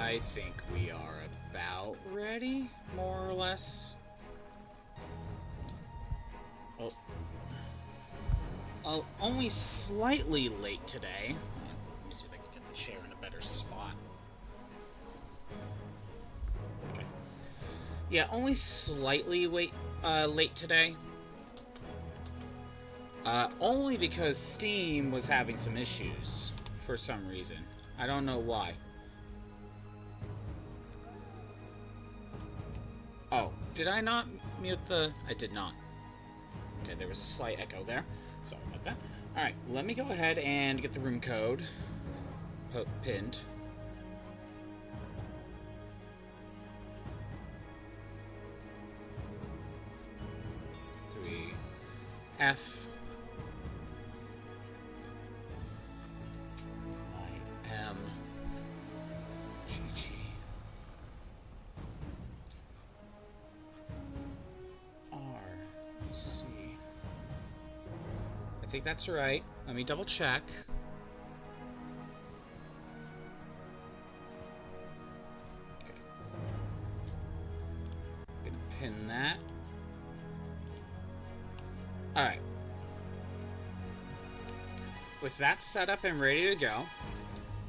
I think we are about ready, more or less. Oh, only slightly late today. Let me see if I can get the chair in a better spot. Okay. Yeah, only slightly late today. Only because Steam was having some issues for some reason. I don't know why. Oh, did I not mute the... I did not. Okay, there was a slight echo there. Sorry about that. Alright, let me go ahead and get the room code pinned. F I M G G R C. I think that's right. Let me double check. Okay. I'm gonna pin that. Alright. With that set up and ready to go,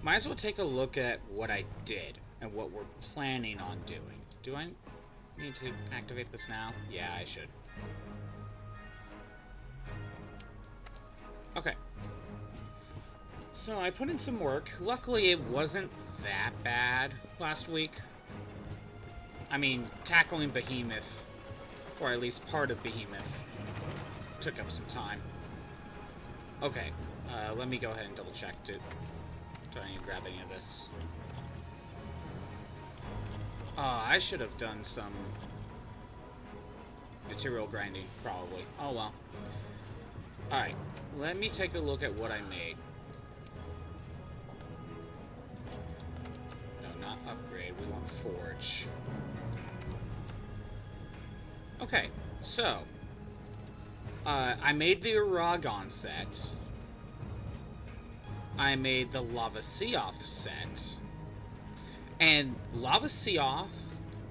might as well take a look at what I did and what we're planning on doing. Do I need to activate this now? Yeah, I should. Okay. So I put in some work. Luckily, it wasn't that bad last week. I mean, tackling Behemoth, or at least part of Behemoth, took up some time. Okay, let me go ahead and double check. Do I need to grab any of this? I should have done some material grinding, probably. Oh well. Alright, let me take a look at what I made. No, not upgrade. We want forge. Okay, so... I made the Odogaron set. I made the Lava Seoth set. And Lava Seoth,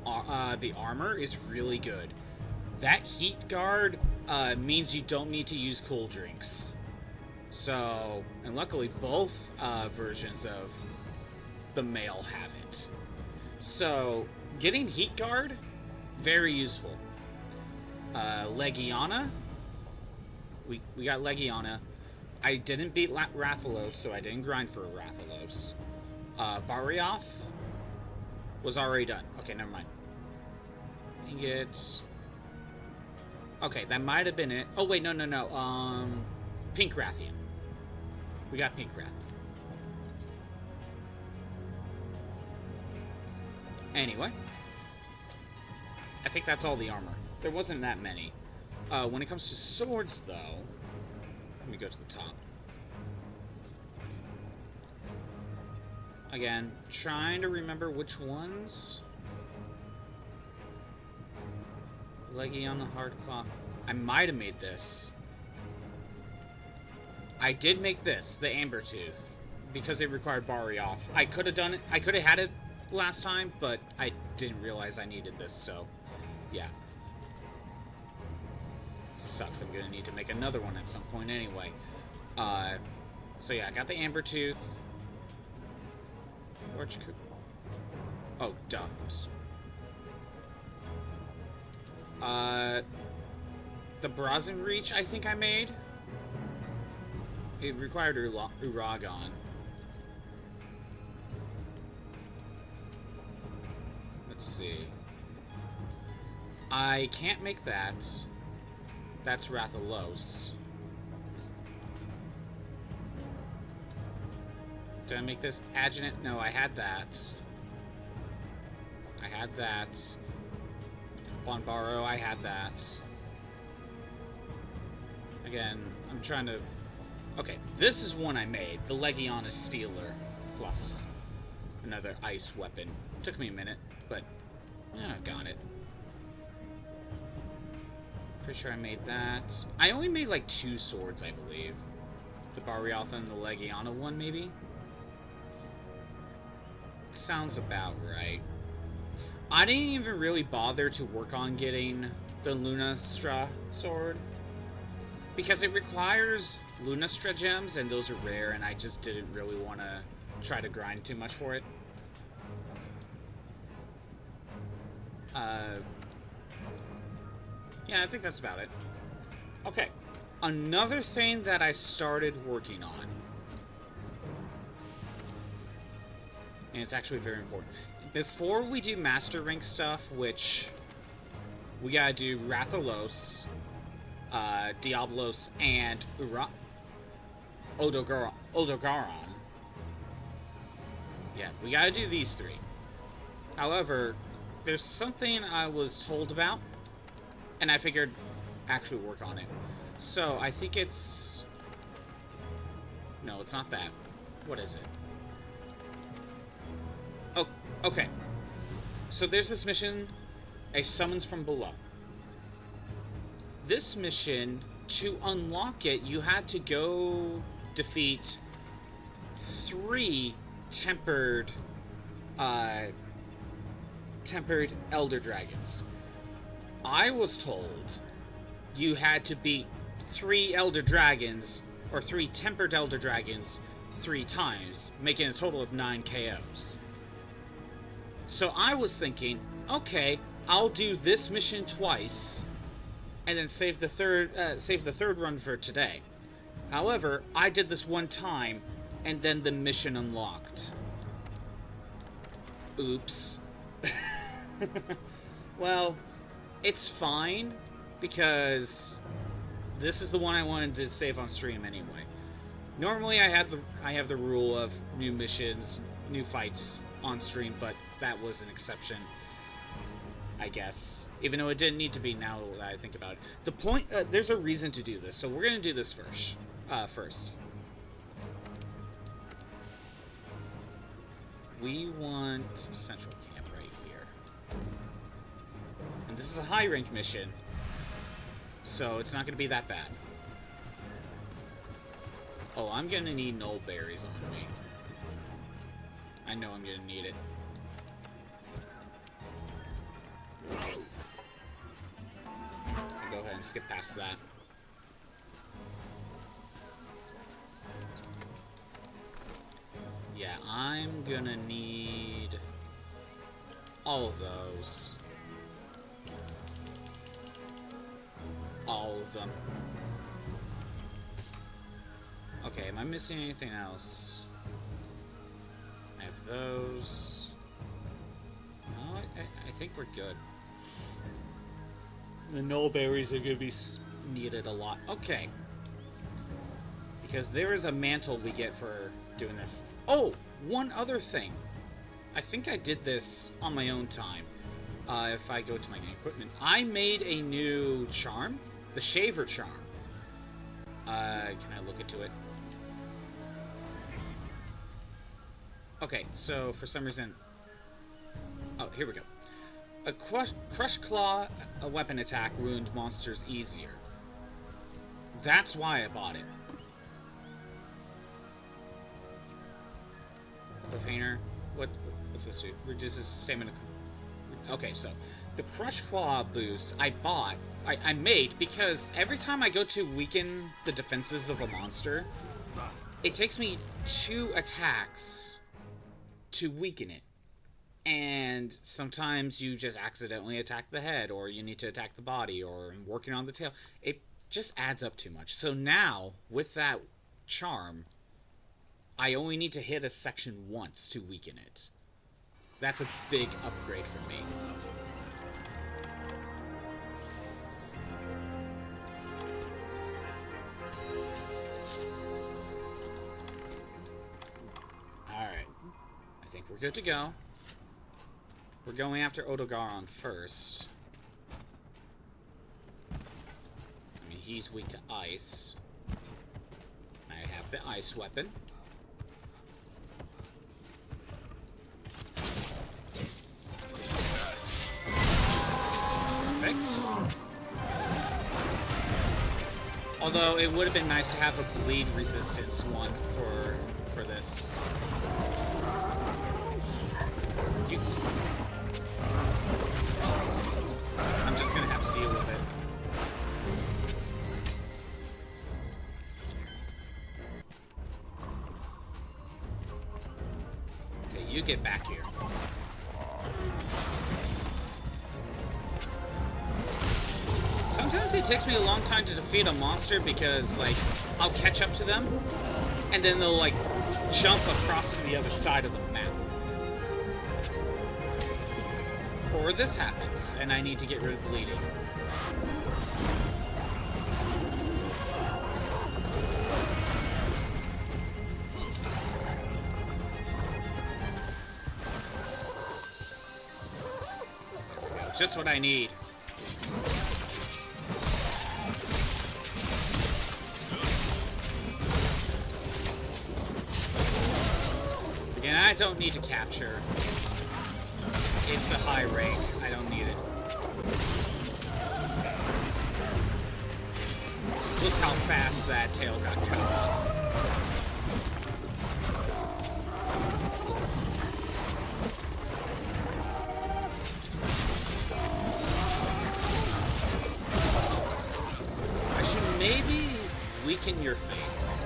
the armor, is really good. That heat guard means you don't need to use cool drinks. So, and luckily both versions of the male have it. So, getting heat guard, very useful. Legiana. We got Legiana. I didn't beat Rathalos, so I didn't grind for a Rathalos. Barioth was already done. Okay, never mind. Ingots. Okay, that might have been it. Oh, wait, no. Pink Rathian. We got Pink Rathian. Anyway. I think that's all the armor. There wasn't that many. When it comes to swords, though... Let me go to the top. Again, trying to remember which ones. Legiana Hardcloth. I might have made this. I did make this, the Amber Tooth, because it required Barioth. I could have done it. I could have had it last time, but I didn't realize I needed this, so yeah. Sucks, I'm gonna need to make another one at some point anyway. So yeah, I got the Amber Tooth. Oh, duh. The Brazen Reach, I think I made. It required Odogaron. Let's see. I can't make that. That's Rathalos. Did I make this Adjutant? No, I had that. I had that. Bonbaro, I had that. Again, I'm trying to... Okay, this is one I made. The Legiana Stealer. Plus another ice weapon. Took me a minute, but... yeah, I got it. Pretty sure I made that. I only made like 2 swords, I believe. The Barioth and the Legiana one, maybe? sounds about right. I didn't even really bother to work on getting the Lunastra sword, because it requires Lunastra gems, and those are rare, and I just didn't really want to try to grind too much for it. Yeah, I think that's about it. Okay, another thing that I started working on, and it's actually very important. Before we do Master Rank stuff, which we gotta do Rathalos, Diablos, and Odogaron. Yeah, we gotta do these three. However, there's something I was told about, and I figured actually work on it. So, I think it's... No, it's not that. What is it? Oh, okay. So there's this mission, a summons from below. This mission, to unlock it, you had to go defeat 3 tempered elder dragons. I was told you had to beat 3 elder dragons, or 3 tempered elder dragons, 3 times, making a total of 9 KOs. So I was thinking, okay, I'll do this mission twice, and then save the third run for today. However, I did this one time, and then the mission unlocked. Oops. Well, it's fine, because this is the one I wanted to save on stream anyway. Normally, I have the rule of new missions, new fights on stream, but that was an exception, I guess. Even though it didn't need to be, now that I think about it. The point, there's a reason to do this, so we're gonna do this first. We want Central Camp right here. And this is a high rank mission, so it's not gonna be that bad. Oh, I'm gonna need null berries on me. I know I'm gonna need it. I'll go ahead and skip past that. Yeah, I'm gonna need all of those. All of them. Okay, am I missing anything else? I have those. No, I think we're good. The null berries are going to be needed a lot. Okay. Because there is a mantle we get for doing this. Oh, one other thing. I think I did this on my own time. If I go to my equipment. I made a new charm. The Shaver Charm. Can I look into it? Okay, so for some reason... Oh, here we go. A Crush Claw weapon attack ruined monsters easier. That's why I bought it. Cliffhanger. What's this do? Reduces stamina. Okay, so the Crush Claw boost I made because every time I go to weaken the defenses of a monster, it takes me 2 attacks to weaken it. And sometimes you just accidentally attack the head, or you need to attack the body, or working on the tail. It just adds up too much. So now, with that charm, I only need to hit a section once to weaken it. That's a big upgrade for me. Alright. I think we're good to go. We're going after Odogaron first. I mean, he's weak to ice. I have the ice weapon. Perfect. Although it would have been nice to have a bleed resistance one for this. You... I'm just gonna have to deal with it. Okay, you get back here. Sometimes it takes me a long time to defeat a monster because, like, I'll catch up to them, and then they'll, like, jump across to the other side of the map. Or this happens, and I need to get rid of bleeding. Just what I need. Again, I don't need to capture. It's a high rank. I don't need it. So look how fast that tail got cut off. I should maybe weaken your face.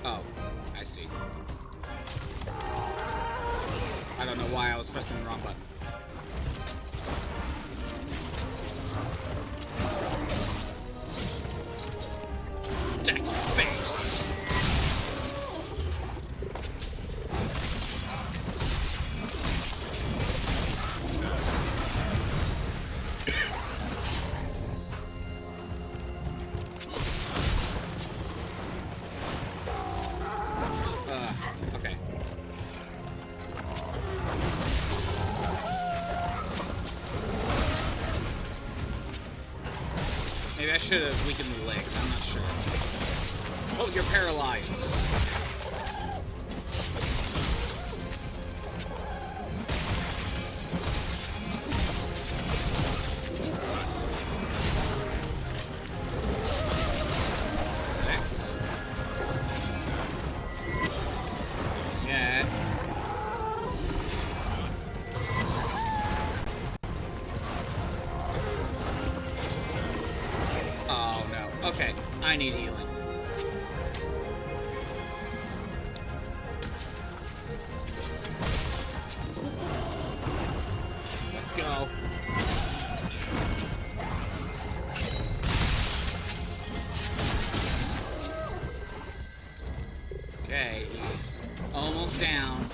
Oh, I see. I don't know why I was pressing the wrong button. Deck face! Okay. Maybe I should have weakened the legs, I'm not sure. Oh, you're paralyzed. Thanks. Yeah. Oh no. Okay, I need healing. Let's go. Okay, he's almost down.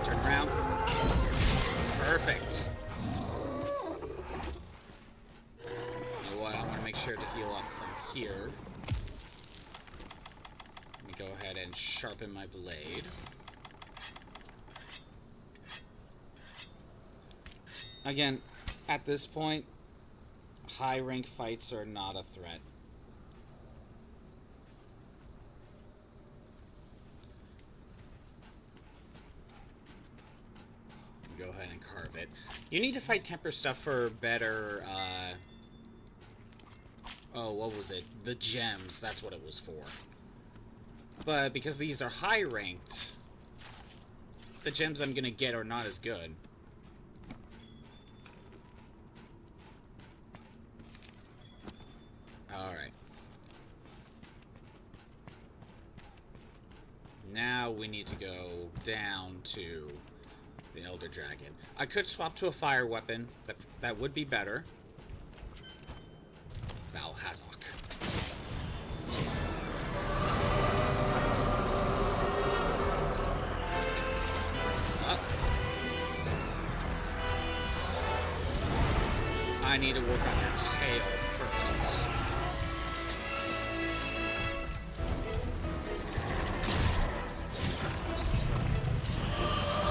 Turn around. Perfect. You know what? I want to make sure to heal up from here. Let me go ahead and sharpen my blade. Again, at this point, high rank fights are not a threat. Go ahead and carve it. You need to fight temper stuff for better, oh, what was it? The gems, that's what it was for. But because these are high ranked, the gems I'm gonna get are not as good. Alright. Now we need to go down to the Elder Dragon. I could swap to a fire weapon. That would be better. Valhazok. I need to work on your tail first.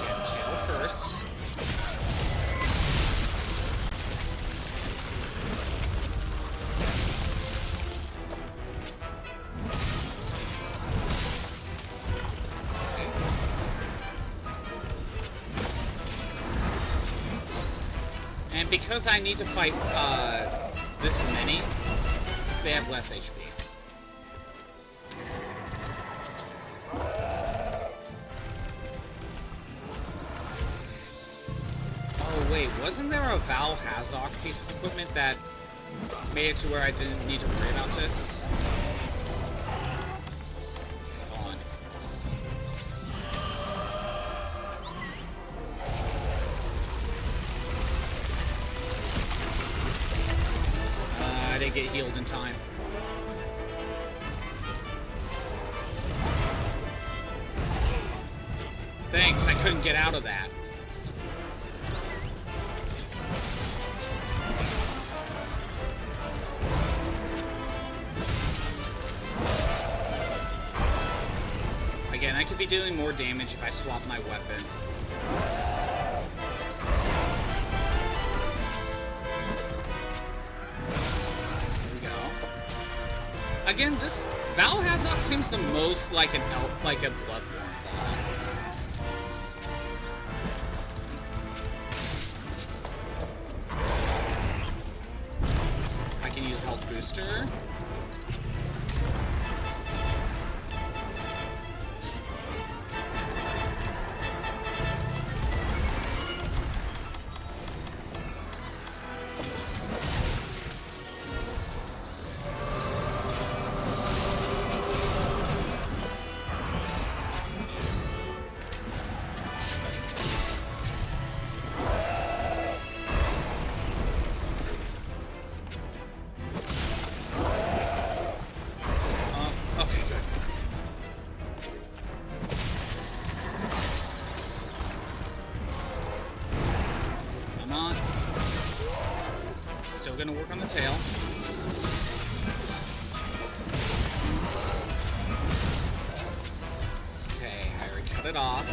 Get tail first. And because I need to fight this many, they have less HP. Oh wait, wasn't there a Val Hazok piece of equipment that made it to where I didn't need to worry about this? Hold on. I didn't get healed in time. Thanks, I couldn't get out of that. Again, I could be doing more damage if I swap my weapon. There we go. Again, this Val Hazok seems the most like a Bloodborne boss. I can use health booster. Gonna work on the tail. Okay, I already cut it off.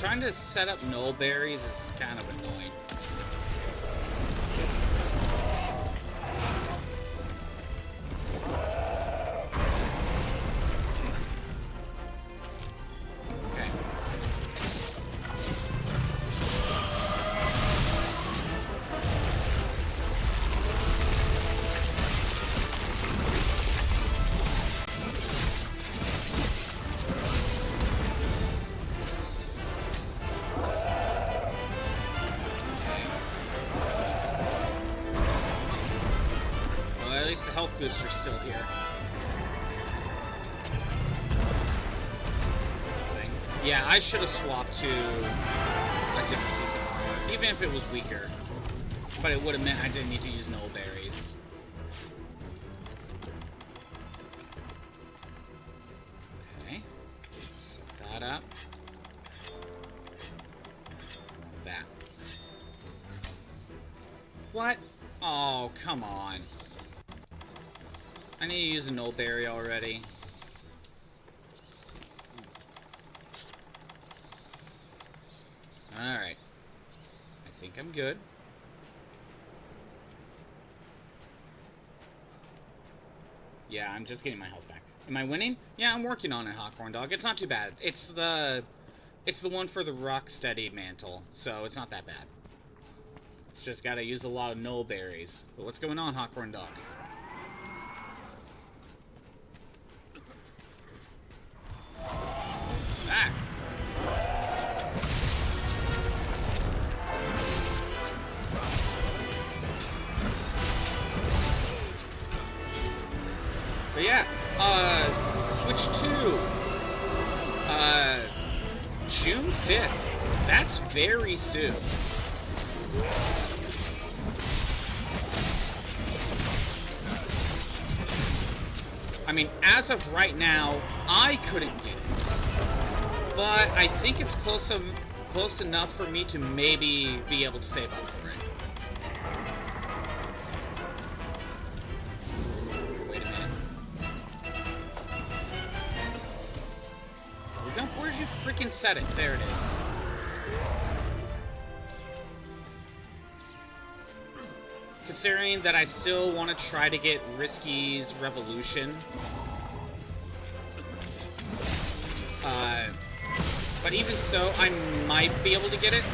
Trying to set up null berries is kind of annoying. The health booster's still here. Yeah, I should have swapped to a different piece of armor, even if it was weaker. But it would have meant I didn't need to use null berries. Okay. Set that up. That. What? Oh, come on. I need to use a null berry already. Alright. I think I'm good. Yeah, I'm just getting my health back. Am I winning? Yeah, I'm working on it, Hawkhorn Dog. It's not too bad. It's the one for the Rocksteady Mantle, so it's not that bad. It's just gotta use a lot of null berries. But what's going on, Hawkhorn Dog? Ah. So yeah, switch to June 5th. That's very soon. I mean, as of right now, I couldn't get it. But I think it's close enough for me to maybe be able to save up for it. Wait a minute. Where'd you freaking set it? There it is. Considering that I still want to try to get Risky's Revolution. But even so, I might be able to get it.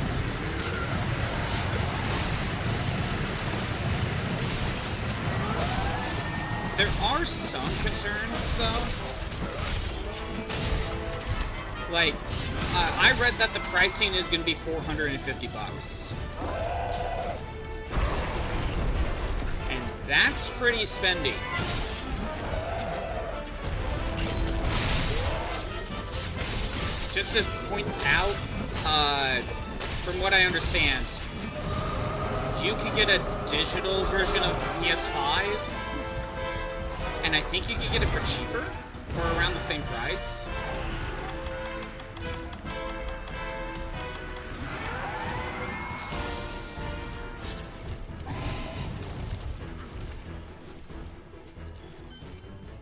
There are some concerns, though. Like, I read that the pricing is going to be $450. And that's pretty spendy. Just to point out, from what I understand, you can get a digital version of PS5, and I think you can get it for cheaper, or around the same price.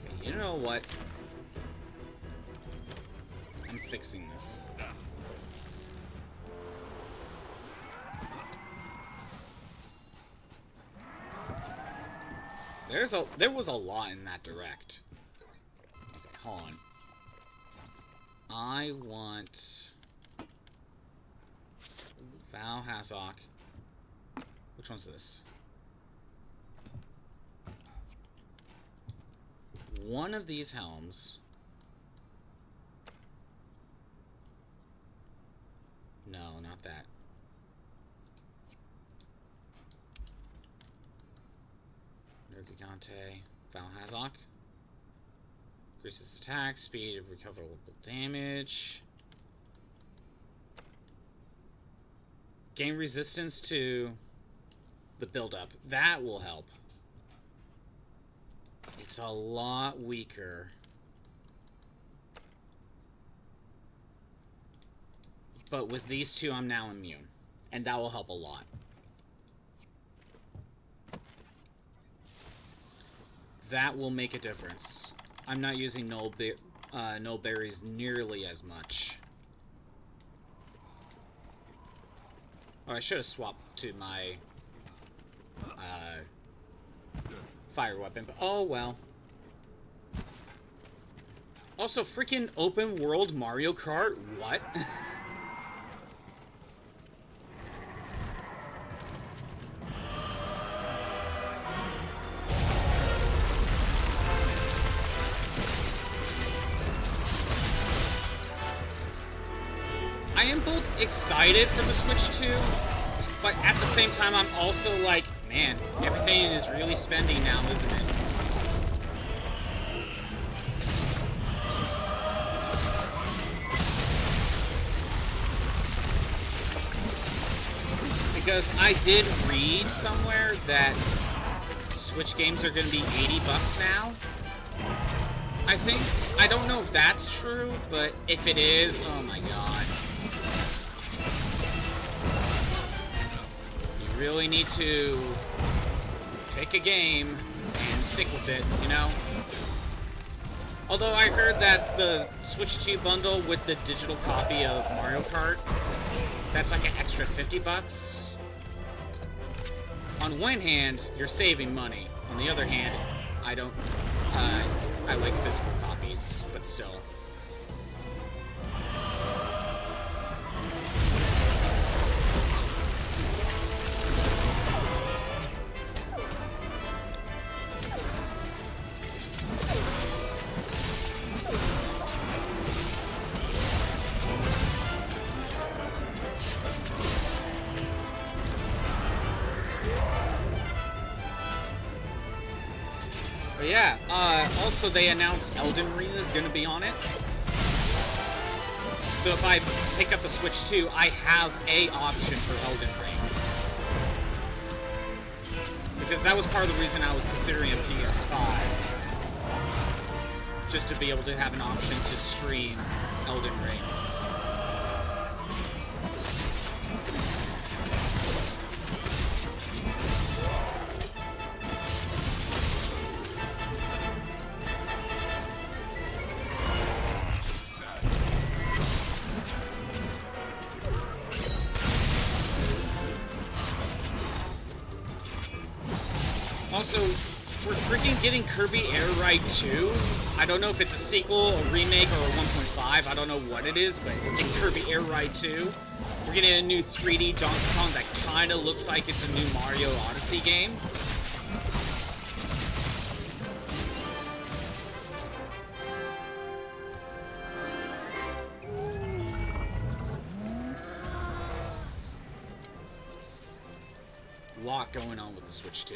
Okay, you know what? I'm fixing this. There was a lot in that direct. Okay, hold on. I want Val Hazok. Which one's this? One of these helms. No, not that. Nergigante, Val Hazok. Increases attack, speed, and recoverable damage. Gain resistance to the build-up. That will help. It's a lot weaker. But with these two, I'm now immune. And that will help a lot. That will make a difference. I'm not using null berries nearly as much. Oh, I should have swapped to my fire weapon, but oh well. Also, freaking open world Mario Kart? What? I am both excited for the Switch 2, but at the same time I'm also like, man, everything is really spendy now, isn't it? Because I did read somewhere that Switch games are going to be $80 now. I think. I don't know if that's true, but if it is, oh my god. You really need to pick a game and stick with it, you know? Although I heard that the Switch 2 bundle with the digital copy of Mario Kart, that's like an extra $50. On one hand, you're saving money. On the other hand, I don't... I like physical copies, but still. But yeah, also they announced Elden Ring is going to be on it. So if I pick up the Switch 2, I have a option for Elden Ring. Because that was part of the reason I was considering a PS5. Just to be able to have an option to stream Elden Ring. also, we're freaking getting Kirby Air Ride 2. I don't know if it's a sequel, a remake, or a 1.5. I don't know what it is, but we're getting Kirby Air Ride 2. We're getting a new 3D Donkey Kong that kind of looks like it's a new Mario Odyssey game. Lot going on with the Switch 2.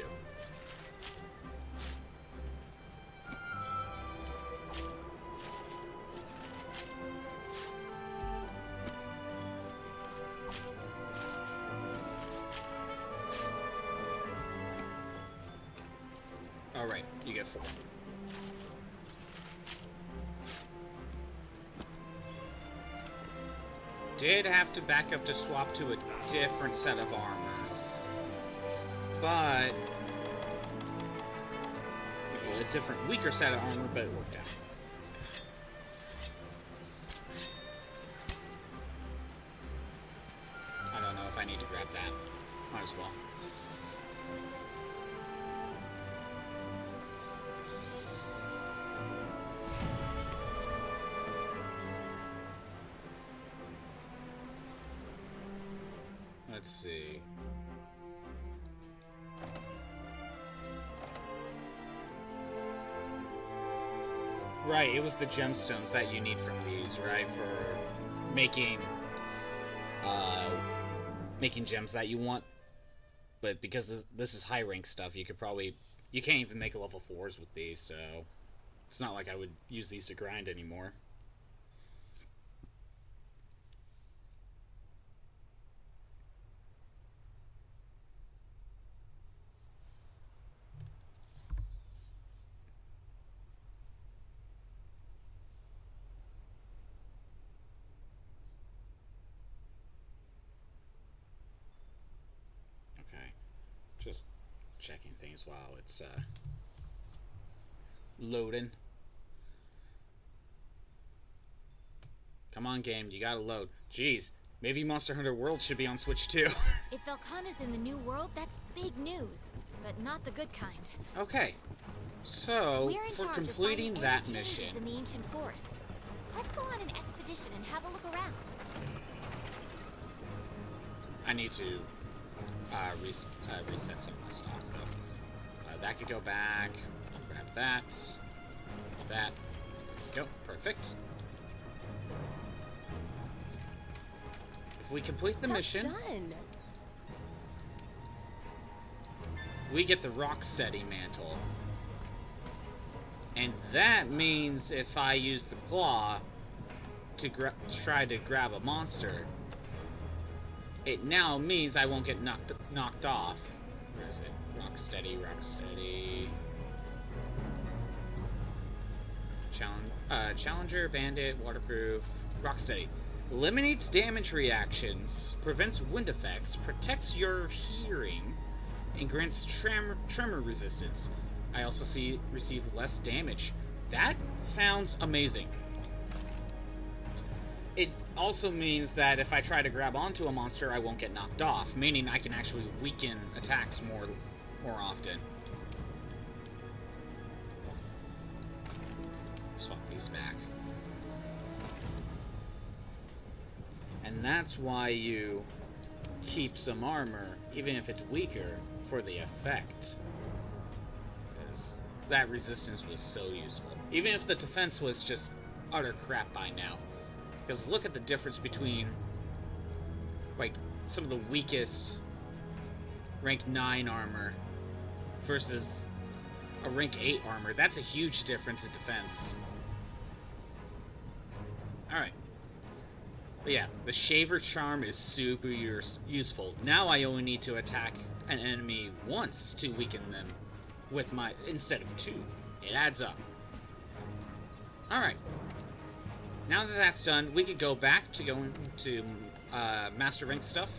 Alright, you get 4. Did have to back up to swap to a different set of armor. But a different, weaker set of armor, but it worked out. I don't know if I need to grab that. Might as well. Let's see. Right, it was the gemstones that you need from these, right, for making making gems that you want. But because this is high rank stuff, you can't even make level 4s with these, so it's not like I would use these to grind anymore. Just checking things while it's loading. Come on, game, you gotta load. Jeez, maybe Monster Hunter World should be on Switch too. If Velkhana's in the new world, that's big news, but not the good kind. Okay, so for completing that mission, in the ancient forest. Let's go on an expedition and have a look around. I need to reset some of my stock though. That could go back. Grab that. That. Go. Perfect. If we complete the mission, done. We get the Rocksteady Mantle. And that means if I use the claw to try to grab a monster, it now means I won't get knocked off. Where is it? Rocksteady, Rocksteady. Challenger, Bandit, Waterproof, Rocksteady. Eliminates damage reactions, prevents wind effects, protects your hearing, and grants tremor resistance. I also receive less damage. That sounds amazing. It also means that if I try to grab onto a monster, I won't get knocked off, meaning I can actually weaken attacks more often. Swap these back. And that's why you keep some armor, even if it's weaker, for the effect. Because that resistance was so useful. Even if the defense was just utter crap by now. Because look at the difference between, like, some of the weakest rank 9 armor versus a rank 8 armor. That's a huge difference in defense. Alright. But yeah, the Shaver Charm is super useful. Now I only need to attack an enemy once to weaken them with my, instead of 2. It adds up. Alright. Now that that's done, we could go back to going to Master Rank stuff.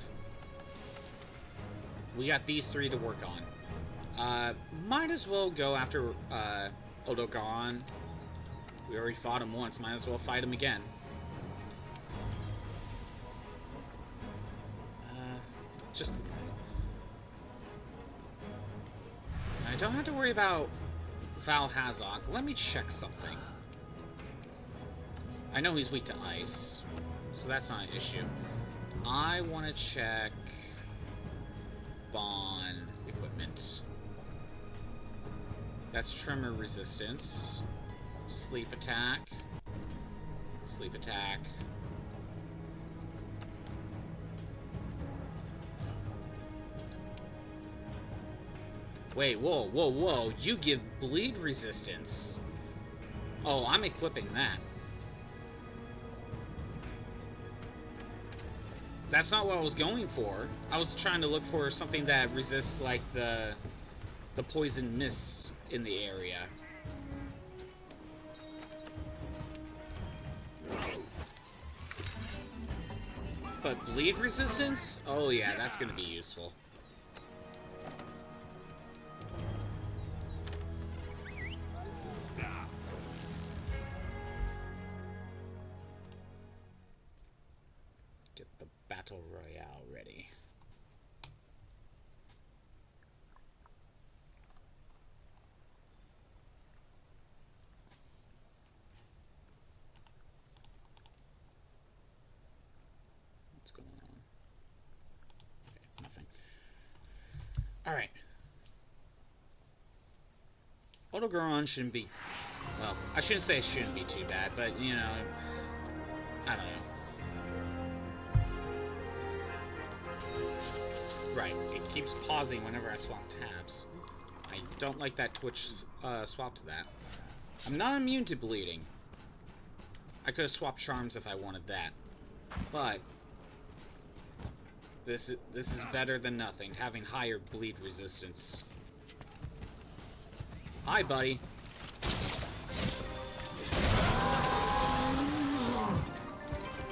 We got these 3 to work on. Might as well go after Odogaron. We already fought him once, might as well fight him again. I don't have to worry about Val Hazok. Let me check something. I know he's weak to ice, so that's not an issue. I want to check Bond equipment. That's tremor resistance. Sleep attack. Sleep attack. Wait, whoa, whoa, whoa. You give bleed resistance. Oh, I'm equipping that. That's not what I was going for. I was trying to look for something that resists, like, the poison mists in the area. But bleed resistance? Oh yeah, that's gonna be useful. Get the Battle Royale ready. What's going on? Okay, nothing. Alright. Odogaron shouldn't be... Well, I shouldn't say it shouldn't be too bad, but, you know... I don't know. Right, it keeps pausing whenever I swap tabs. I don't like that Twitch swap to that. I'm not immune to bleeding. I could have swapped charms if I wanted that. But... This is better than nothing, having higher bleed resistance. Hi, buddy.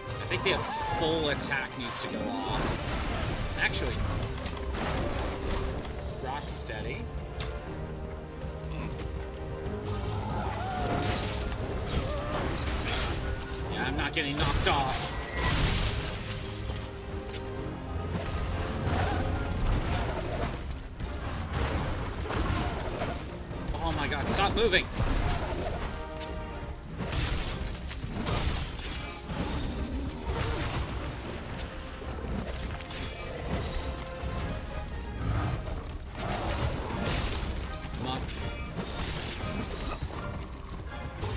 I think the full attack needs to go off. Actually, Rocksteady. Yeah, I'm not getting knocked off. Oh my god, stop moving!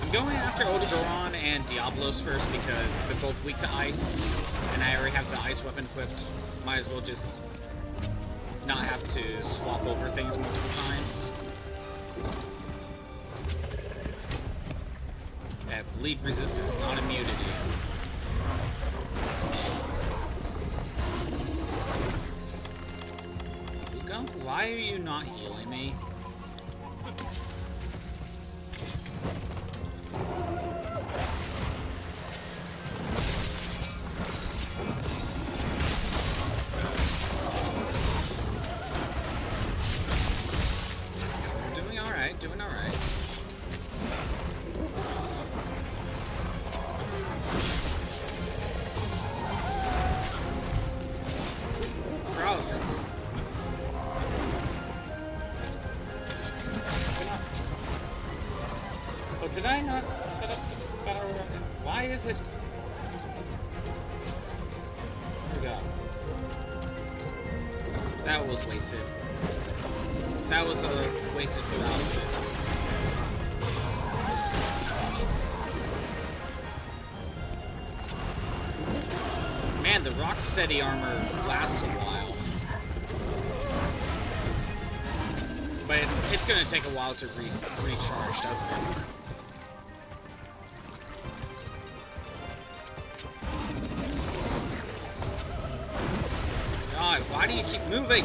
I'm going after Odogaron and Diablos first because they're both weak to ice, and I already have the ice weapon equipped. Might as well just not have to swap over things multiple times. Bleed resistance, not immunity. Luca, why are you not healing me? Doing alright, doing alright. Paralysis. Oh, did I not set up the battle rocket? Why is it? Here we go. That was wasted. That was a wasted paralysis. Man, the Rocksteady armor lasts a while. But it's gonna take a while to recharge, doesn't it? God, why do you keep moving?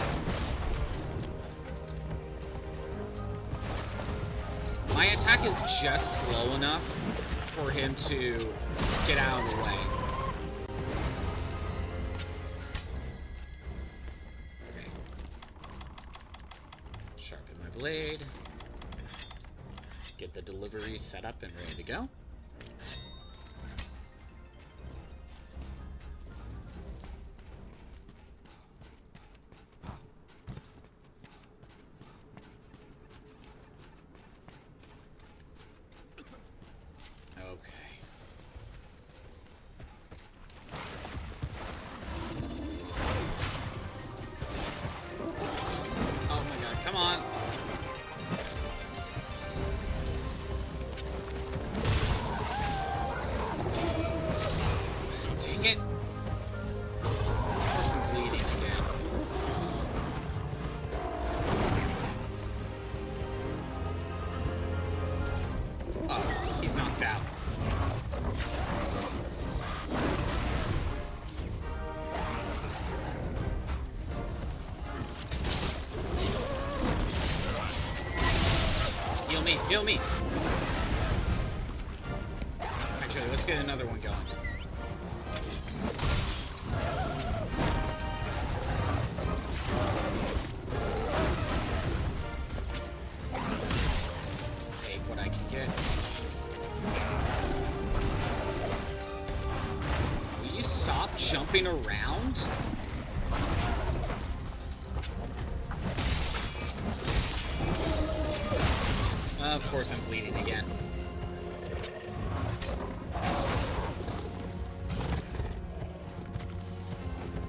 My attack is just slow enough for him to get out of the way. Okay. Sharpen my blade. Get the delivery set up and ready to go. Dang it! Of course I'm bleeding again. Oh, he's knocked out. Heal me, heal me! Actually, let's get another one going. Take what I can get. Will you stop jumping around? Of course I'm bleeding again.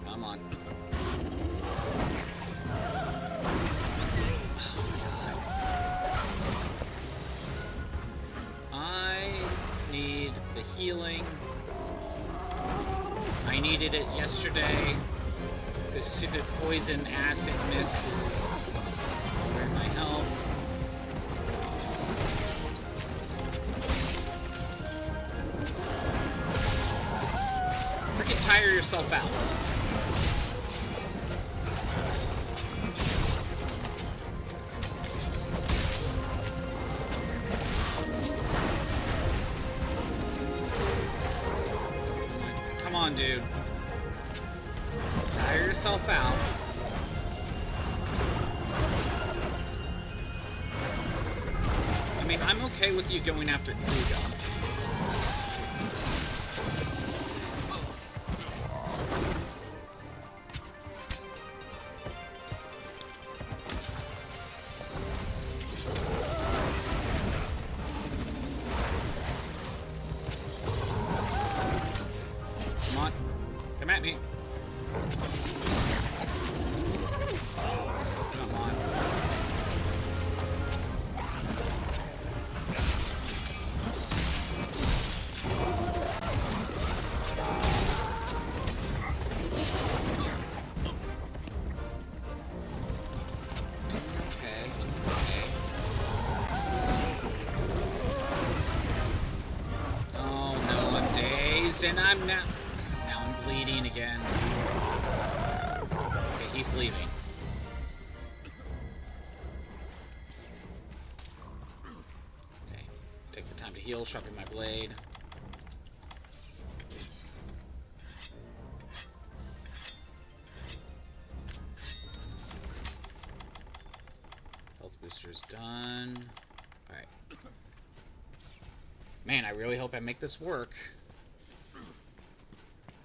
Come on. Oh my god. I need the healing. I needed it yesterday. This stupid poison acid mist is lowering my health. Tire yourself out. Come on, dude. Tire yourself out. I mean, I'm okay with you going after Uga. Come at me. Come on. Okay. Oh no, I'm dazed and I'm not. Bleeding again. Okay, he's leaving. Okay, take the time to heal, sharpen my blade. Health booster's done. Alright. Man, I really hope I make this work.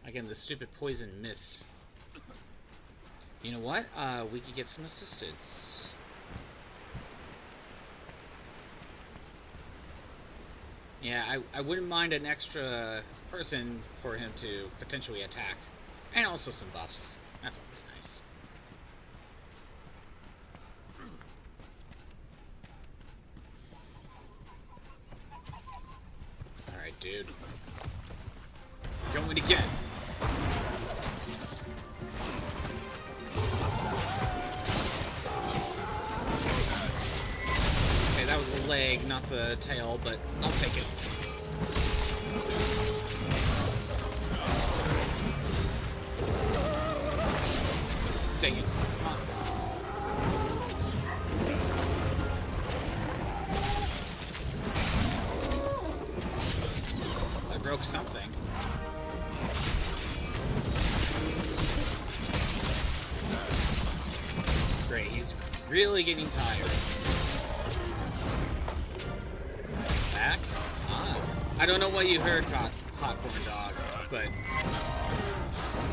Again, the stupid poison mist. You know what? We could get some assistance. Yeah, I wouldn't mind an extra person for him to potentially attack. And also some buffs. That's always nice. Alright, dude. Going again. Okay, that was the leg, not the tail, but I'll take it. Dang it. Come on. I broke something. Great, he's really getting tired. Back? Ah. I don't know what you heard, Popcorn Dog, but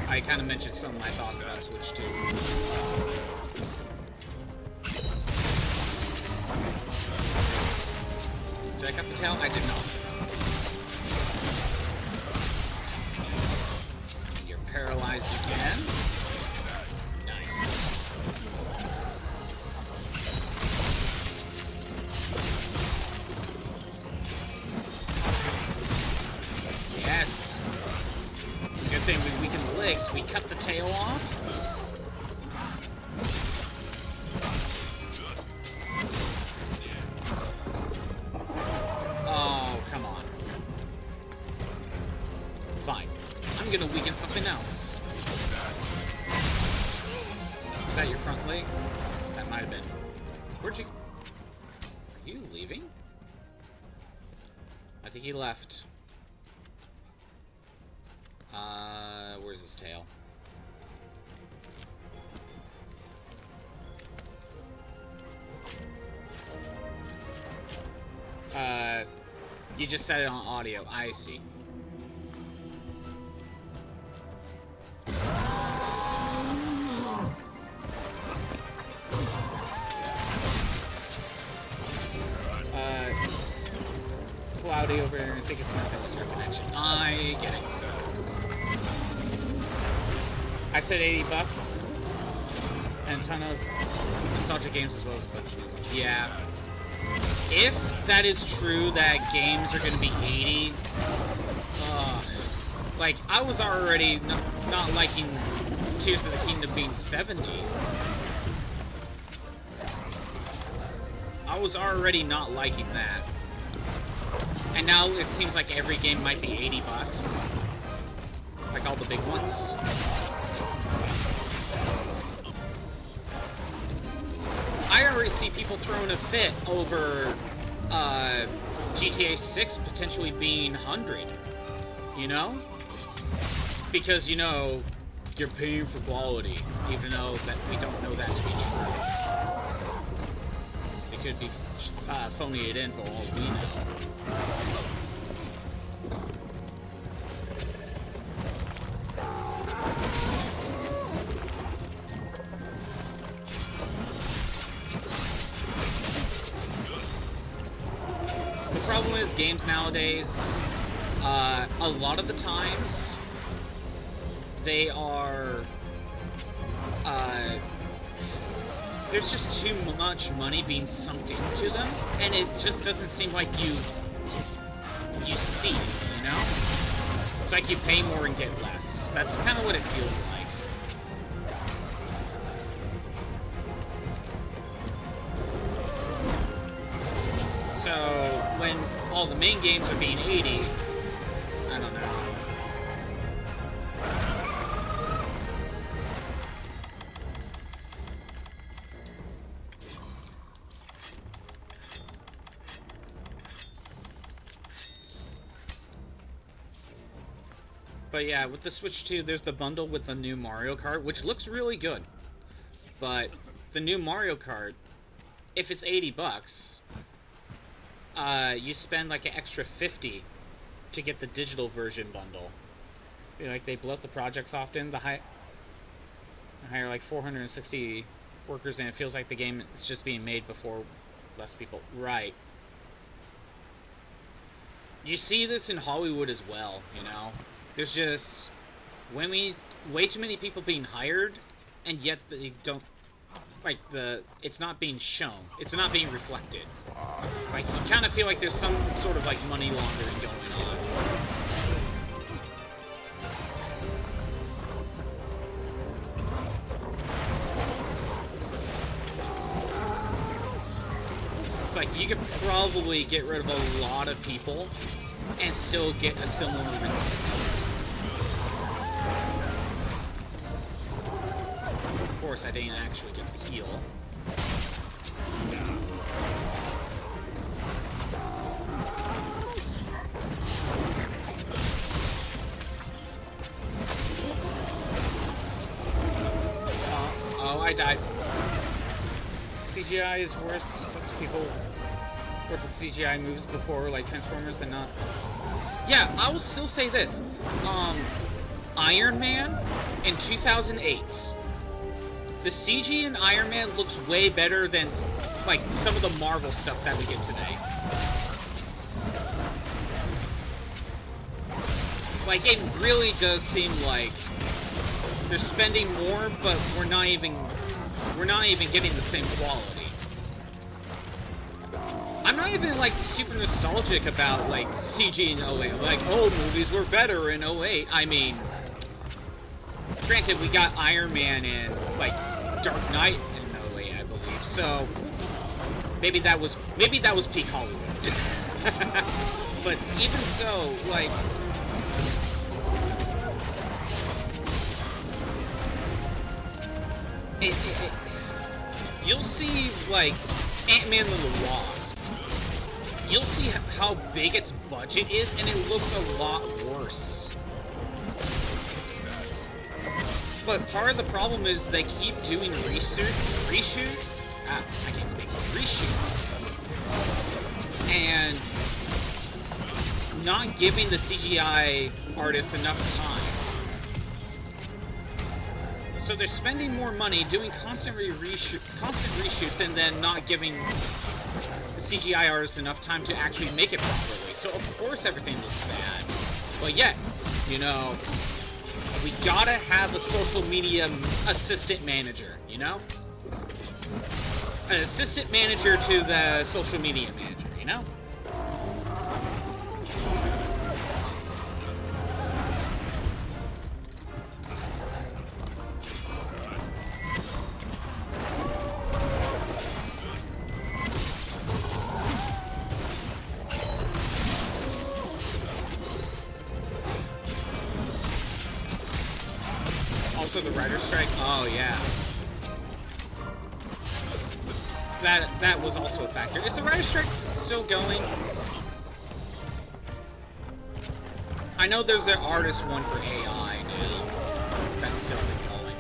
I kind of mentioned some of my thoughts about Switch 2. Did I cut the tail? I did not. You're paralyzed again. Nice. Yes. It's a good saying we weaken the legs, we cut the tail off. Oh, come on. Fine. I'm gonna weaken something else. Was that your front leg? That might have been. Where'd you... Are you leaving? I think he left. Where's his tail? You just said it on audio. I see. It's cloudy over here. I think it's messing with your connection. I get it. I said $80 and a ton of nostalgic games as well as a bunch of new ones. Yeah. If that is true that games are going to be 80, like, I was already not liking Tears of the Kingdom being 70. I was already not liking that. And now it seems like every game might be $80. Like all the big ones. I already see people throwing a fit over GTA 6 potentially being 100. You know? Because, you know, you're paying for quality, even though that we don't know that to be true. It could be phoning it in for all we know. The problem is games nowadays, a lot of the times, they are, there's just too much money being sunk into them, and it just doesn't seem like you see it, you know? It's like you pay more and get less. That's kind of what it feels like. So, when all the main games are being 80, I don't know. But yeah, with the Switch 2, there's the bundle with the new Mario Kart, which looks really good. But the new Mario Kart, if it's $80, you spend like an extra $50 to get the digital version bundle. Like, they bloat the projects often. They hire like 460 workers, and it feels like the game is just being made before less people. Right. You see this in Hollywood as well, you know? There's just way too many people being hired, and yet they don't, like, it's not being shown. It's not being reflected. Like, you kind of feel like there's some sort of, like, money laundering going on. It's like, you could probably get rid of a lot of people and still get a similar result. Of course, I didn't actually get the heal. Oh, I died. CGI is worse. Because people work with CGI moves before, like Transformers, and not. Yeah, I will still say this. Iron Man in 2008. The CG in Iron Man looks way better than, like, some of the Marvel stuff that we get today. Like, it really does seem like they're spending more, but we're not even getting the same quality. I'm not even, like, super nostalgic about, like, CG in 08. Like, oh, movies were better in 08. I mean, granted, we got Iron Man and, like, Dark Knight in Melee, I believe, so maybe that was peak Hollywood. But even so, like, you'll see, like, Ant-Man and the Wasp. You'll see how big its budget is, and it looks a lot worse. But part of the problem is they keep doing reshoots. I can't speak. Reshoots. And not giving the CGI artists enough time. So they're spending more money doing constant reshoots and then not giving the CGI artists enough time to actually make it properly. So of course everything looks bad. But yet, you know, we gotta have a social media assistant manager, you know? An assistant manager to the social media manager, you know? Also the writer's strike. Oh yeah. That was also a factor. Is the writer's strike still going? I know there's an artist one for AI now. That's still been going.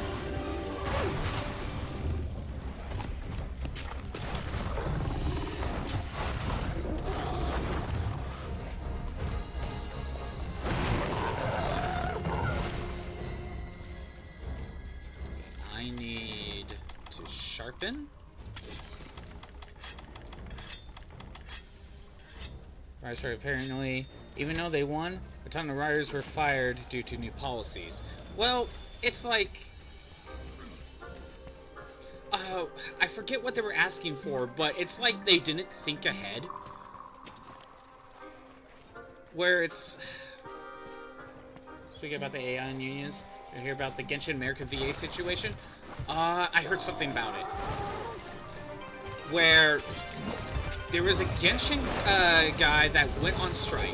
I need to sharpen. Right, sorry, apparently, even though they won, a ton of riders were fired due to new policies. Well, it's like... I forget what they were asking for, but it's like they didn't think ahead. Where it's... Speaking about the AI and unions, you hear about the Genshin America VA situation? I heard something about it. Where... there was a Genshin guy that went on strike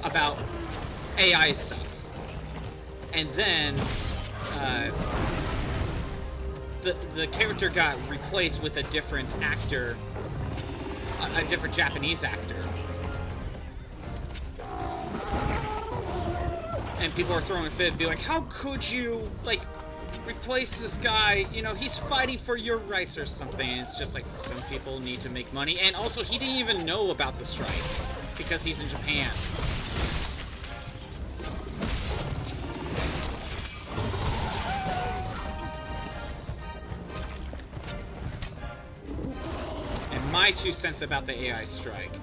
about AI stuff. And then the character got replaced with a different actor, a different Japanese actor. And people are throwing a fit, be like, how could you, like, replace this guy? You know, he's fighting for your rights or something. And it's just like, some people need to make money. And also, he didn't even know about the strike because he's in Japan. And my 2 cents about the AI strike.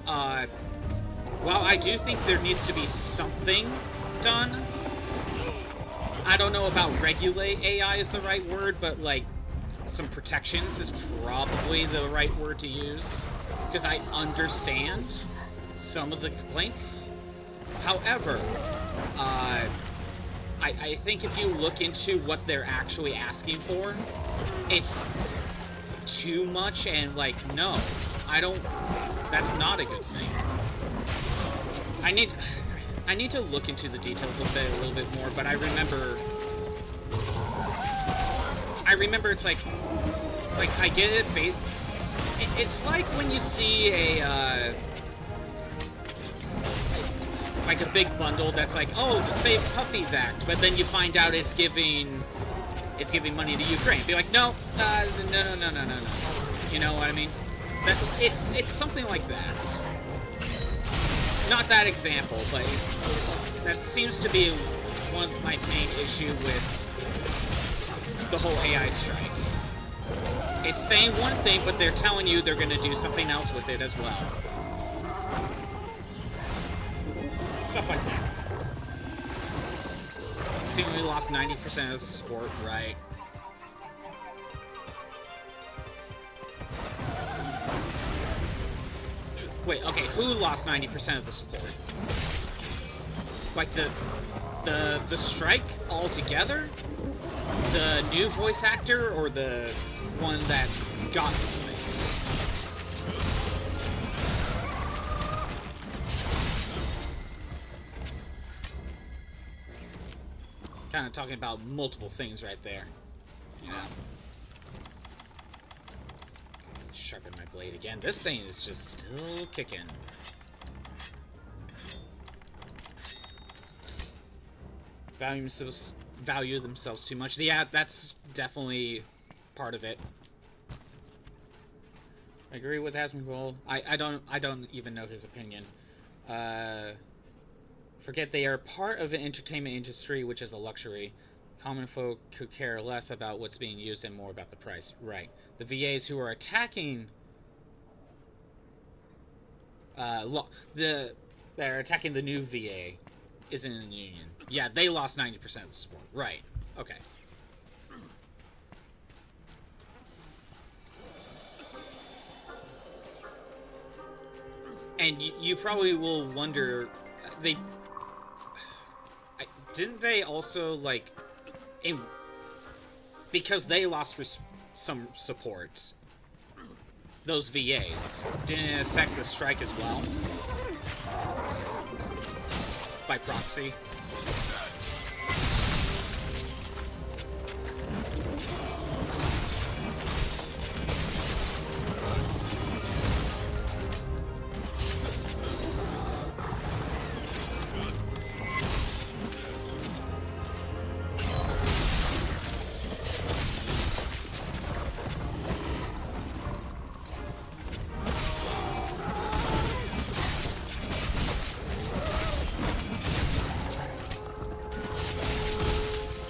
While I do think there needs to be something done, I don't know about regulate AI is the right word, but, like, some protections is probably the right word to use. Because I understand some of the complaints. However, I think if you look into what they're actually asking for, it's too much, and, like, no. That's not a good thing. I need to look into the details of it a little bit more, but I remember it's like I get it, it's like when you see a, like a big bundle that's like, oh, the Save Puppies Act, but then you find out it's giving money to Ukraine. Be like, no, no. You know what I mean? It's something like that. Not that example, but that seems to be one of my main issue with the whole AI strike. It's saying one thing, but they're telling you they're going to do something else with it as well. Stuff like that. See, we lost 90% of the support, right? Wait, okay, who lost 90% of the support? Like The strike altogether, the new voice actor, or the one that got replaced? Kind of talking about multiple things right there. Yeah. Sharpen my blade again. This thing is just still kicking. Value themselves too much. Yeah, that's definitely part of it. I agree with Asmongold. I don't even know his opinion. Forget they are part of an entertainment industry, which is a luxury. Common folk could care less about what's being used and more about the price. Right. The VAs who are attacking they're attacking the new VA isn't in the union. Yeah, they lost 90% of the support. Right. Okay. And you probably will wonder, didn't they also, like, because they lost some support, those VAs, didn't it affect the strike as well? By proxy?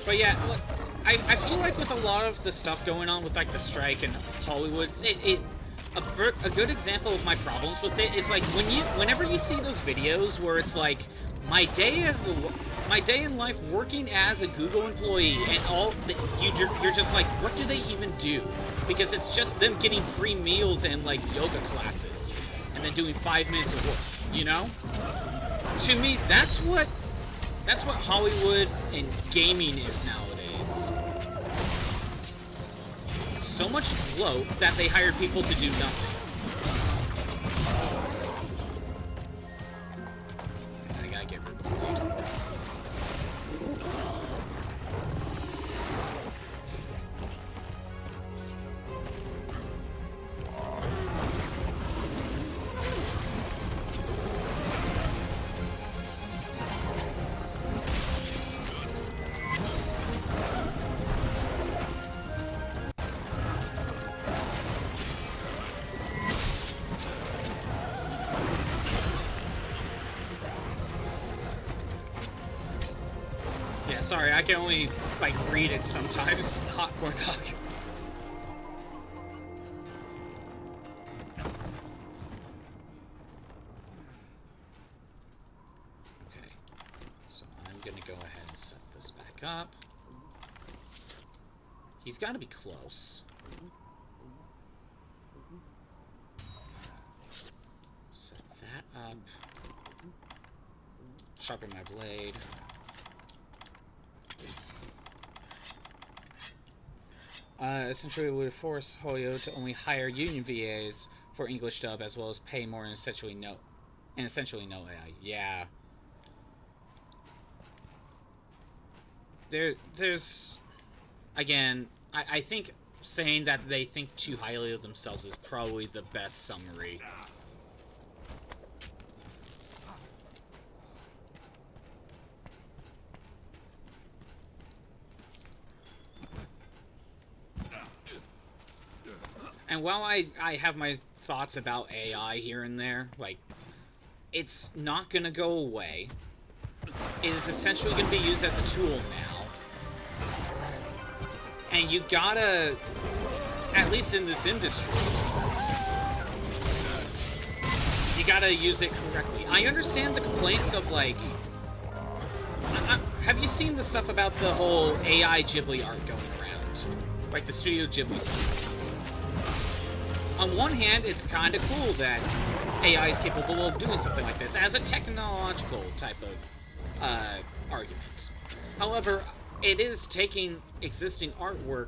But yeah, look, I feel like with a lot of the stuff going on with, like, the strike and Hollywood, a good example of my problems with it is, like, whenever you see those videos where it's like my day in life working as a Google employee, and you're just like, what do they even do? Because it's just them getting free meals and, like, yoga classes, and then doing 5 minutes of work. You know? To me, that's what Hollywood and gaming is nowadays. So much bloat that they hired people to do nothing. I gotta get rid of the blade. Sorry, I can only, like, read it sometimes. Hot corn dog. Okay. So I'm gonna go ahead and set this back up. He's gotta be close. Set that up. Sharpen my blade. Essentially, it would force Hoyo to only hire union VAs for English dub, as well as pay more and essentially no AI. Yeah. There's again, I think saying that they think too highly of themselves is probably the best summary. And while I have my thoughts about AI here and there, like, it's not going to go away. It is essentially going to be used as a tool now. And you gotta, at least in this industry, you gotta use it correctly. I understand the complaints of, like... have you seen the stuff about the whole AI Ghibli art going around? Like the Studio Ghibli stuff. On one hand, it's kind of cool that AI is capable of doing something like this as a technological type of argument. However, it is taking existing artwork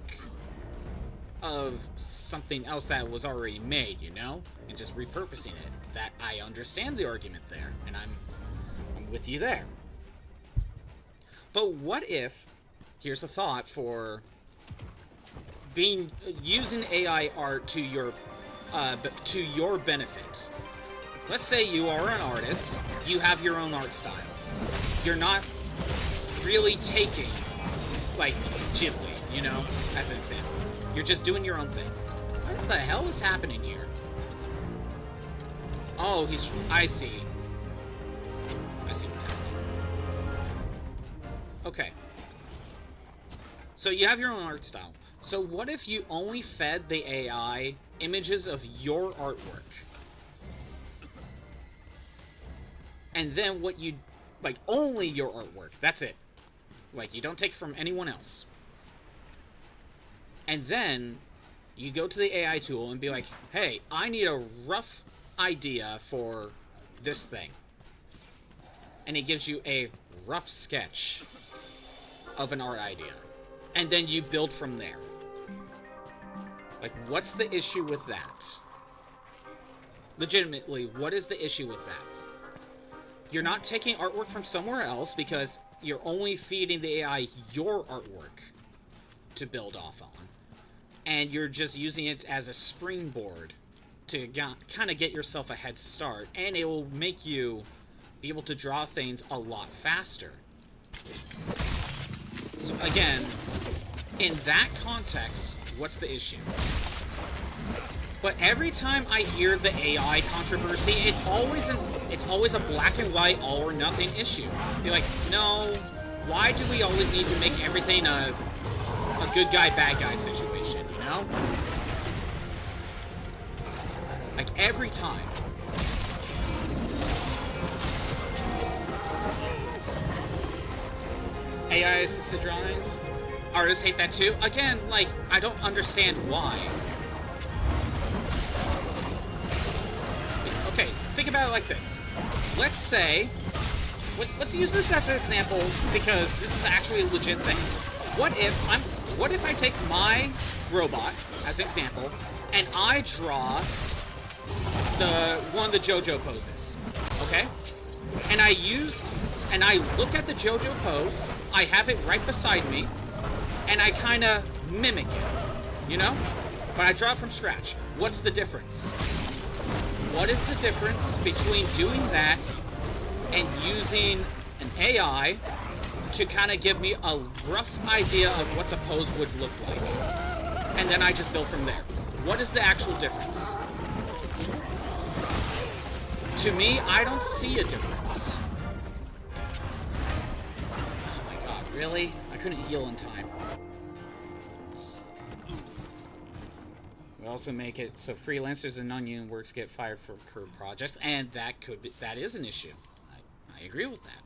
of something else that was already made, you know, and just repurposing it. That I understand the argument there, and I'm with you there. But what if, here's a thought for using AI art to your benefit. Let's say you are an artist, you have your own art style. You're not really taking, like, Ghibli, you know, as an example. You're just doing your own thing. What the hell is happening here? Oh, I see. I see what's happening. Okay. So you have your own art style. So what if you only fed the AI images of your artwork? And then what you... like, only your artwork. That's it. Like, you don't take from anyone else. And then you go to the AI tool and be like, hey, I need a rough idea for this thing. And it gives you a rough sketch of an art idea. And then you build from there. Like, what's the issue with that? Legitimately, what is the issue with that? You're not taking artwork from somewhere else because you're only feeding the AI your artwork to build off on. And you're just using it as a springboard to kind of get yourself a head start. And it will make you be able to draw things a lot faster. So again, in that context, what's the issue? But every time I hear the AI controversy, it's always a black and white, all or nothing issue. You're like, no, why do we always need to make everything a good guy, bad guy situation, you know? Like, every time. AI-assisted drawings? Artists hate that too? Again, like, I don't understand why. Okay, think about it like this. Let's say... let's use this as an example, because this is actually a legit thing. What if I take my robot, as an example, and I draw one of the JoJo poses, okay? And I look at the JoJo pose, I have it right beside me, and I kind of mimic it, you know? But I draw it from scratch. What's the difference? What is the difference between doing that and using an AI to kind of give me a rough idea of what the pose would look like? And then I just build from there. What is the actual difference? To me, I don't see a difference. Oh my god, really? I couldn't heal in time. We also make it so freelancers and non-union works get fired for current projects, and that is an issue. I agree with that.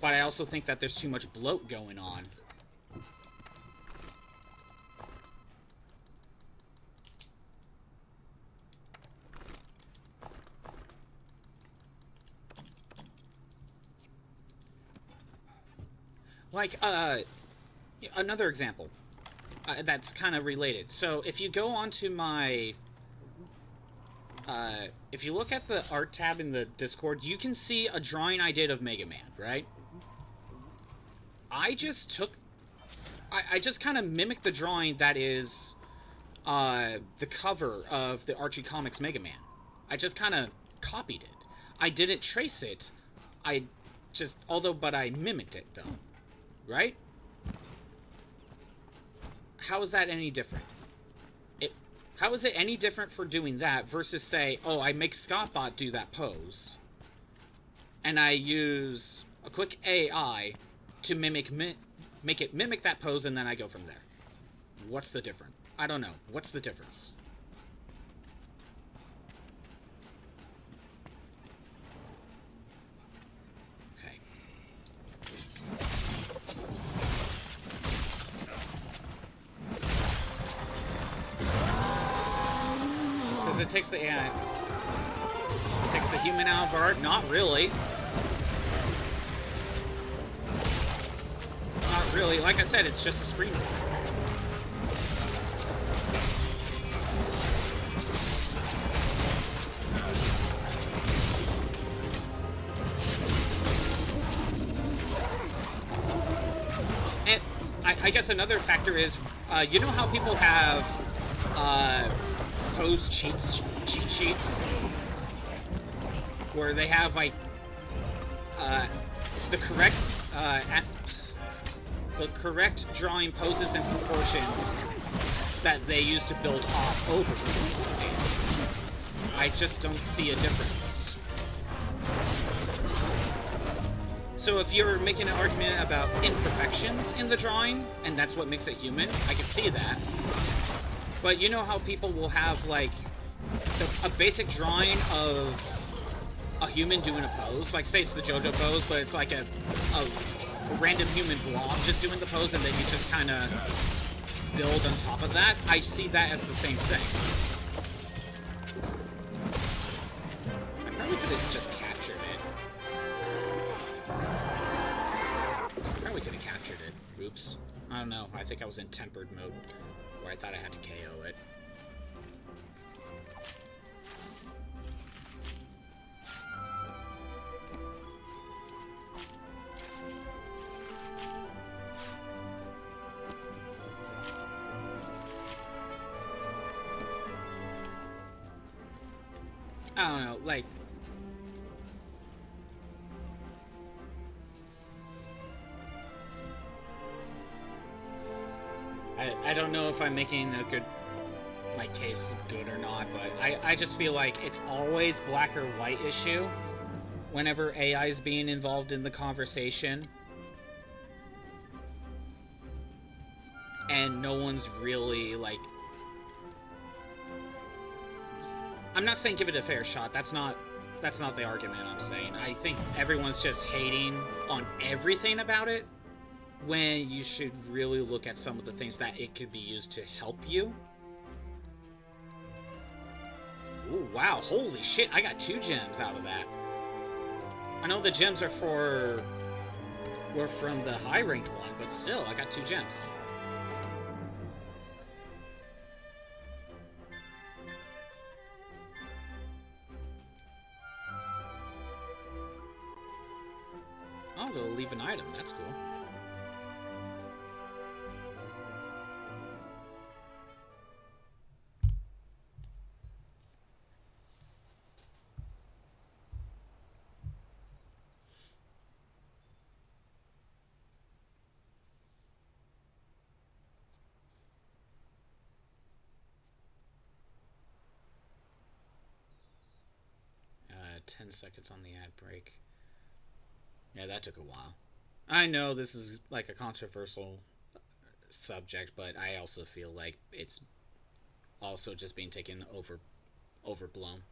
But I also think that there's too much bloat going on. Like, another example that's kind of related. So, if you go onto my... if you look at the art tab in the Discord, you can see a drawing I did of Mega Man, right? I just kind of mimicked the drawing that is the cover of the Archie Comics Mega Man. I just kind of copied it. I didn't trace it. But I mimicked it, though. Right? How is that any different? How is it any different for doing that versus, say, oh, I make Scottbot do that pose, and I use a quick AI to make it mimic that pose, and then I go from there? What's the difference? I don't know. What's the difference? Okay. Because it takes the AI... It takes the human out of art? Not really. really, like I said, it's just a springboard. And I guess another factor is, you know how people have pose cheat sheets where they have like the correct drawing poses and proportions that they use to build off over. I just don't see a difference. So if you're making an argument about imperfections in the drawing, and that's what makes it human, I can see that. But you know how people will have, like, a basic drawing of a human doing a pose? Like, say it's the JoJo pose, but it's like a random human blob just doing the pose, and then you just kind of build on top of that. I see that as the same thing. I probably could have just captured it. Probably could have captured it. Oops. I don't know. I think I was in tempered mode, where I thought I had to KO it. I don't know, like... I don't know if I'm making my case good or not, but I just feel like it's always black or white issue whenever AI is being involved in the conversation. And no one's really, like... I'm not saying give it a fair shot. That's not the argument I'm saying. I think everyone's just hating on everything about it, when you should really look at some of the things that it could be used to help you. Ooh, wow, holy shit, I got 2 gems out of that. I know the gems were from the high-ranked one, but still, I got 2 gems. Oh, they'll leave an item, that's cool. Uh, 10 seconds on the ad break. Yeah, that took a while. I know this is like a controversial subject, but I also feel like it's also just being taken overblown.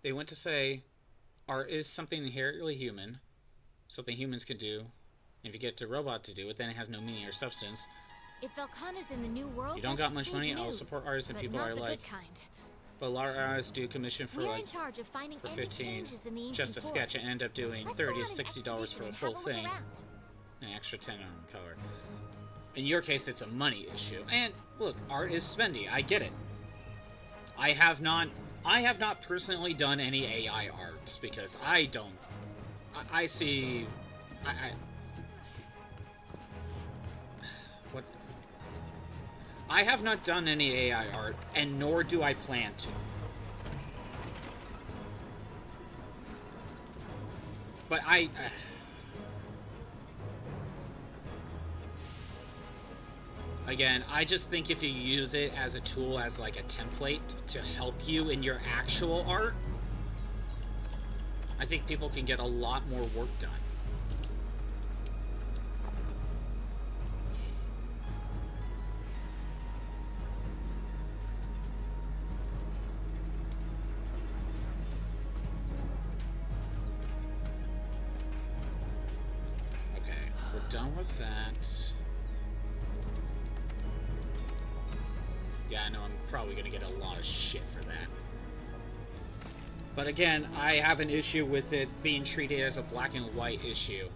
They went to say art is something inherently human, something humans can do. If you get a robot to do it, then it has no meaning or substance. If Velkhana is in the new world, you don't got much money, news, I'll support artists and people are like. But a lot of artists do commission for like for 15 just a sketch and end up doing $30 to $60 for a full thing. An extra 10 on color. In your case, it's a money issue. And look, art is spendy. I get it. I have not personally done any AI art because I don't. I see. What? I have not done any AI art, and nor do I plan to. But again, I just think if you use it as a tool, as like a template to help you in your actual art, I think people can get a lot more work done. Done with that. Yeah, I know I'm probably gonna get a lot of shit for that. But again, I have an issue with it being treated as a black and white issue.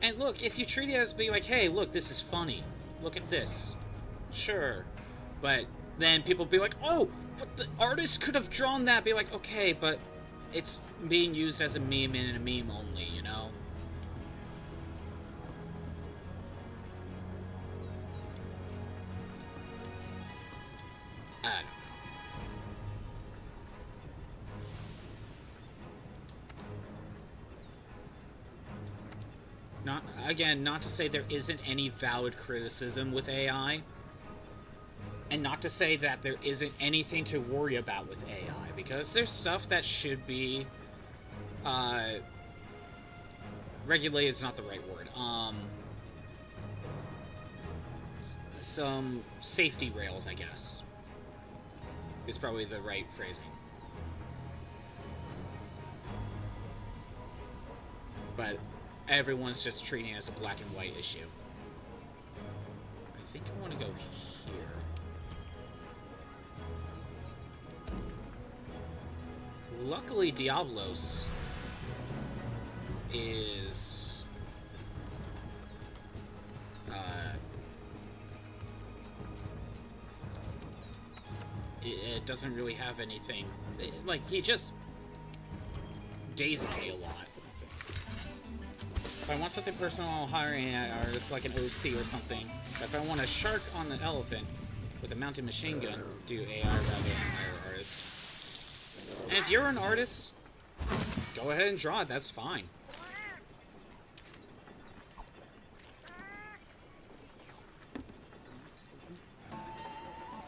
And look, if you treat it as being like, hey, look, this is funny. Look at this. Sure. But then people be like, oh, but the artist could have drawn that. Be like, okay, but it's being used as a meme and a meme only, you know? I don't know. Not to say there isn't any valid criticism with AI, and not to say that there isn't anything to worry about with AI, because there's stuff that should be, regulated is not the right word, some safety rails, I guess, is probably the right phrasing. But everyone's just treating it as a black and white issue. I think I want to go here. Luckily, Diablos is... it doesn't really have anything... like, he just dazes me a lot. So, if I want something personal, I'll hire an artist like an OC or something. But if I want a shark on the elephant with a mounted machine gun, do AI rather than hire artists. And if you're an artist, go ahead and draw it, that's fine.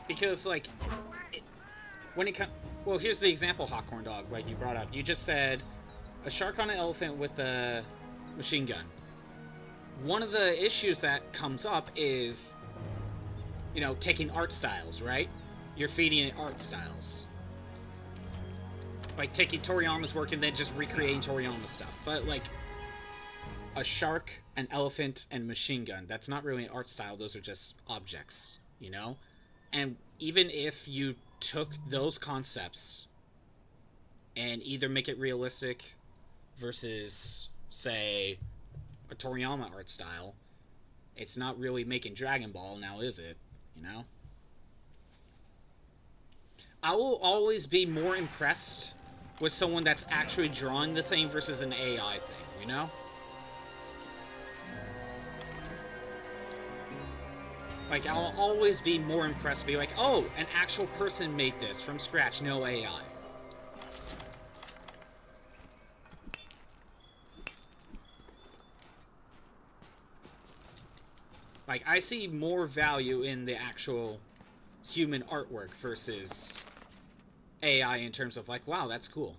Because, like, when it comes... Well, here's the example, Hawkhorn Dog, like you brought up. You just said, a shark on an elephant with a machine gun. One of the issues that comes up is, you know, taking art styles, right? You're feeding it art styles. Like, taking Toriyama's work and then just recreating Toriyama stuff. But, like, a shark, an elephant, and machine gun, that's not really an art style. Those are just objects, you know? And even if you took those concepts and either make it realistic versus, say, a Toriyama art style, it's not really making Dragon Ball now, is it? You know? I will always be more impressed with someone that's actually drawing the thing versus an AI thing, you know? Like, I'll always be more impressed, be like, oh, an actual person made this from scratch, no AI. Like, I see more value in the actual human artwork versus AI in terms of, like, wow, that's cool.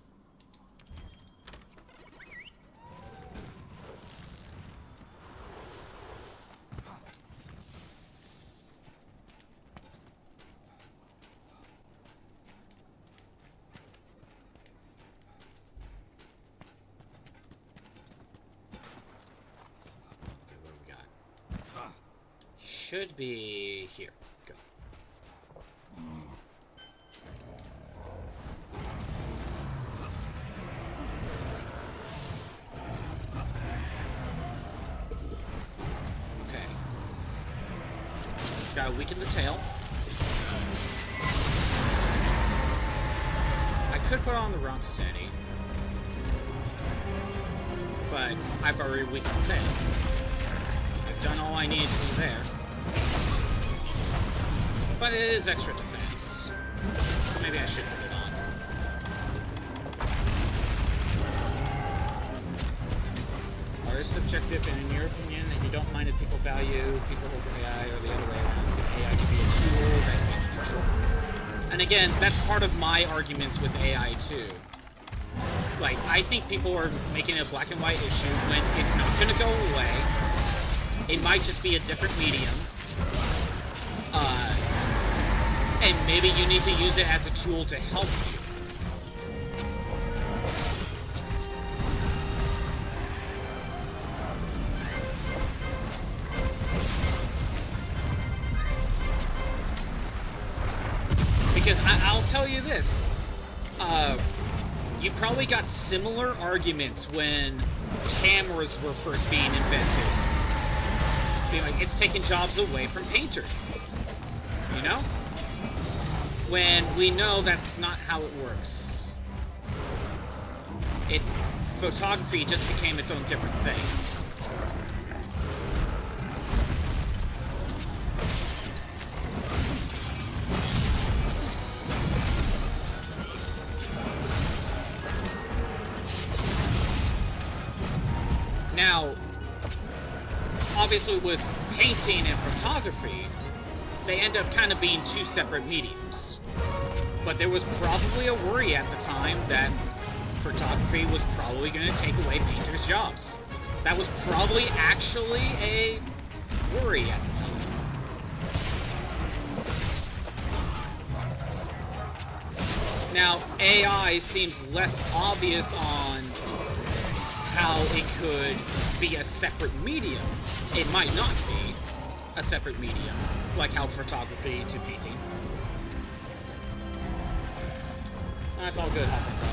Should be here. Go. Okay. Gotta weaken the tail. I could put on the Rocksteady, but I've already weakened the tail. I've done all I need to do there. But it is extra defense, so maybe I should put it on. Art is subjective, and in your opinion, you don't mind if people value people over AI or the other way around. You think AI can be a tool that you can control. And again, that's part of my arguments with AI too. Like, I think people are making it a black and white issue when it's not going to go away. It might just be a different medium. And maybe you need to use it as a tool to help you. Because I'll tell you this. You probably got similar arguments when cameras were first being invented. Being like, it's taking jobs away from painters. You know? When we know that's not how it works. Photography just became its own different thing. Now, obviously with painting and photography, they end up kind of being two separate mediums. But there was probably a worry at the time that photography was probably going to take away painters' jobs. That was probably actually a worry at the time. Now, AI seems less obvious on how it could be a separate medium. It might not be a separate medium, like how photography to painting. That's all good, Hopper Pro.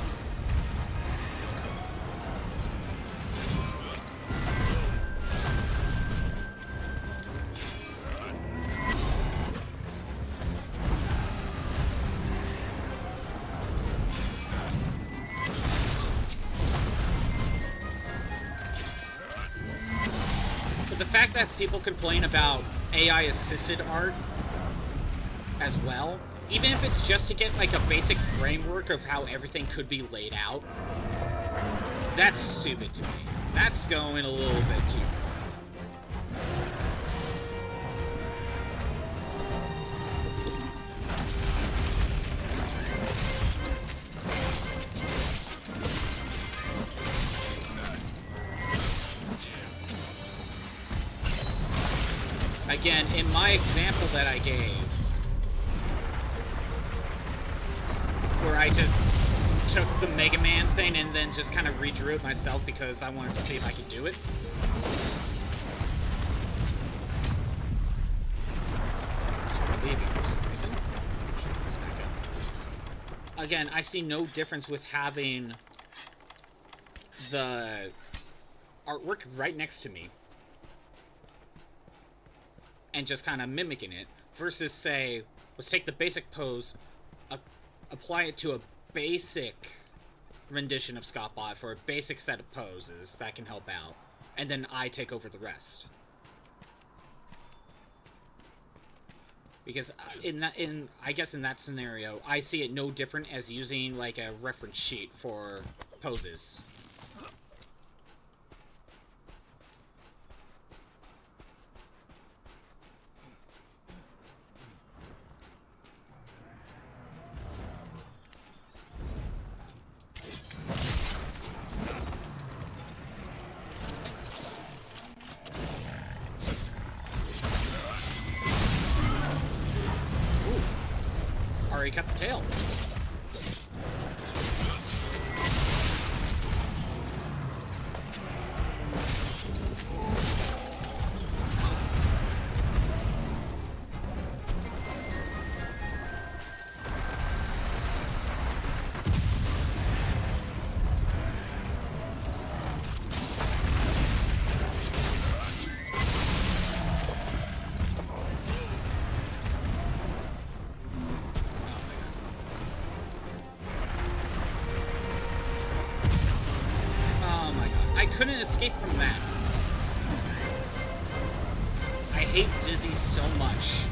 The fact that people complain about AI-assisted art as well, even if it's just to get like a basic framework of how everything could be laid out, that's stupid to me. That's going a little bit too far. Again, in my example that I gave, where I just took the Mega Man thing and then just kind of redrew it myself because I wanted to see if I could do it. So we're leaving for some reason. Check this back up. Again, I see no difference with having the artwork right next to me and just kind of mimicking it, versus, say, let's take the basic pose, apply it to a basic rendition of Scottbot for a basic set of poses that can help out, and then I take over the rest. Because I guess in that scenario, I see it no different as using like a reference sheet for poses. Already cut the tail. Couldn't escape from that. I hate Dizzy so much.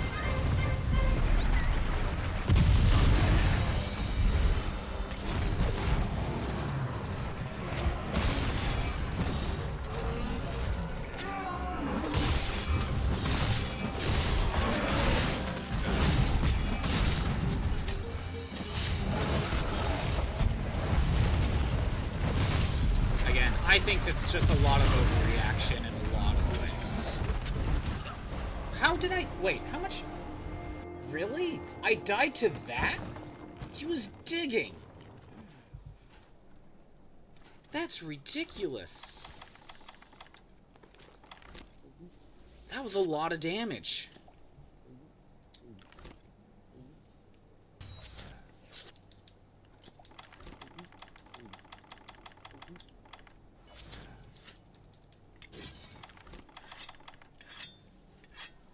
I think it's just a lot of overreaction in a lot of ways. How did I... Wait, how much... Really? I died to that? He was digging. That's ridiculous. That was a lot of damage.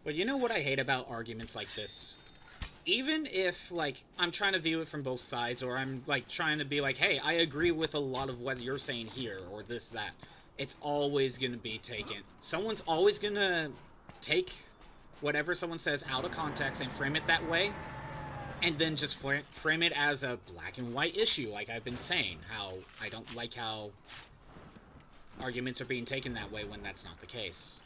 But you know what I hate about arguments like this? Even if, like, I'm trying to view it from both sides, or I'm, like, trying to be like, hey, I agree with a lot of what you're saying here, or this, that, it's always gonna be taken. Someone's always gonna take whatever someone says out of context and frame it that way, and then just frame it as a black and white issue, like I've been saying. How I don't like how arguments are being taken that way when that's not the case.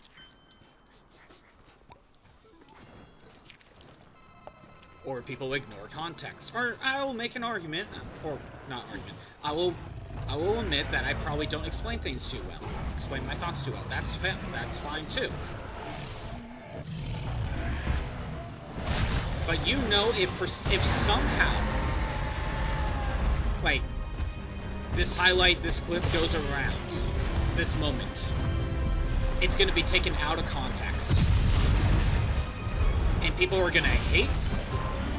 Or people ignore context. Or I will make an argument, or not argument. I will admit that I probably don't explain things too well. Explain my thoughts too well. That's fine too. But you know, if somehow, like, this clip goes around, this moment, it's going to be taken out of context. And people are going to hate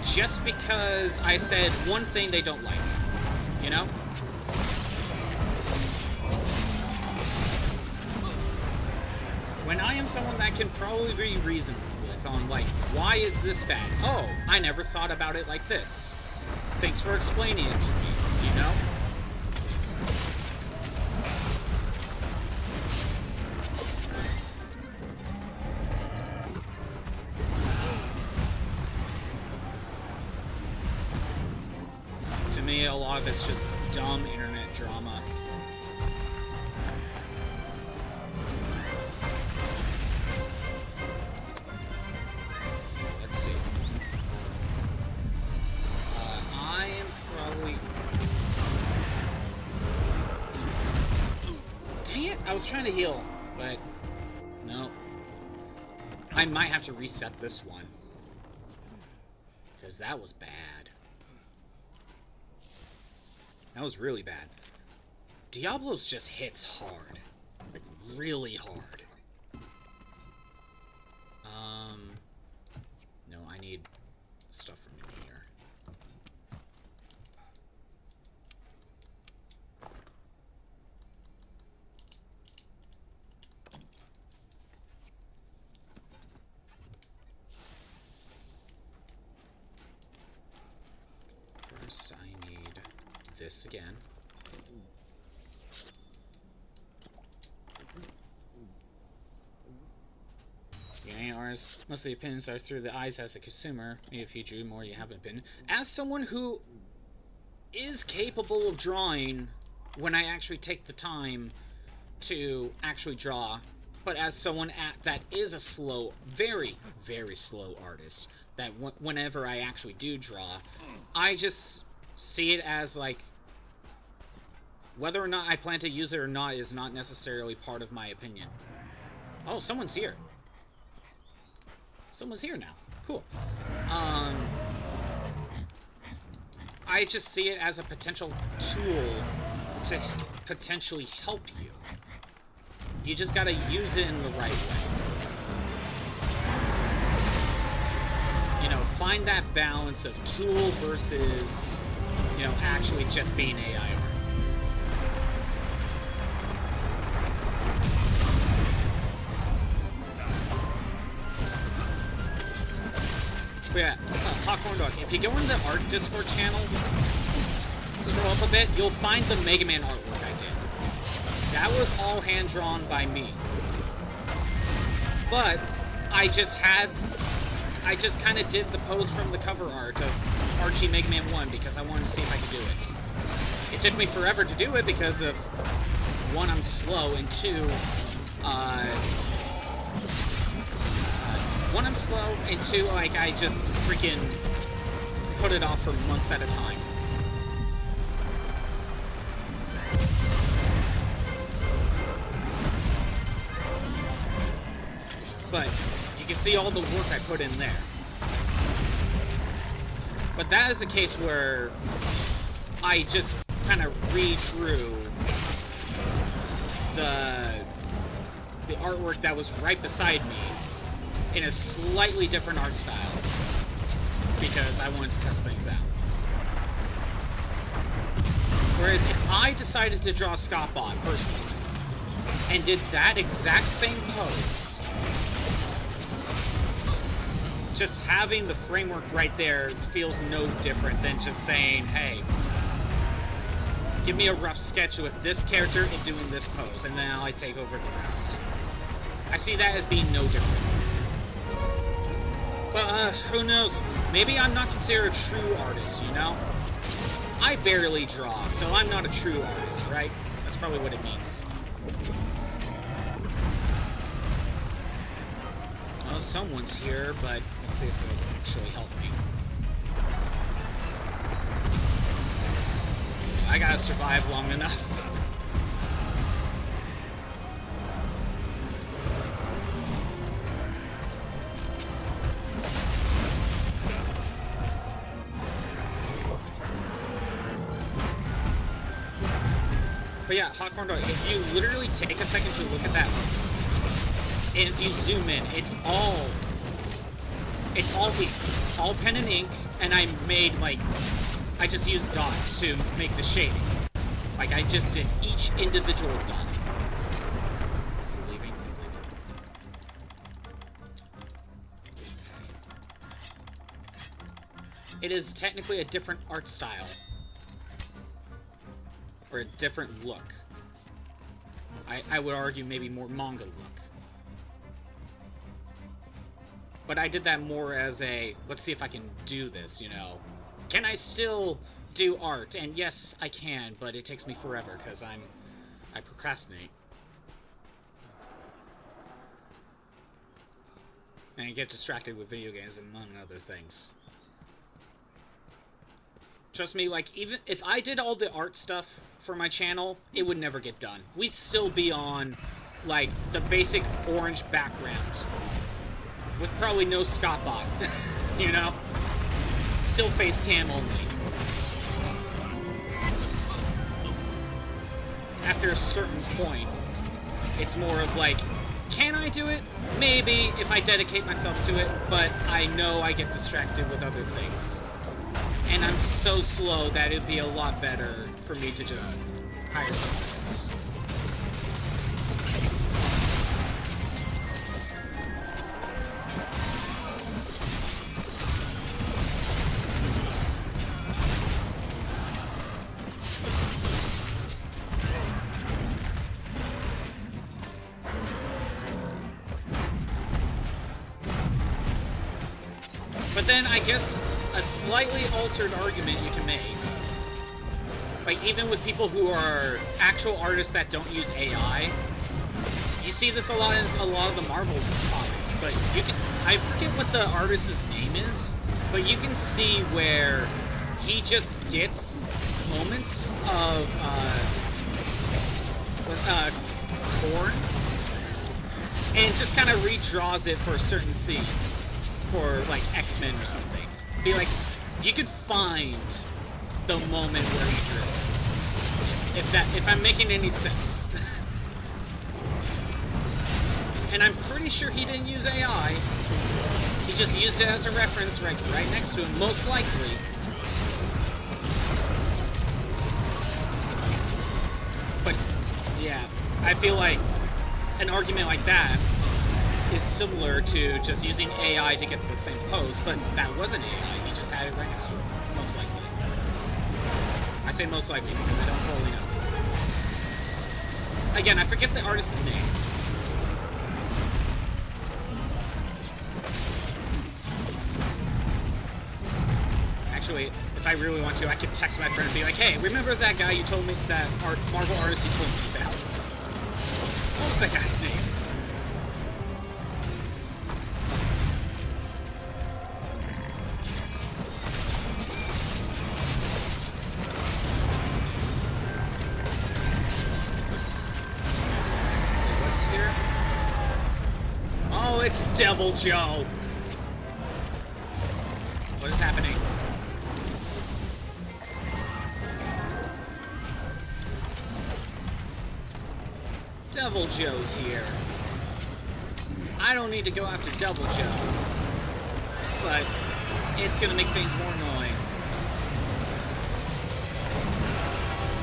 just because I said one thing they don't like, you know? When I am someone that can probably be reasoned with on, like, why is this bad? Oh, I never thought about it like this. Thanks for explaining it to me, you know? To me, a lot of it's just dumb internet drama. Let's see. I am probably... Dang it! I was trying to heal, but... No. I might have to reset this one. Because that was bad. That was really bad. Diablos just hits hard. Like, really hard. No, I need stuff from in here. First, I need this again. The ARs, most of the opinions are through the eyes as a consumer. Maybe if you drew more, you haven't been. As someone who is capable of drawing when I actually take the time to actually draw, but as someone that is a slow, very, very slow artist, that whenever I actually do draw, I just see it as, like, whether or not I plan to use it or not is not necessarily part of my opinion. Oh, someone's here. Someone's here now. Cool. I just see it as a potential tool to potentially help you. You just gotta use it in the right way. You know, find that balance of tool versus, you know, actually just being AI art. But yeah, Popcorn Dog, if you go in the art Discord channel, scroll up a bit, you'll find the Mega Man artwork I did. That was all hand-drawn by me. But I just kind of did the pose from the cover art of Archie Mega Man 1 because I wanted to see if I could do it. It took me forever to do it because of, one, I'm slow, and two, like, I just freaking put it off for months at a time. But you can see all the work I put in there. But that is a case where I just kind of redrew the artwork that was right beside me in a slightly different art style because I wanted to test things out. Whereas if I decided to draw Scottbot personally and did that exact same pose just having the framework right there feels no different than just saying, hey, give me a rough sketch with this character and doing this pose, and then I take over the rest. I see that as being no different. But, who knows? Maybe I'm not considered a true artist, you know? I barely draw, so I'm not a true artist, right? That's probably what it means. Well, someone's here, but let's see if they can actually help me. I gotta survive long enough. But yeah, Hawkhorn Dog, if you literally take a second to look at that, and if you zoom in, it's all ink, all pen and ink, and I made, like, I just used dots to make the shading. Like, I just did each individual dot. Is he leaving? He's leaving. It is technically a different art style. Or a different look. I would argue maybe more manga look. But I did that more as a, let's see if I can do this, you know. Can I still do art? And yes, I can, but it takes me forever because I procrastinate. And I get distracted with video games among other things. Trust me, like, even if I did all the art stuff for my channel, it would never get done. We'd still be on, like, the basic orange background. With probably no Scottbot, you know? Still face cam only. After a certain point, it's more of like, can I do it? Maybe, if I dedicate myself to it, but I know I get distracted with other things. And I'm so slow that it'd be a lot better for me to just hire someone else. But then I guess a slightly altered argument you can make, like even with people who are actual artists that don't use AI, you see this a lot in a lot of the Marvel comics, but you can, I forget what the artist's name is, but you can see where he just gets moments of corn and just kind of redraws it for certain scenes, for like X-Men or something. Be like, you could find the moment where he drew it. If I'm making any sense. And I'm pretty sure he didn't use AI. He just used it as a reference right next to him, most likely. But, yeah, I feel like an argument like that is similar to just using AI to get the same pose, but that wasn't AI, he just had it right next to him, most likely. I say most likely because I don't fully know. Again, I forget the artist's name. Actually, if I really want to, I could text my friend and be like, hey, remember that guy you told me, that Marvel artist you told me about? What was that guy's name? It's Devil Joe. What is happening? Devil Joe's here. I don't need to go after Devil Joe, but it's gonna make things more annoying.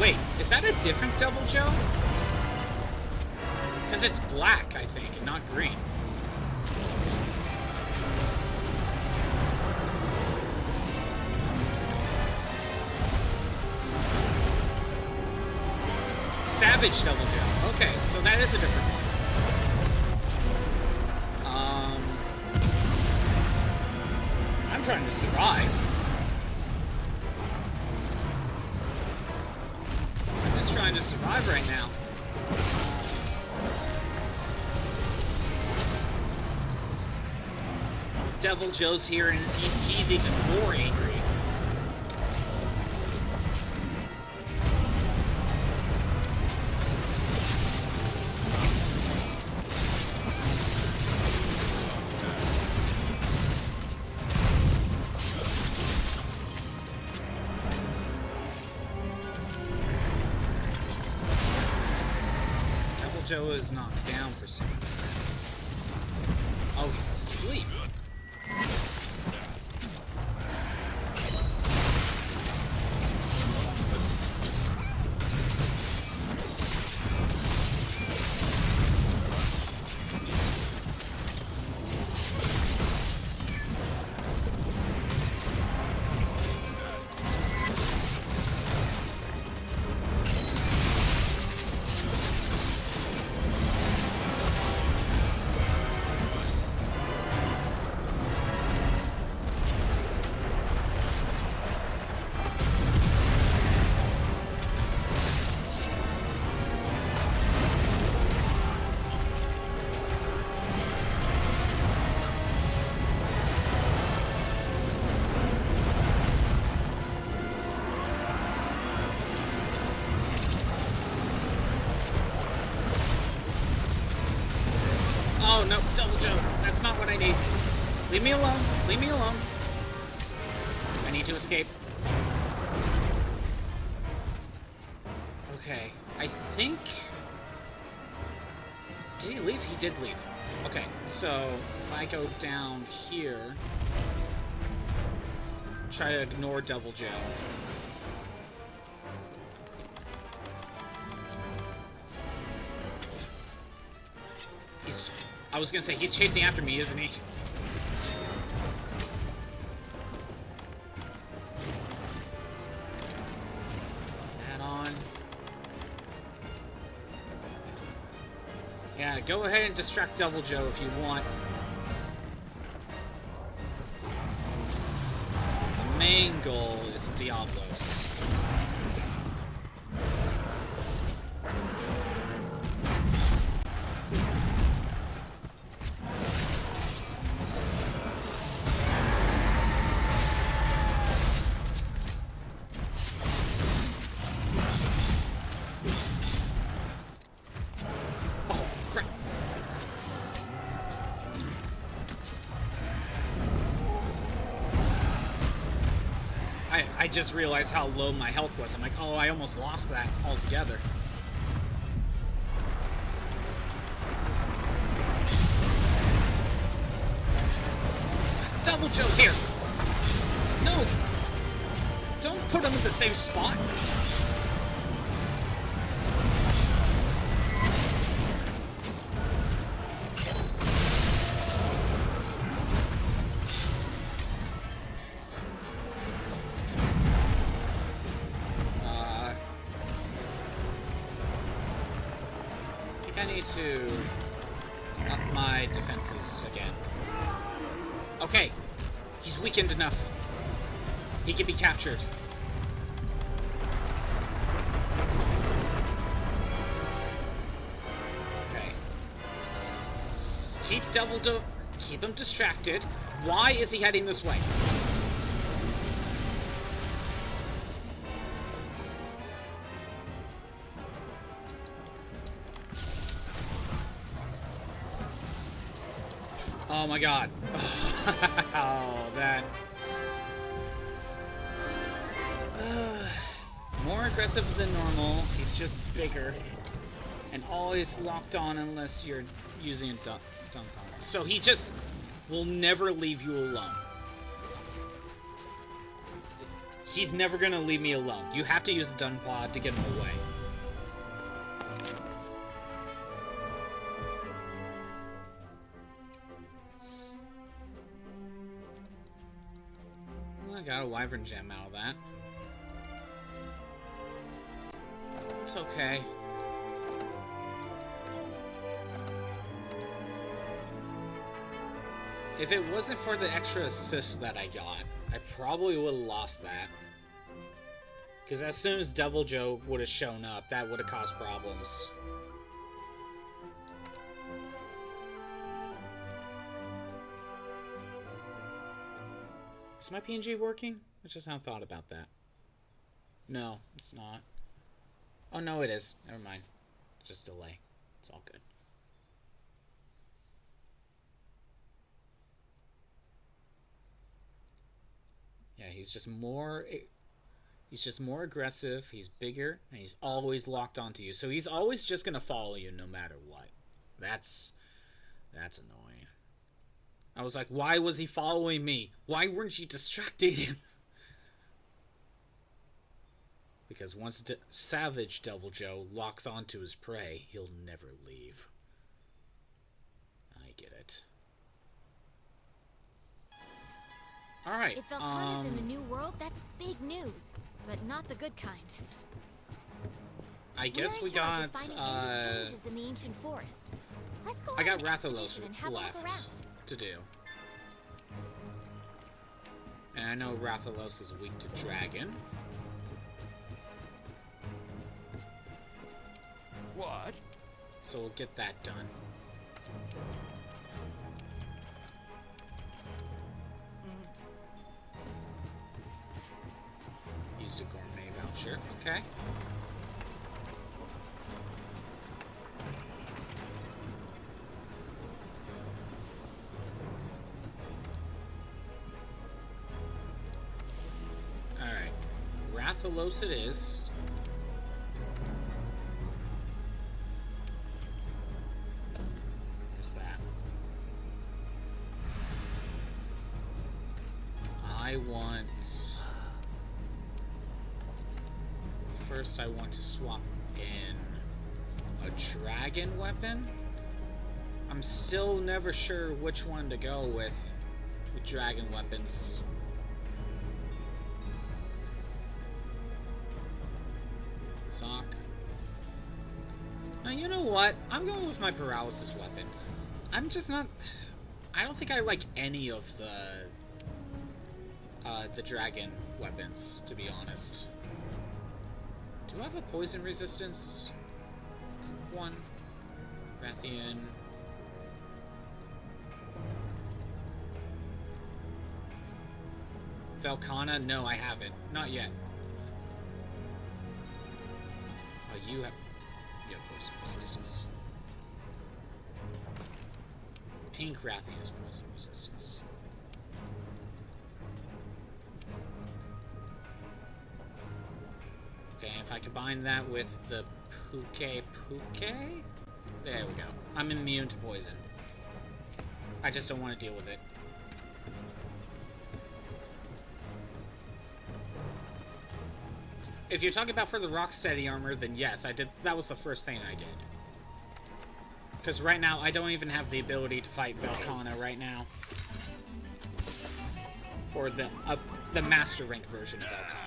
Wait, is that a different Devil Joe? Because it's black, I think, and not green. Savage Devil Joe. Okay, so that is a different one. I'm trying to survive. I'm just trying to survive right now. Devil Joe's here, and he's even more angry. Joe is knocked down for some reason. Oh, he's asleep. Oh, no, Double Joe. That's not what I need. Leave me alone. Leave me alone. I need to escape. Okay. I think... Did he leave? He did leave. Okay, so if I go down here... Try to ignore Double Joe. I was gonna say, he's chasing after me, isn't he? Add on. Yeah, go ahead and distract Devil Joe if you want. The main goal is Diablos. I just realized how low my health was. I'm like, oh, I almost lost that altogether. Double Joe's here! No! Don't put him in the same spot! To up my defenses again. Okay, he's weakened enough. He can be captured. Okay. Keep him distracted. Why is he heading this way? Oh my god. Oh, that... More aggressive than normal. He's just bigger. And always locked on unless you're using a dunk on it. So he just will never leave you alone. He's never gonna leave me alone. You have to use the dun pod to get him away. Got a wyvern gem out of that. It's okay. If it wasn't for the extra assist that I got, I probably would have lost that. Because as soon as Devil Joe would have shown up, that would have caused problems. Is my PNG working? I just haven't thought about that. No, it's not. Oh, no, it is. Never mind. Just delay. It's all good. Yeah, he's just more aggressive, he's bigger, and he's always locked onto you. So he's always just gonna follow you no matter what. That's annoying. I was like, why was he following me? Why weren't you distracting him? Because once Savage Devil Joe locks onto his prey, he'll never leave. I get it. Alright, If Velkhana's in the new world, that's big news. But not the good kind. I guess we got, changes in the ancient forest. Let's go I got on an Rathalos expedition and have a look left around. to do. And I know Rathalos is weak to dragon. What? So we'll get that done. Used a gourmet voucher. Okay. Alright. Rathalos it is. There's that. I want... First, I want to swap in a dragon weapon. I'm still never sure which one to go with dragon weapons. Sock. Now, you know what? I'm going with my paralysis weapon. I'm just not... I don't think I like any of the dragon weapons, to be honest. Do I have a poison resistance? One. Rathian. Velkhana? No, I haven't. Not yet. Oh, you have poison resistance. Pink Rathian is poison resistance. Okay, if I combine that with the Puke, there we go. I'm immune to poison. I just don't want to deal with it. If you're talking about for the Rocksteady armor, then yes, I did. That was the first thing I did. Because right now, I don't even have the ability to fight Velkhana right now. Or the master rank version of Velkhana.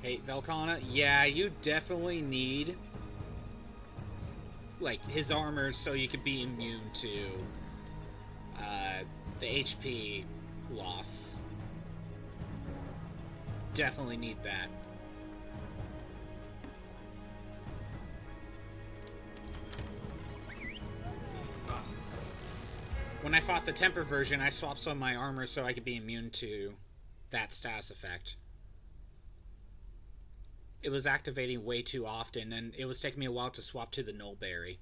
Hey, Velkhana, yeah, you definitely need, like, his armor so you could be immune to, the HP loss. Definitely need that. When I fought the Temper version, I swapped some of my armor so I could be immune to that status effect. It was activating way too often, and it was taking me a while to swap to the Nullberry.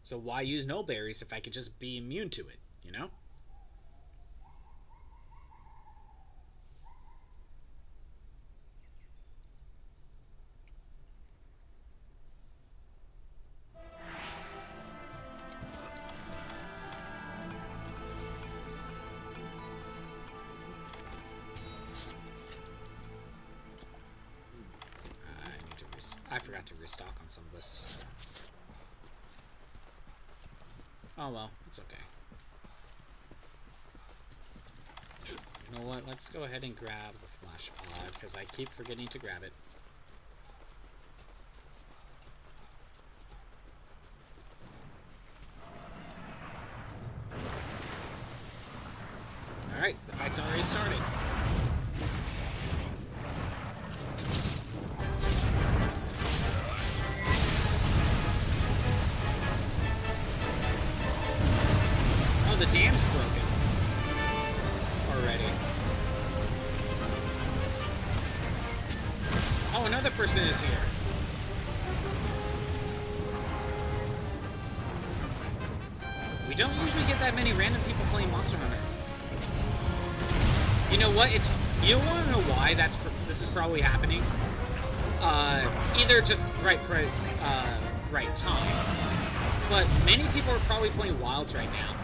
So why use Nullberries if I could just be immune to it, you know? I forgot to restock on some of this. Oh well, it's okay. You know what? Let's go ahead and grab the flash pod, because I keep forgetting to grab it. Alright, the fight's already started. Oh, the dam's broken. Already. Oh, another person is here. We don't usually get that many random people playing Monster Hunter. You know what? You want to know why this is probably happening? Either just right price, right time. But many people are probably playing Wilds right now.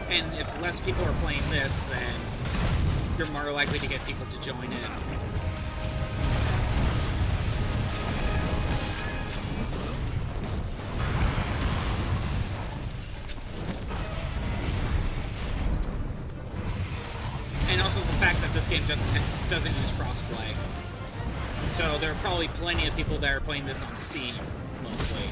And if less people are playing this, then you're more likely to get people to join in. And also the fact that this game doesn't use crossplay. So there are probably plenty of people that are playing this on Steam, mostly.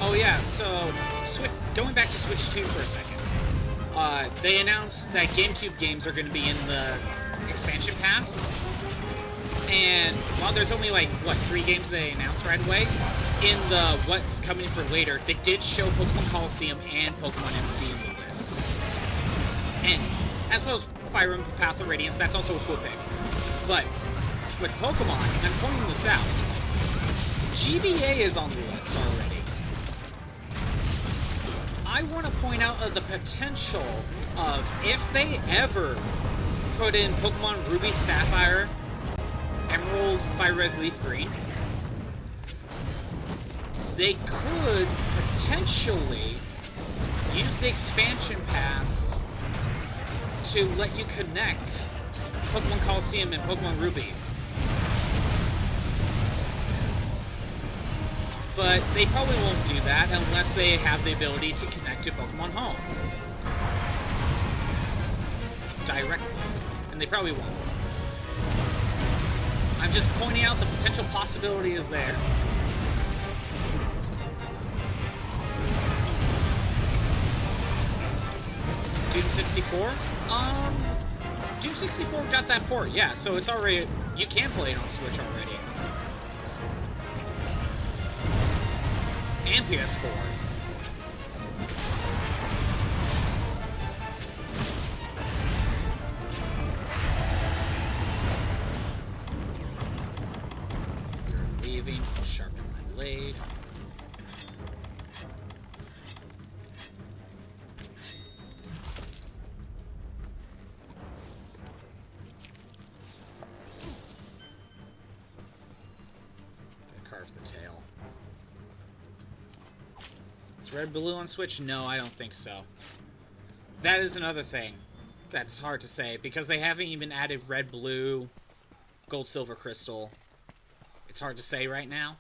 Oh yeah, so going back to Switch 2 for a second. They announced that GameCube games are going to be in the expansion pass. And while there's only like, what, 3 games they announced right away, in the what's coming for later, they did show Pokemon Coliseum and Pokemon MSD in the list. And as well as Fire Emblem Path of Radiance, that's also a cool pick. But with Pokemon, I'm pointing this out, GBA is on the list already. I want to point out the potential of if they ever put in Pokemon Ruby, Sapphire, Emerald, Fire Red, Leaf Green, they could potentially use the expansion pass to let you connect Pokemon Coliseum and Pokemon Ruby. But they probably won't do that unless they have the ability to connect to Pokemon Home directly. And they probably won't. I'm just pointing out the potential possibility is there. Doom 64? Doom 64 got that port, yeah, so it's already... You can play it on Switch already. And PS4. You're leaving. I'll sharpen my blade. Carve the tail. Red Blue on Switch? No, I don't think so. That is another thing that's hard to say, because they haven't even added Red Blue, Gold, Silver, Crystal. It's hard to say right now.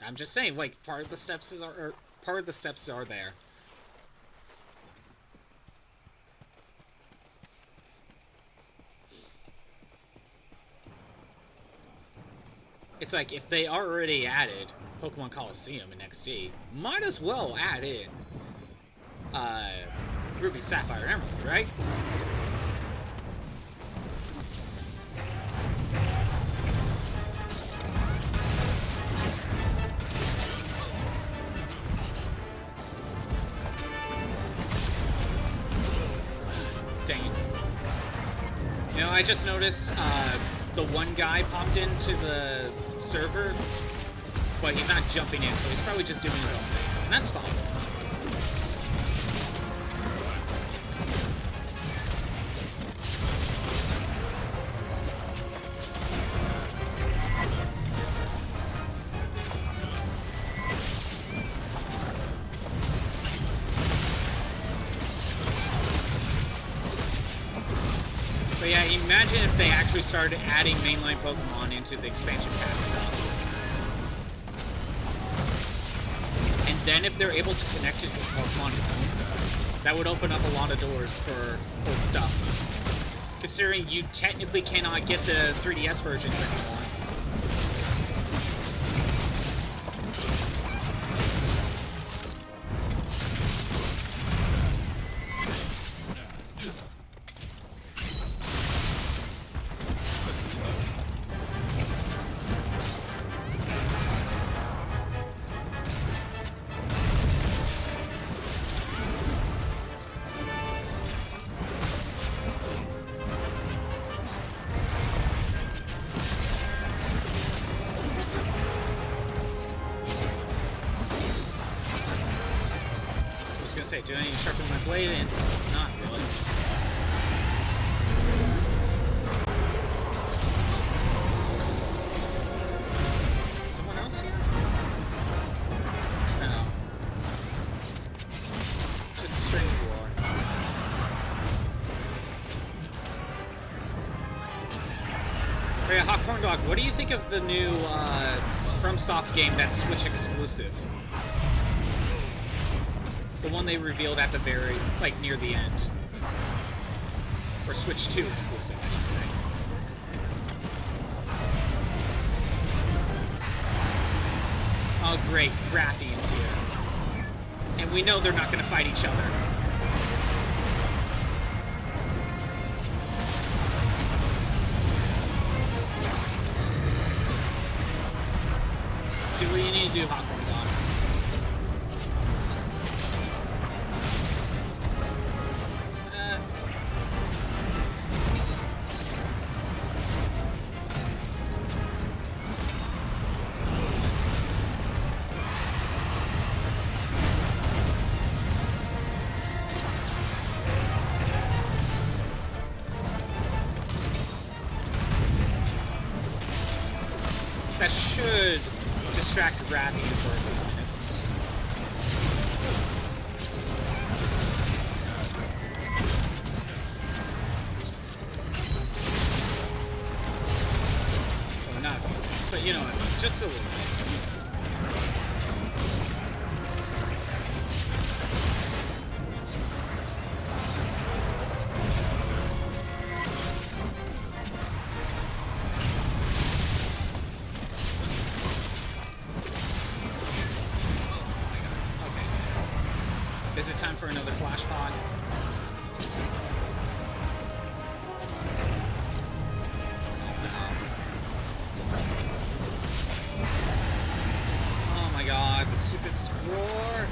I'm just saying, like, part of the steps are there. It's like, if they already added Pokemon Coliseum in XD, might as well add in Ruby, Sapphire, Emerald, right? Dang it. You know, I just noticed the one guy popped into the server, but he's not jumping in, so he's probably just doing his own thing, and that's fine. Imagine if they actually started adding mainline Pokemon into the expansion pass stuff. And then if they're able to connect it with Pokemon Home, that would open up a lot of doors for old stuff. Considering you technically cannot get the 3DS versions anymore. Do I need to sharpen my blade? And not really. Someone else here? No. Just a strange war. Oh yeah, Hot Corn Dog, what do you think of the new FromSoft game that's Switch exclusive? The one they revealed at the very, like, near the end. Or Switch 2 exclusive, I should say. Oh, great. Rathian's here. And we know they're not going to fight each other. Do what you need to do, Hot Corn Dog. That should distract Rathian for a few minutes. Well, not a few minutes, but you know what I mean. Just a little bit. Is it time for another flash pod? Oh my god, the stupid score.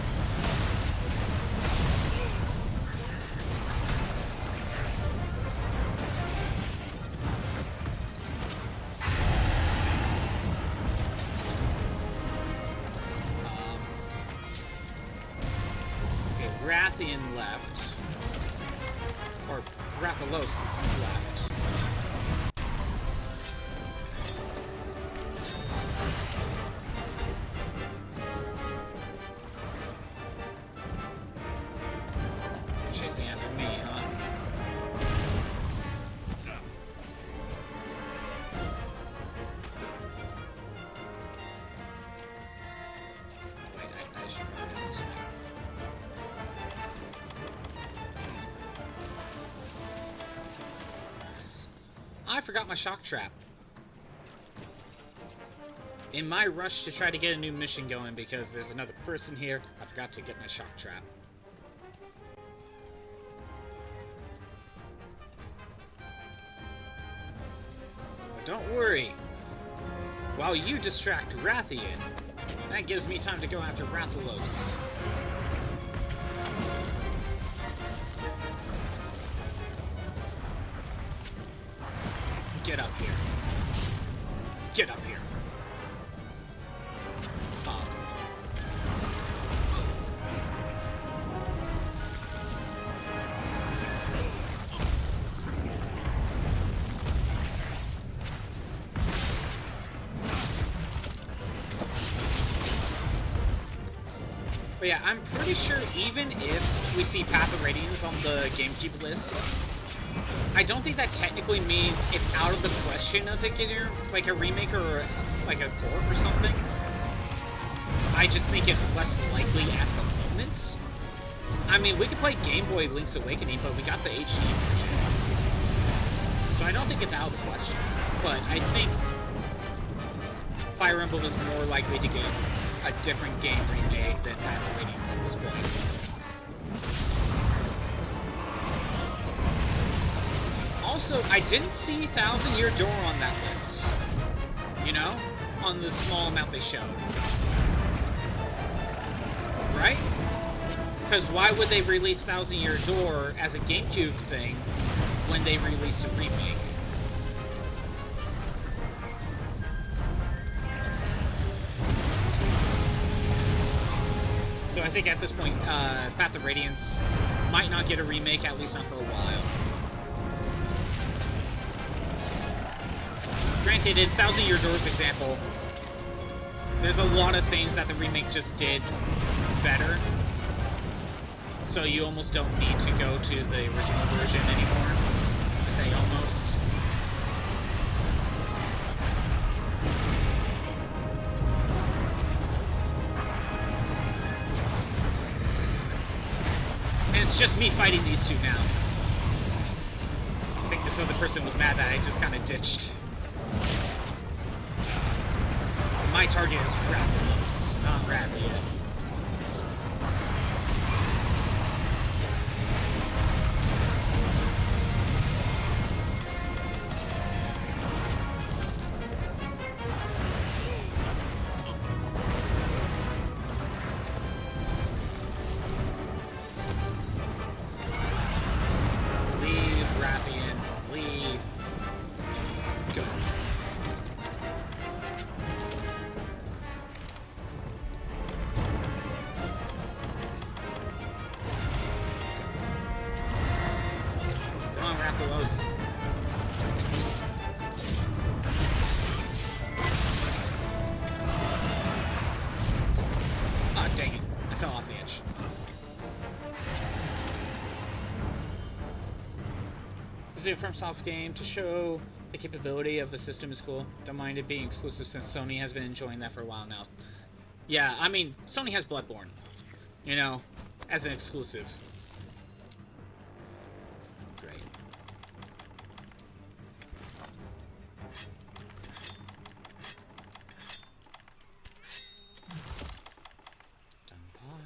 Rathian left, or Rathalos left. Chasing after me, huh? Wait, I should probably go this way. I forgot my shock trap. In my rush to try to get a new mission going because there's another person here, I forgot to get my shock trap. But don't worry. While you distract Rathian, that gives me time to go after Rathalos. Get up here. Get up here. But yeah, I'm pretty sure even if we see Path of Radiance on the GameCube list, I don't think that technically means it's out of the question of it getting like a remake or like a port or something. I just think it's less likely at the moment. I mean, we could play Game Boy Link's Awakening, but we got the HD version. So I don't think it's out of the question. But I think Fire Emblem is more likely to get a different game remade than Path of Radiance at this point. Also, I didn't see Thousand Year Door on that list. You know? On the small amount they showed. Right? Because why would they release Thousand Year Door as a GameCube thing when they released a remake? So I think at this point, Path of Radiance might not get a remake, at least not for a while. Granted, in Thousand Year Door's example, there's a lot of things that the remake just did better. So you almost don't need to go to the original version anymore. I say almost. And it's just me fighting these two now. I think this other person was mad that I just kind of ditched. My target is Rathalos, not Rathalos. A FromSoft game to show the capability of the system is cool. Don't mind it being exclusive since Sony has been enjoying that for a while now. Yeah, I mean, Sony has Bloodborne, you know, as an exclusive. Great. Done pod.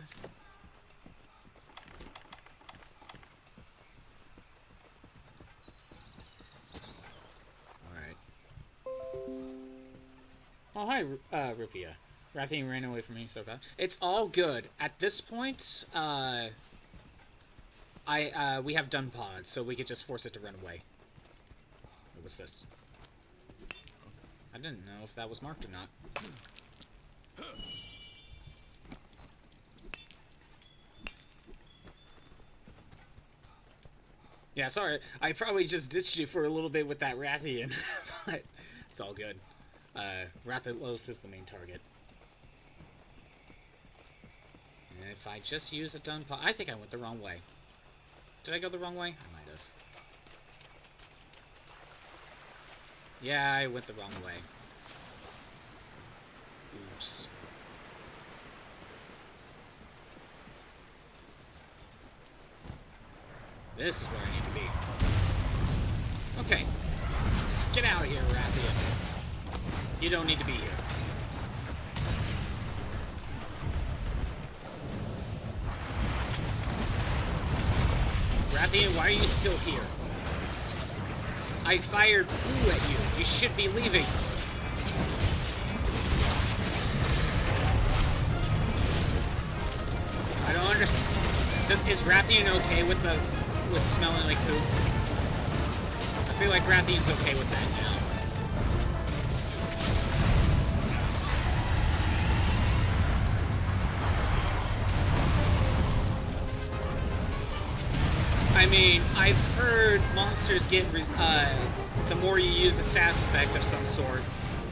Oh, hi, Rufia. Rathian ran away from me so bad. It's all good. At this point, we have done pods, so we could just force it to run away. What was this? I didn't know if that was marked or not. Yeah, sorry. I probably just ditched you for a little bit with that Rathian, but it's all good. Rathalos is the main target. And if I just use a done pot, I think I went the wrong way. Did I go the wrong way? I might have. Yeah, I went the wrong way. Oops. This is where I need to be. Okay. Get out of here, Rathian. You don't need to be here. Rathian, why are you still here? I fired poo at you. You should be leaving. I don't understand. Is Rathian okay with smelling like poop? I feel like Rathian's okay with that now. I mean, I've heard monsters get, the more you use a status effect of some sort,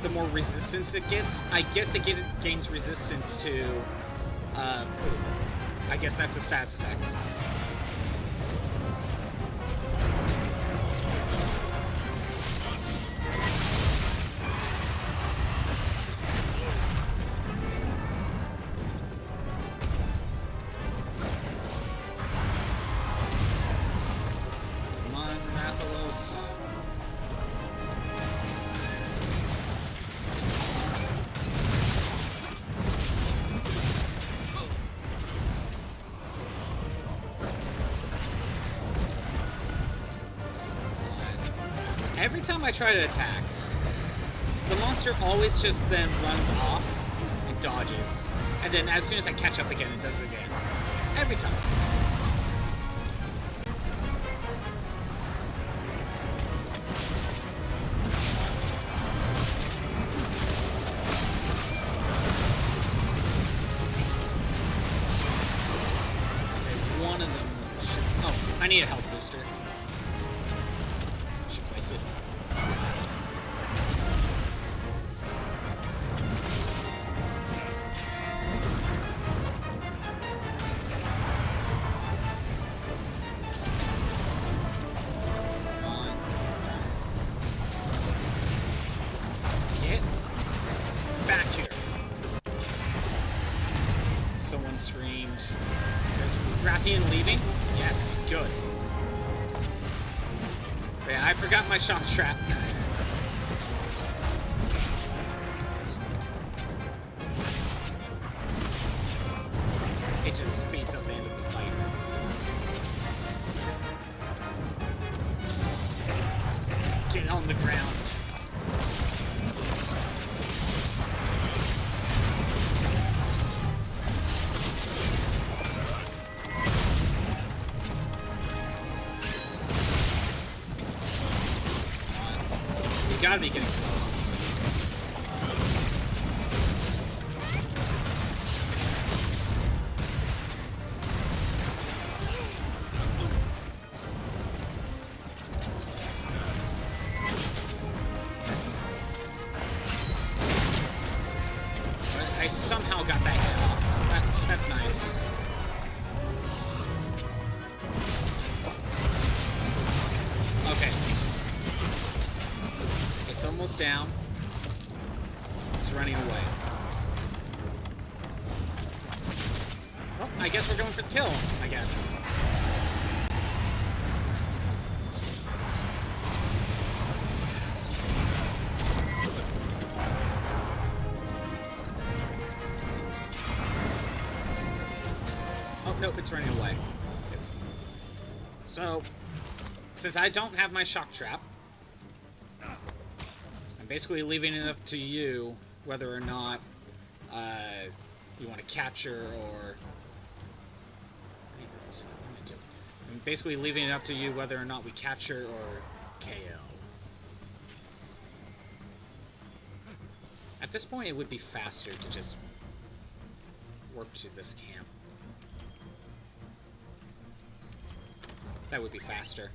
the more resistance it gets. I guess it gains resistance to, poop. I guess that's a status effect. Every time I try to attack, the monster always just then runs off and dodges. And then as soon as I catch up again, it does it again. Every time. Okay, one of them should... Oh, I need a health booster. Should place it. Screamed. Is Rathian leaving? Yes, good. Yeah, I forgot my shock trap. It just speeds up the end of the fight. Get on the ground. Gotta be getting close. I somehow got that hit off. That's nice. Okay. It's almost down. It's running away. Well, I guess we're going for the kill, I guess. Oh, nope, it's running away. So, since I don't have my shock trap, basically leaving it up to you whether or not you want to capture or... I'm basically leaving it up to you whether or not we capture or KO. At this point, it would be faster to just work to this camp. That would be faster.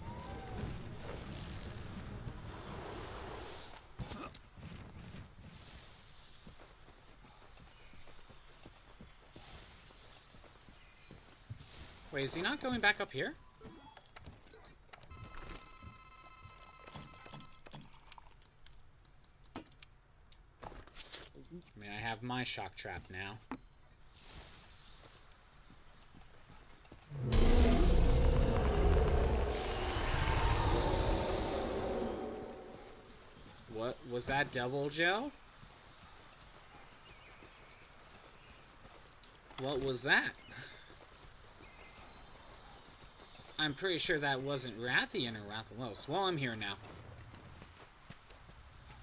Wait, is he not going back up here? I mean, I have my shock trap now. What was that, Devil Joe? What was that? I'm pretty sure that wasn't Rathian or Rathalos. Well, I'm here now.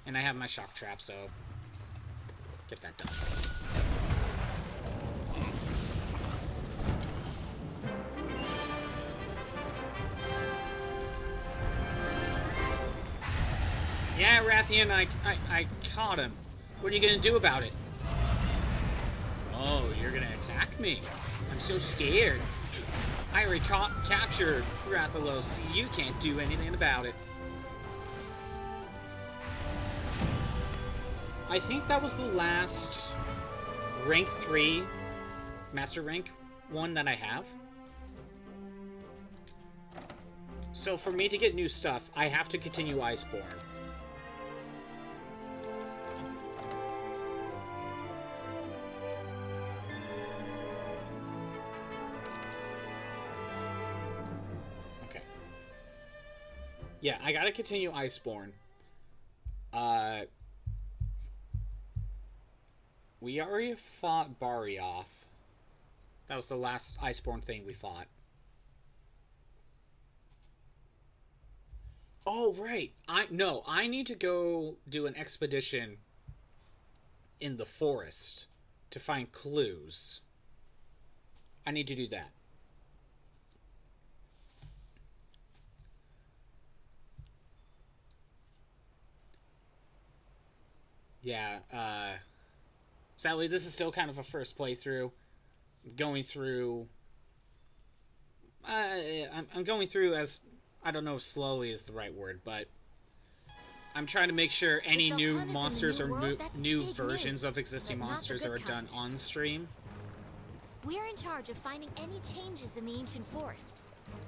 And I have my shock trap, so... get that done. Yeah, Rathian, I caught him. What are you gonna do about it? Oh, you're gonna attack me? I'm so scared. I already captured Rathalos. You can't do anything about it. I think that was the last rank 3 master rank one that I have. So for me to get new stuff, I have to continue Iceborne. Yeah, I gotta continue Iceborne. We already fought Barioth. That was the last Iceborne thing we fought. Oh, right. I need to go do an expedition in the forest to find clues. I need to do that. Yeah, sadly, this is still kind of a first playthrough. Going through. I'm going through as. I don't know if slowly is the right word, but I'm trying to make sure any new monsters or new versions of existing monsters are done on stream. We're in charge of finding any changes in the ancient forest.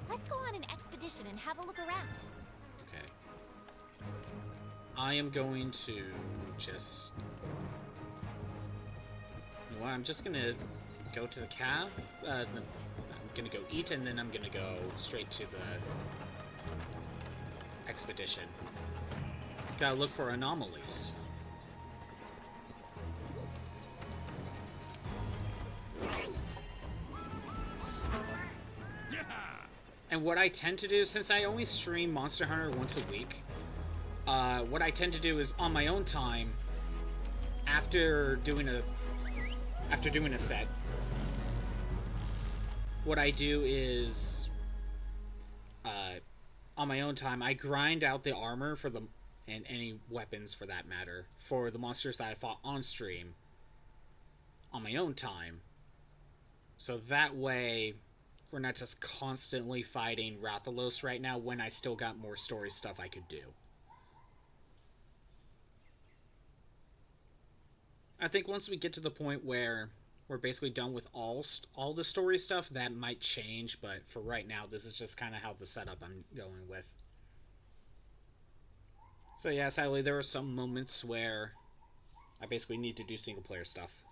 Let's go on an expedition and have a look around. Okay. I am going to just... You know what, I'm just gonna go to the cab. I'm gonna go eat, and then I'm gonna go straight to the expedition. Gotta look for anomalies. And what I tend to do, since I only stream Monster Hunter once a week, what I tend to do is on my own time, after doing a set, what I do is, on my own time, I grind out the armor for the, and any weapons for that matter, for the monsters that I fought on stream, on my own time. So that way, we're not just constantly fighting Rathalos right now when I still got more story stuff I could do. I think once we get to the point where we're basically done with all the story stuff, that might change, but for right now, this is just kind of how the setup I'm going with. So yeah, sadly, there are some moments where I basically need to do single-player stuff.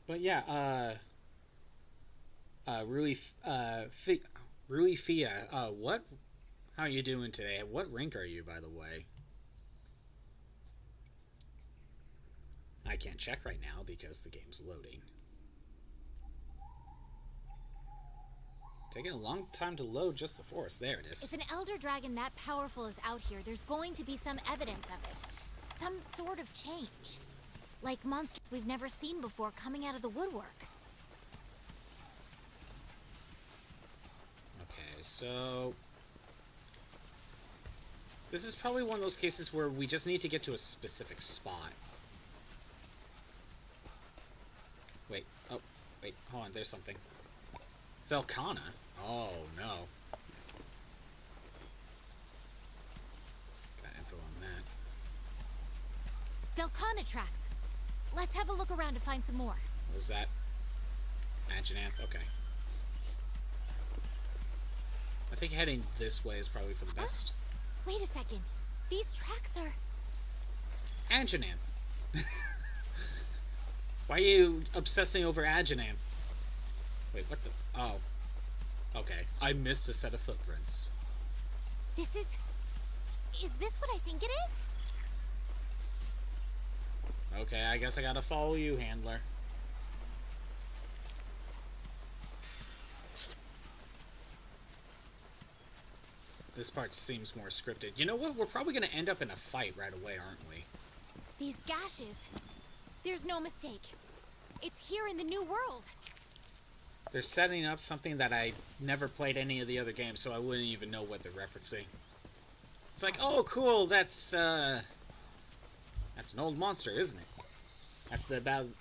But yeah, Rui Fia, what? How are you doing today? What rank are you, by the way? I can't check right now because the game's loading. Taking a long time to load just the forest. There it is. If an elder dragon that powerful is out here, there's going to be some evidence of it. Some sort of change. Like monsters we've never seen before coming out of the woodwork. Okay, so... This is probably one of those cases where we just need to get to a specific spot. Wait, oh, wait, hold on, there's something. Velkhana? Oh, no. Got info on that. Velkhana tracks. Let's have a look around to find some more. What was that? Agenanth? Okay. I think heading this way is probably for the best. Wait a second. These tracks are... Agenanth. Why are you obsessing over Agenanth? Wait, what the... Oh. Okay. I missed a set of footprints. This is... Is this what I think it is? Okay, I guess I gotta follow you, handler. This part seems more scripted. You know what? We're probably gonna end up in a fight right away, aren't we? These gashes. There's no mistake. It's here in the new world. They're setting up something that I never played any of the other games, so I wouldn't even know what they're referencing. It's like, oh, cool, that's an old monster, isn't it?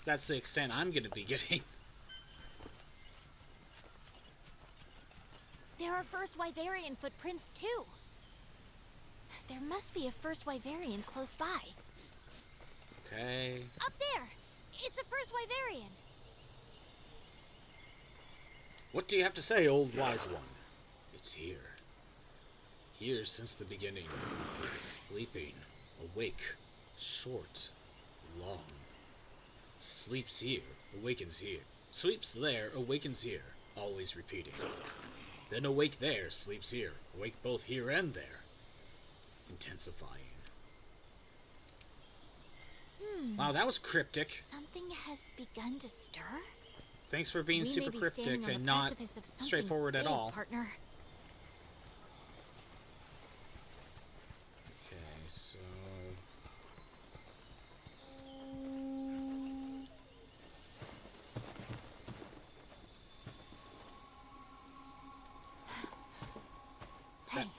That's the extent I'm gonna be getting. There are first Wyverian footprints, too. There must be a first Wyverian close by. Okay. Up there! It's a first Wyverian! What do you have to say, old wise one? It's here. Here since the beginning. Sleeping. Awake. Short. Long. Sleeps here. Awakens here. Sleeps there. Awakens here. Always repeating. Then awake there. Sleeps here. Awake both here and there. intensifying. Wow, that was cryptic. Something has begun to stir? Thanks for being super cryptic and not straightforward at all. Partner. Okay, so...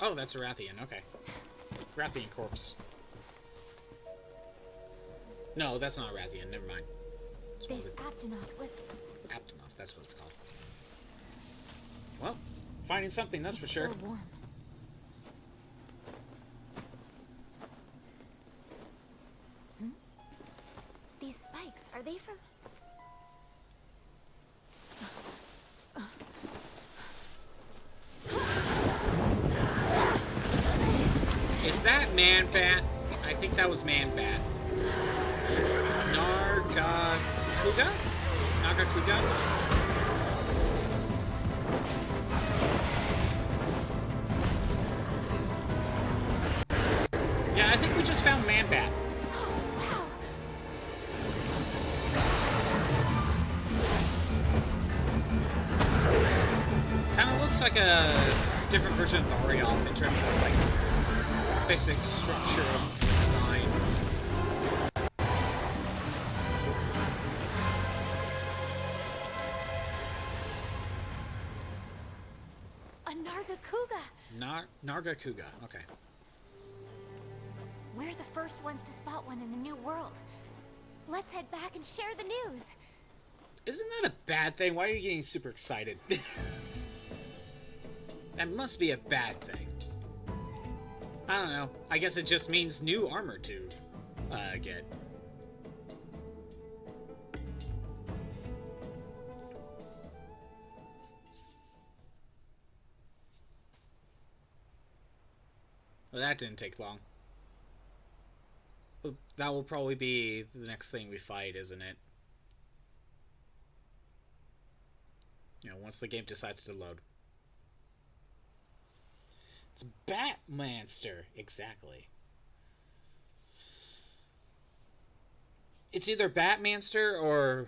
Oh, that's a Rathian, okay. Rathian corpse. No, that's not a Rathian, never mind. This Aptonoth was... Aptonoth, that's what it's called. Well, finding something, that's for sure. Still warm. These spikes, are they from... Is that Man-Bat? I think that was Man-Bat. Nargacuga? Nargacuga? Yeah, I think we just found Man-Bat. Kind of looks like a different version of Barioth in terms of, like, basic structure of design. A Nargacuga! Nargacuga, okay. We're the first ones to spot one in the new world. Let's head back and share the news. Isn't that a bad thing? Why are you getting super excited? That must be a bad thing. I don't know. I guess it just means new armor to get. Well, that didn't take long. But that will probably be the next thing we fight, isn't it? You know, once the game decides to load. It's Batmanster, exactly. It's either Batmanster or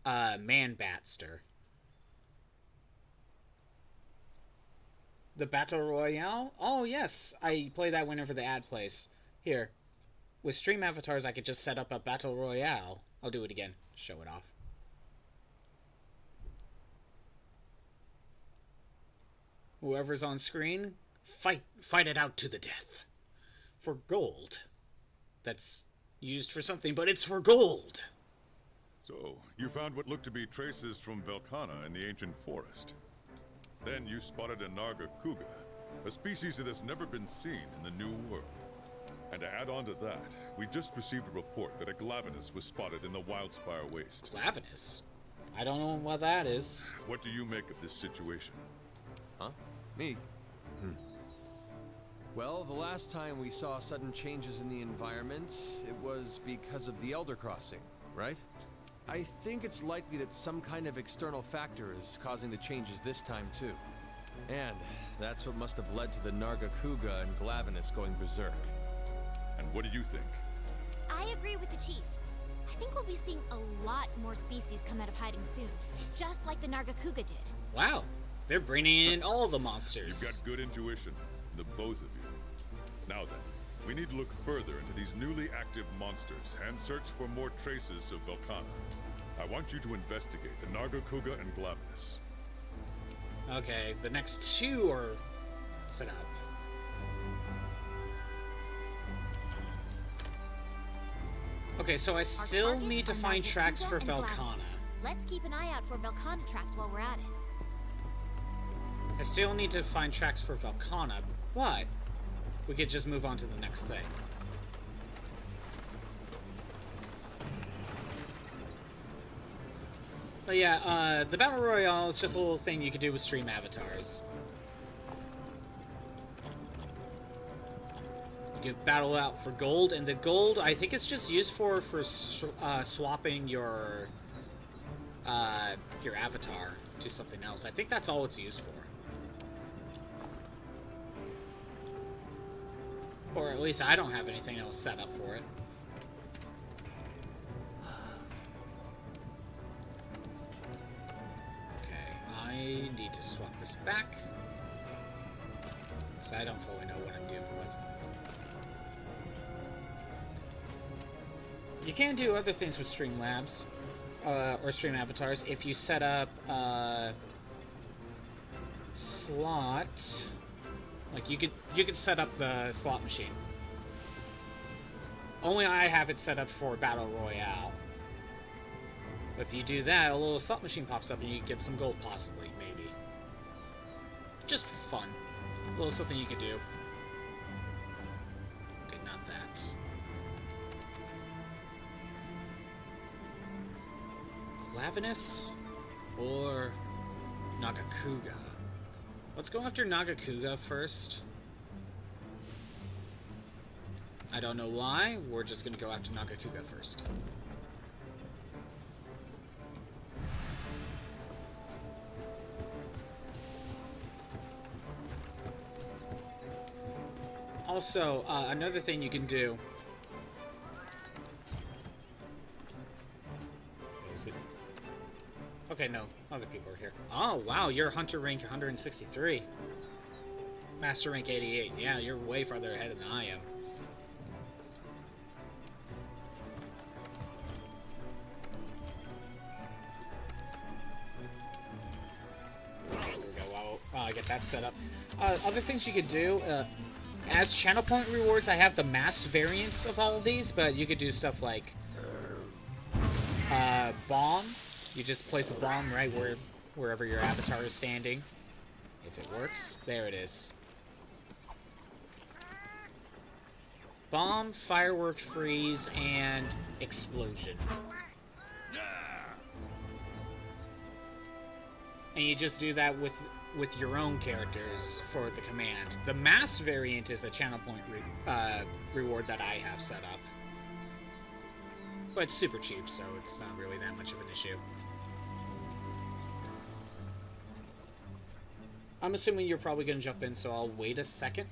Man-Batster. The Battle Royale? Oh, yes. I play that whenever the ad plays. Here. With stream avatars, I could just set up a Battle Royale. I'll do it again. Show it off. Whoever's on screen, fight it out to the death. For gold. That's used for something, but it's for gold. So, you found what looked to be traces from Velkhana in the ancient forest. Then you spotted a Nargacuga, a species that has never been seen in the New World. And to add on to that, we just received a report that a Glavenus was spotted in the Wildspire Waste. Glavenus? I don't know what that is. What do you make of this situation? Huh? Me? Well, the last time we saw sudden changes in the environment, it was because of the Elder Crossing, right? I think it's likely that some kind of external factor is causing the changes this time, too. And that's what must have led to the Nargacuga and Glavenus going berserk. And what do you think? I agree with the chief. I think we'll be seeing a lot more species come out of hiding soon, just like the Nargacuga did. Wow, they're bringing in all the monsters. You've got good intuition, the both of you. Now then, we need to look further into these newly active monsters and search for more traces of Velkhana. I want you to investigate the Nargacuga and Glavenus. Okay, the next two are set up. Okay, so I still need to find tracks for Velkhana. Let's keep an eye out for Velkhana tracks while we're at it. I still need to find tracks for Velkhana, but we could just move on to the next thing. But yeah, the Battle Royale is just a little thing you could do with stream avatars. You could battle out for gold, and the gold, I think it's just used for swapping your avatar to something else. I think that's all it's used for. Or at least I don't have anything else set up for it. Okay, I need to swap this back. Because I don't fully know what I'm dealing with. You can do other things with Streamlabs. Or Stream Avatars if you set up slot. Like you could set up the slot machine. Only I have it set up for Battle Royale. But if you do that, a little slot machine pops up and you get some gold possibly, maybe. Just fun. A little something you could do. Okay, not that. Glavenus or Nargacuga? Let's go after Nargacuga first. I don't know why. We're just going to go after Nargacuga first. Also, another thing you can do... Is it... Okay, no. Other people are here. Oh, wow. You're Hunter rank 163. Master rank 88. Yeah, you're way farther ahead than I am. There we go. While I get that set up. Other things you could do... as channel point rewards, I have the mass variants of all of these, but you could do stuff like... bomb. You just place a bomb right wherever your avatar is standing. If it works. There it is. Bomb, firework, freeze, and explosion. And you just do that with your own characters for the command. The mass variant is a channel point reward that I have set up. But it's super cheap, so it's not really that much of an issue. I'm assuming you're probably going to jump in, so I'll wait a second.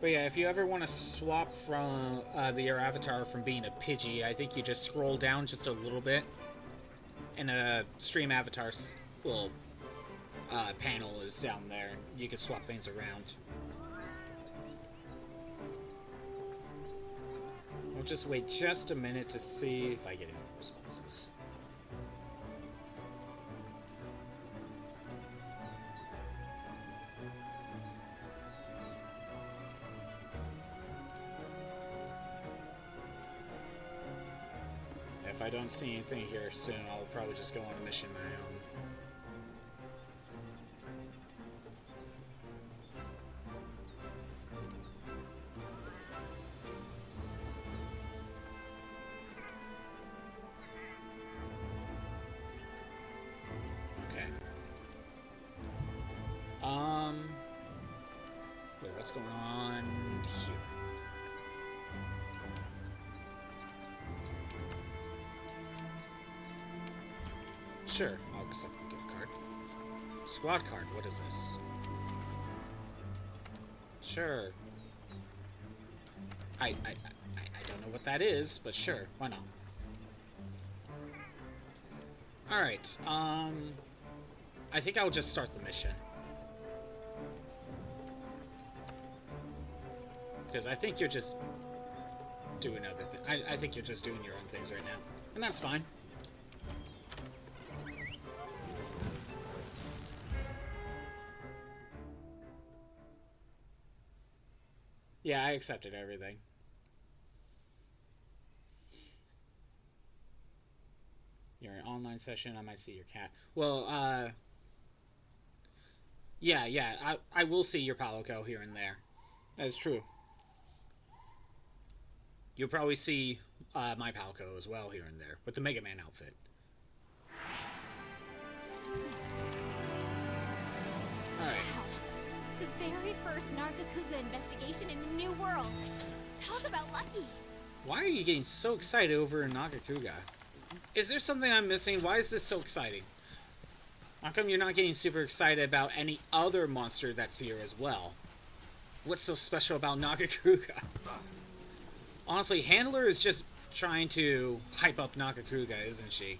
But yeah, if you ever want to swap from your avatar from being a Pidgey, I think you just scroll down just a little bit, and a stream avatar's little panel is down there. You can swap things around. We'll just wait just a minute to see if I get any responses. If I don't see anything here soon, I'll probably just go on a mission of my own. Wait, what's going on here? Sure, I'll accept the gift card. Squad card, what is this? Sure. I don't know what that is, but sure, why not? Alright, I think I'll just start the mission. Because I think you're just doing other things. I think you're just doing your own things right now. And that's fine. Yeah, I accepted everything. You're in an online session, I might see your cat. Well, yeah, I will see your Palico here and there. That is true. You'll probably see my Palico as well here and there, with the Mega Man outfit. Alright. Wow. The very first Nargacuga investigation in the New World. Talk about lucky. Why are you getting so excited over Nargacuga? Is there something I'm missing? Why is this so exciting? How come you're not getting super excited about any other monster that's here as well? What's so special about Nargacuga? Honestly, Handler is just trying to hype up Nargacuga, isn't she?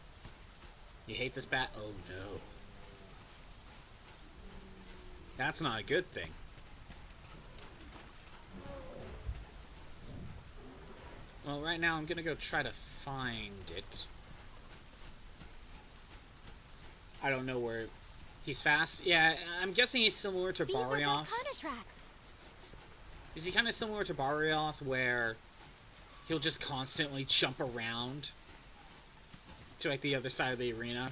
You hate this bat? Oh no. That's not a good thing. Well, right now I'm gonna go try to find it. I don't know where... He's fast? Yeah, I'm guessing he's similar to Barioth. These are Velkhana tracks. Is he kind of similar to Barioth, where he'll just constantly jump around to, like, the other side of the arena?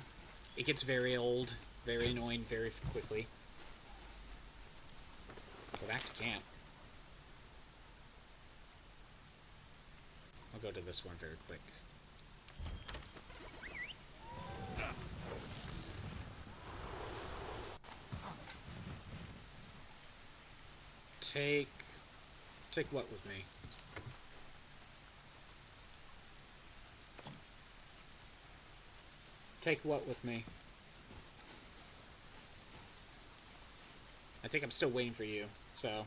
It gets very old, very annoying very quickly. Go back to camp. I'll go to this one very quick. Take what with me? Take what with me? I think I'm still waiting for you, so...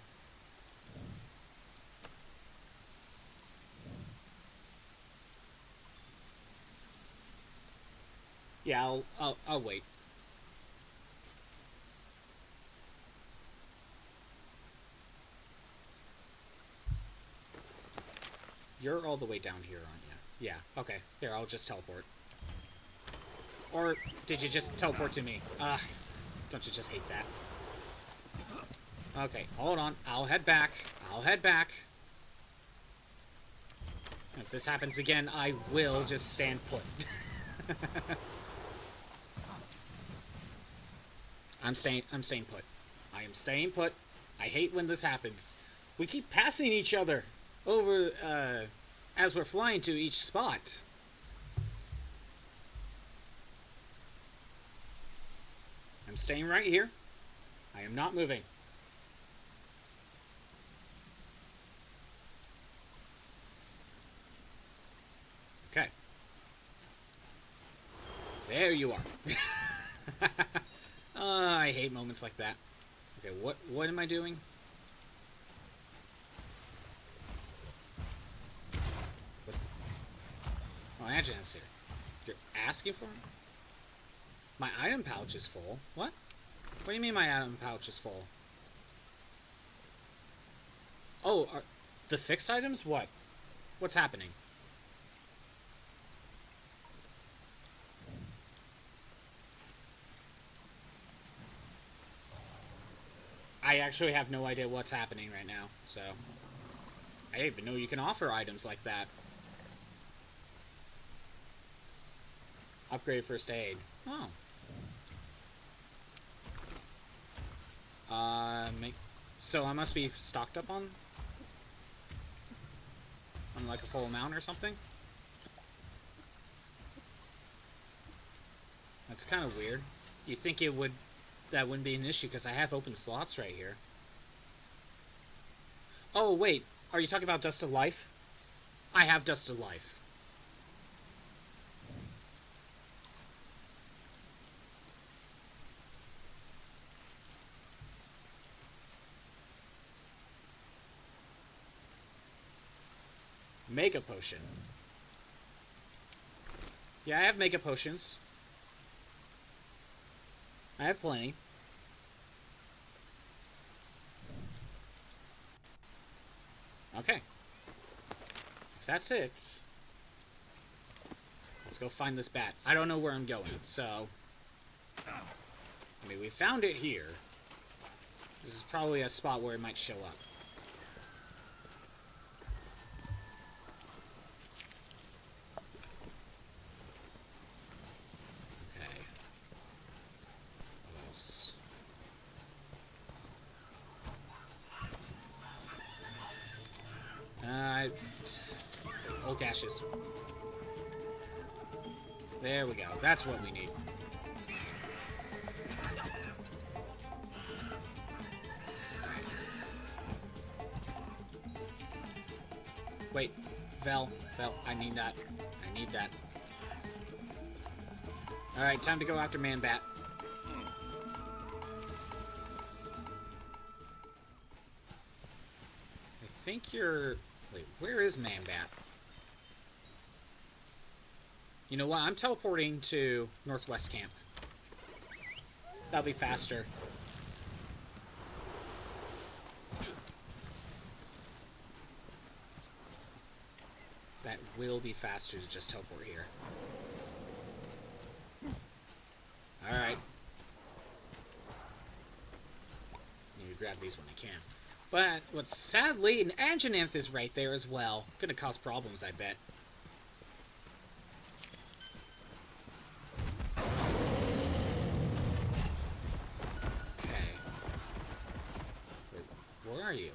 Yeah, I'll wait. You're all the way down here, aren't you? Yeah, okay. Here, I'll just teleport. Or did you just teleport to me? Don't you just hate that? Okay, hold on. I'll head back. I'll head back. If this happens again, I will just stand put. I'm staying put. I am staying put. I hate when this happens. We keep passing each other over, as we're flying to each spot. I'm staying right here. I am not moving. Okay. There you are. I hate moments like that. Okay, what am I doing? What? Oh, Adjun's here. You're asking for him? My item pouch is full. What? What do you mean my item pouch is full? Oh, the fixed items? What? What's happening? I actually have no idea what's happening right now, so... I didn't even know you can offer items like that. Upgrade first aid. Oh. So I must be stocked up on like a full amount or something? That's kind of weird. You think that wouldn't be an issue because I have open slots right here. Oh, wait. Are you talking about Dust of Life? I have Dust of Life. Mega Potion. Yeah, I have Mega Potions. I have plenty. Okay. If that's it, let's go find this bat. I don't know where I'm going, so... I mean, we found it here. This is probably a spot where it might show up. Oak ashes. There we go. That's what we need. Wait. Vel, I need that. I need that. Alright, time to go after Man-Bat. I think you're... Wait, where is Man-Bat? You know what? I'm teleporting to Northwest Camp. That'll be faster. That will be faster to just teleport here. Alright. Need to grab these when I can. But, what's sadly, an Anjanath is right there as well. Gonna cause problems, I bet. Okay. Wait, where are you?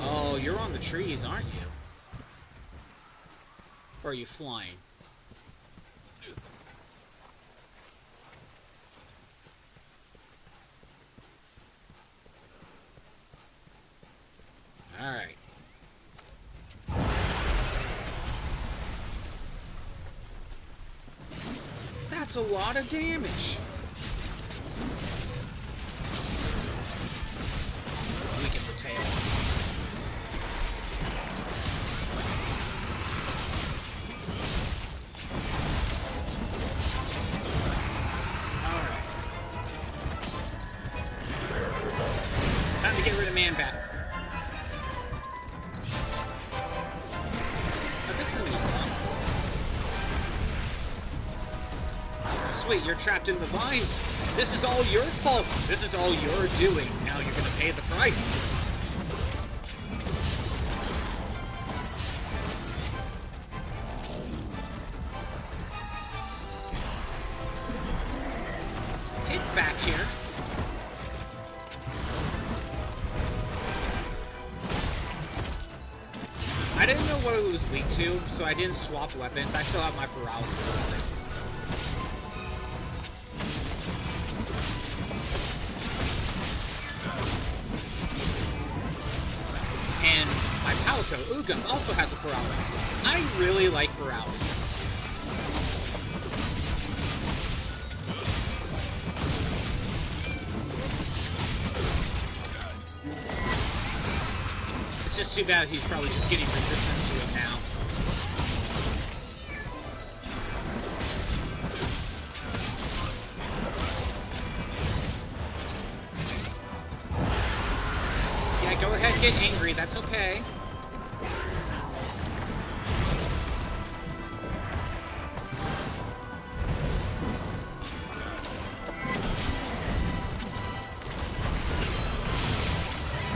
Oh, you're on the trees, aren't you? Or are you flying? Alright. That's a lot of damage. Weaken the tail. Alright. Time to get rid of Man-Bat. Sweet, you're trapped in the vines. This is all your fault. This is all you're doing. Now you're gonna pay the price. Get back here. I didn't know what it was weak to, so I didn't swap weapons. I still have my paralysis weapon. And my Palico, Ugam, also has a paralysis weapon. I really like paralysis. It's just too bad he's probably just getting resistance to it now. Yeah, go ahead, get angry, that's okay.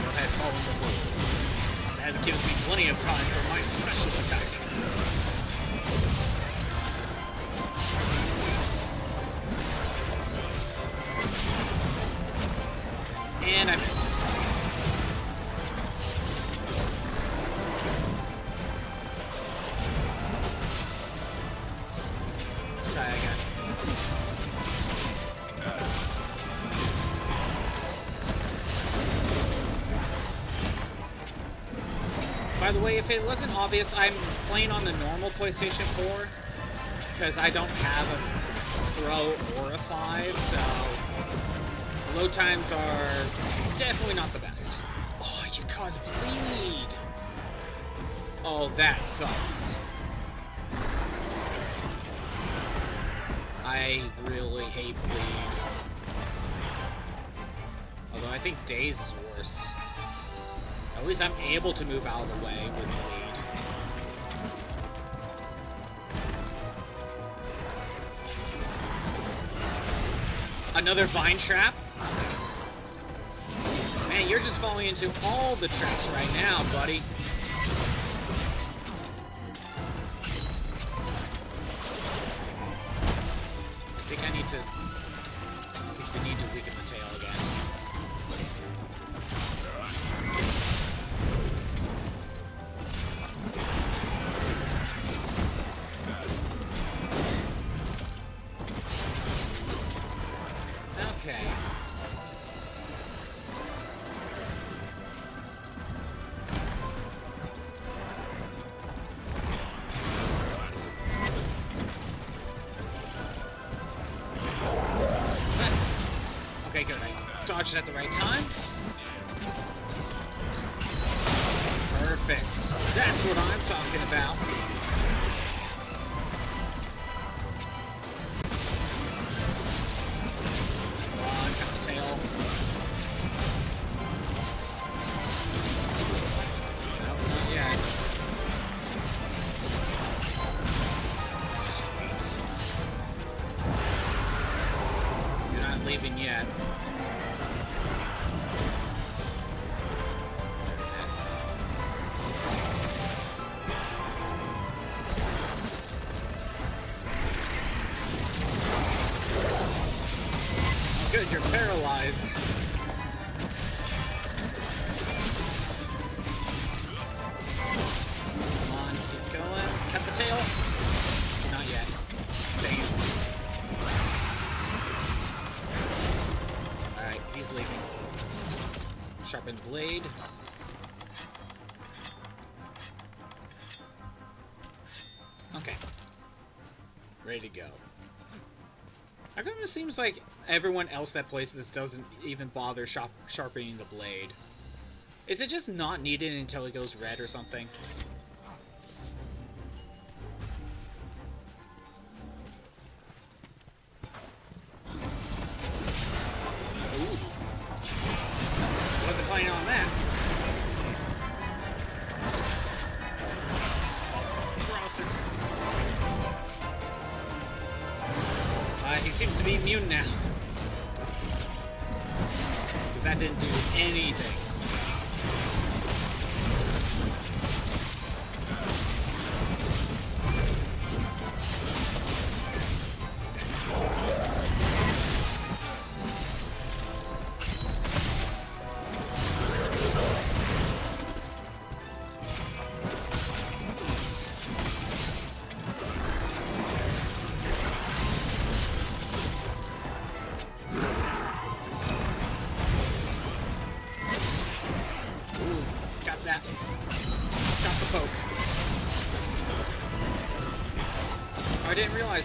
Go ahead, follow the wolf. That gives me plenty of time for my special attack. And I missed. Try again. By the way, if it wasn't obvious, I'm playing on the normal PlayStation 4 because I don't have a Pro or a 5, so load times are definitely not the best. Oh, you cause bleed. Oh, that sucks. I really hate bleed. Although I think Daze is worse. At least I'm able to move out of the way with bleed. Another vine trap? Man, you're just falling into all the traps right now, buddy. I think we need to weaken the tail again. Okay. Okay, good. I dodged it at the right time. Perfect. That's what I'm talking about. Come on, cut the tail. No, not yet. Sweet. You're not leaving yet. Good, you're paralyzed. Come on, keep going. Cut the tail. Not yet. Dang it. Alright, he's leaving. Sharpened blade. Okay. Ready to go. How come it seems like everyone else that plays this doesn't even bother sharpening the blade? Is it just not needed until it goes red or something? Ooh. Wasn't planning on that. Crosses. He seems to be immune now. Because that didn't do anything.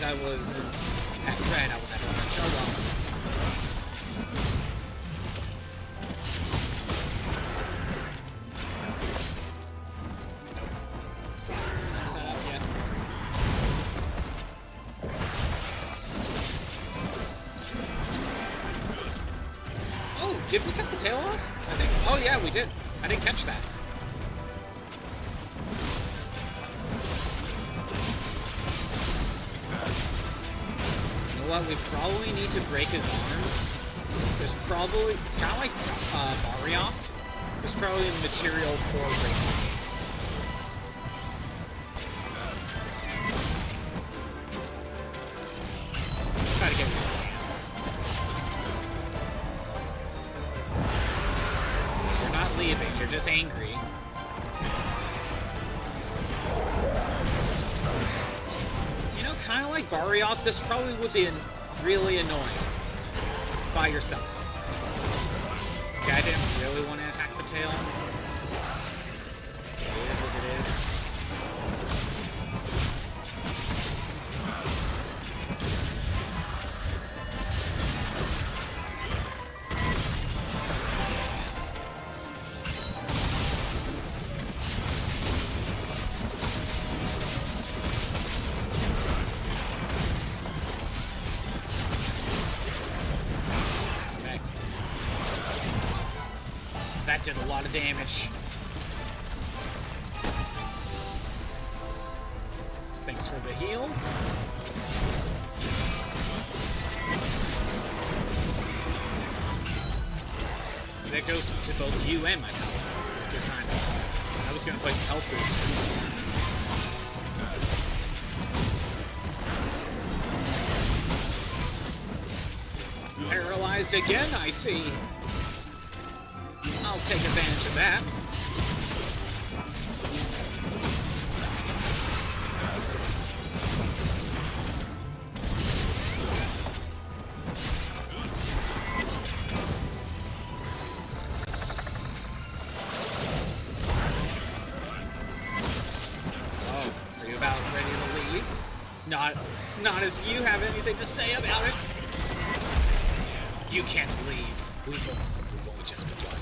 I was at red, I was at orange. Oh well. Nope. Not set up yet. Oh, did we cut the tail off? I think. Oh yeah, we did. I didn't catch that. What, we probably need to break his arms. There's probably, kind of like Barioth, there's probably material for breaking these. Try to get rid of him. You're not leaving, you're just angry. Kind of like Barioth, this probably would be really annoying by yourself. Okay, I didn't really want to attack the tail. It is what it is. That did a lot of damage. Thanks for the heal. That goes to both you and my power. Just good time. I was gonna play some health boost. Paralyzed again, I see. I'll take advantage of that. Oh, are you about ready to leave? Not if you have anything to say about it. You can't leave. We've only just begun.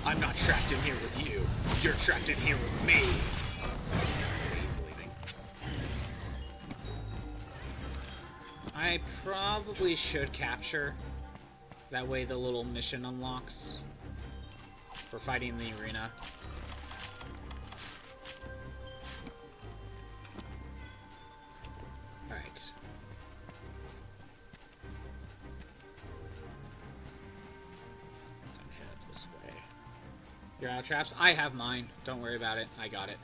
I'm not trapped in here with you. You're trapped in here with me. He's leaving. I probably should capture. That way the little mission unlocks for fighting in the arena. Alright. Time to head up this way. You're out of traps? I have mine. Don't worry about it. I got it.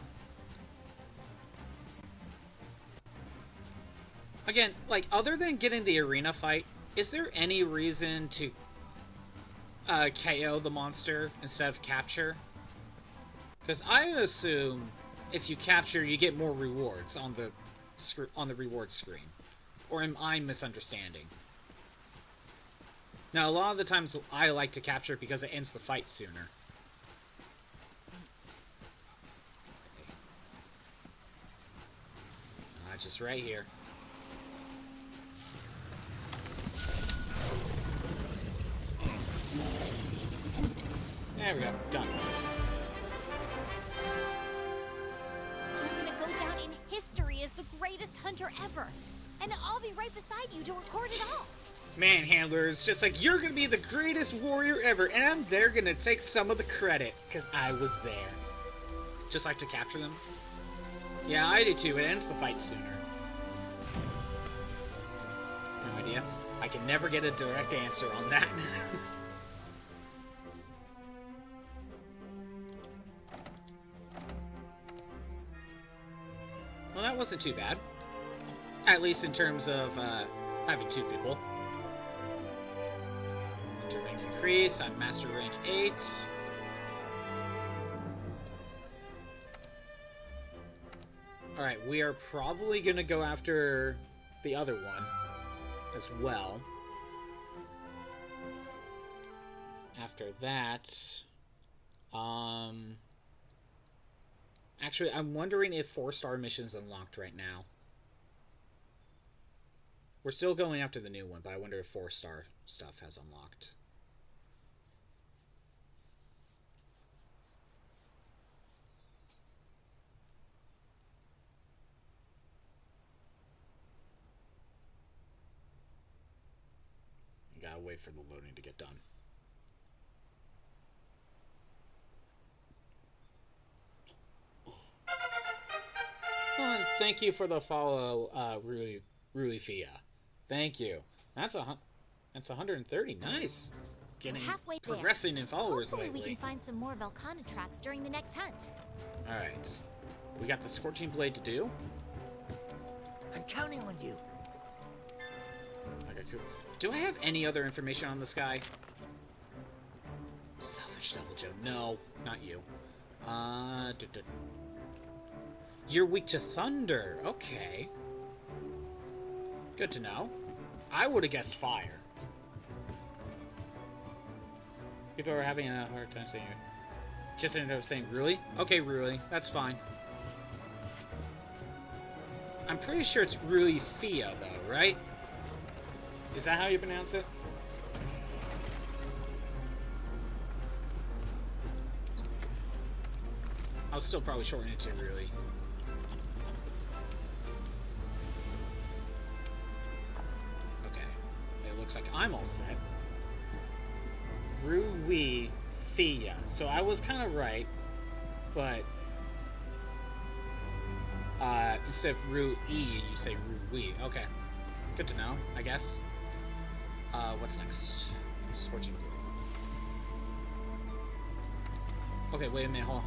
Again, like, other than getting the arena fight, is there any reason to KO the monster instead of capture? Because I assume if you capture, you get more rewards on the reward screen. Or am I misunderstanding? Now, a lot of the times I like to capture because it ends the fight sooner. Just right here. There we go. Done. You're gonna go down in history as the greatest hunter ever. And I'll be right beside you to record it all. Manhandler is just like, you're gonna be the greatest warrior ever, and they're gonna take some of the credit, because I was there. Just like to capture them. Yeah, I do too. It ends the fight sooner. No idea. I can never get a direct answer on that. Well, that wasn't too bad. At least in terms of having two people. Hunter rank increase. I'm master rank 8. Alright, we are probably going to go after the other one as well. After that, actually, I'm wondering if 4-star mission's unlocked right now. We're still going after the new one, but I wonder if 4-star stuff has unlocked. Gotta wait for the loading to get done. Oh, thank you for the follow, Ruifia. Thank you. That's 130. Nice. Getting halfway progressing in followers Hopefully lately. we can find some more Velkhana tracks during the next hunt. All right. We got the Scorching Blade to do. I'm counting on you. Okay, cool. Do I have any other information on this guy? Selfish Devil Joe. No, not you. You're weak to thunder. Okay. Good to know. I would have guessed fire. People are having a hard time saying it. Just ended up saying Ruli? Okay, Ruli. That's fine. I'm pretty sure it's Ruifia, though, right? Is that how you pronounce it? I'll still probably shorten it to Ruli. Okay. It looks like I'm all set. Ruifia. So I was kind of right, but instead of Rui, you say Rui. Okay. Good to know, I guess. What's next? Scorching Blade. Okay, wait a minute, hold on.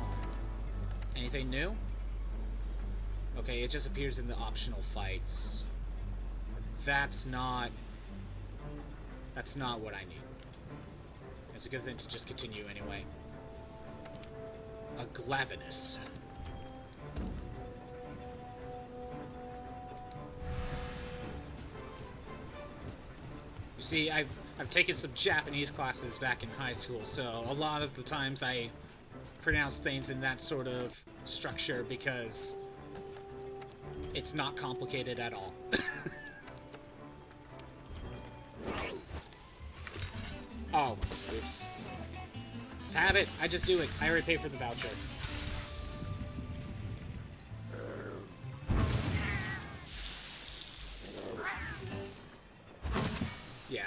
Anything new? Okay, it just appears in the optional fights. That's not what I need. It's a good thing to just continue anyway. A Glavenus. You see, I've taken some Japanese classes back in high school, so a lot of the times I pronounce things in that sort of structure because it's not complicated at all. Oh, oops. Let's have it. I just do it. I already paid for the voucher. Yeah.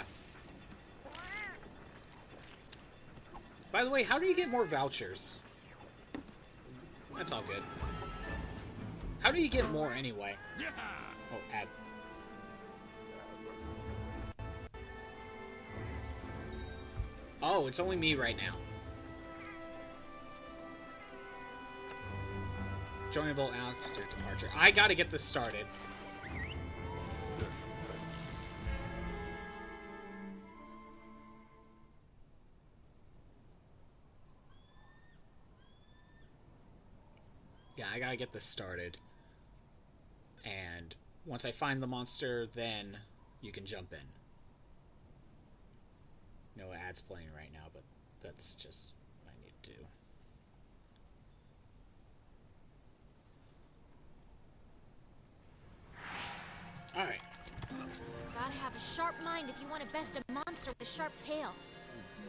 By the way, how do you get more vouchers? That's all good. How do you get more anyway? Oh, add. Oh, it's only me right now. Joinable Alex departure. I gotta get this started. Yeah, I gotta get this started. And once I find the monster, then you can jump in. No ads playing right now, but that's just what I need to do. Alright. Gotta have a sharp mind if you want to best a monster with a sharp tail.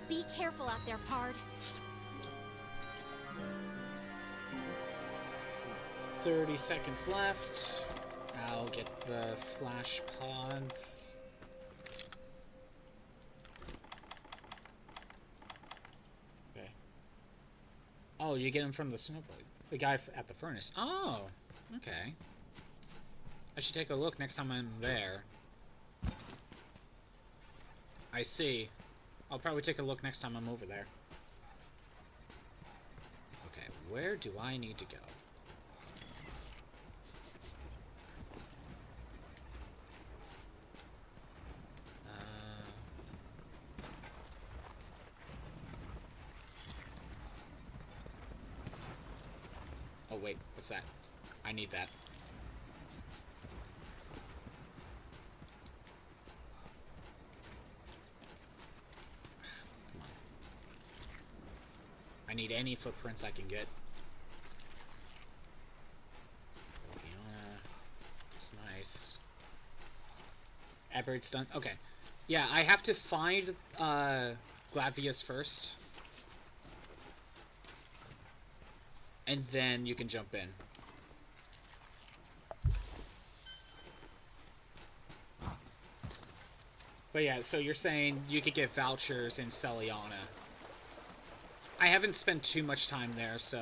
Be careful out there, Pard. 30 seconds left. I'll get the flash pods. Okay. Oh, you get them from the snowboard. The guy at the furnace. Oh, okay. I should take a look next time I'm there. I see. I'll probably take a look next time I'm over there. Okay, where do I need to go? Oh wait, what's that? I need that. Come on. I need any footprints I can get. That's nice. Aberrate stun. Okay. Yeah, I have to find Glavenus first. And then you can jump in. But yeah, so you're saying you could get vouchers in Celiana. I haven't spent too much time there, so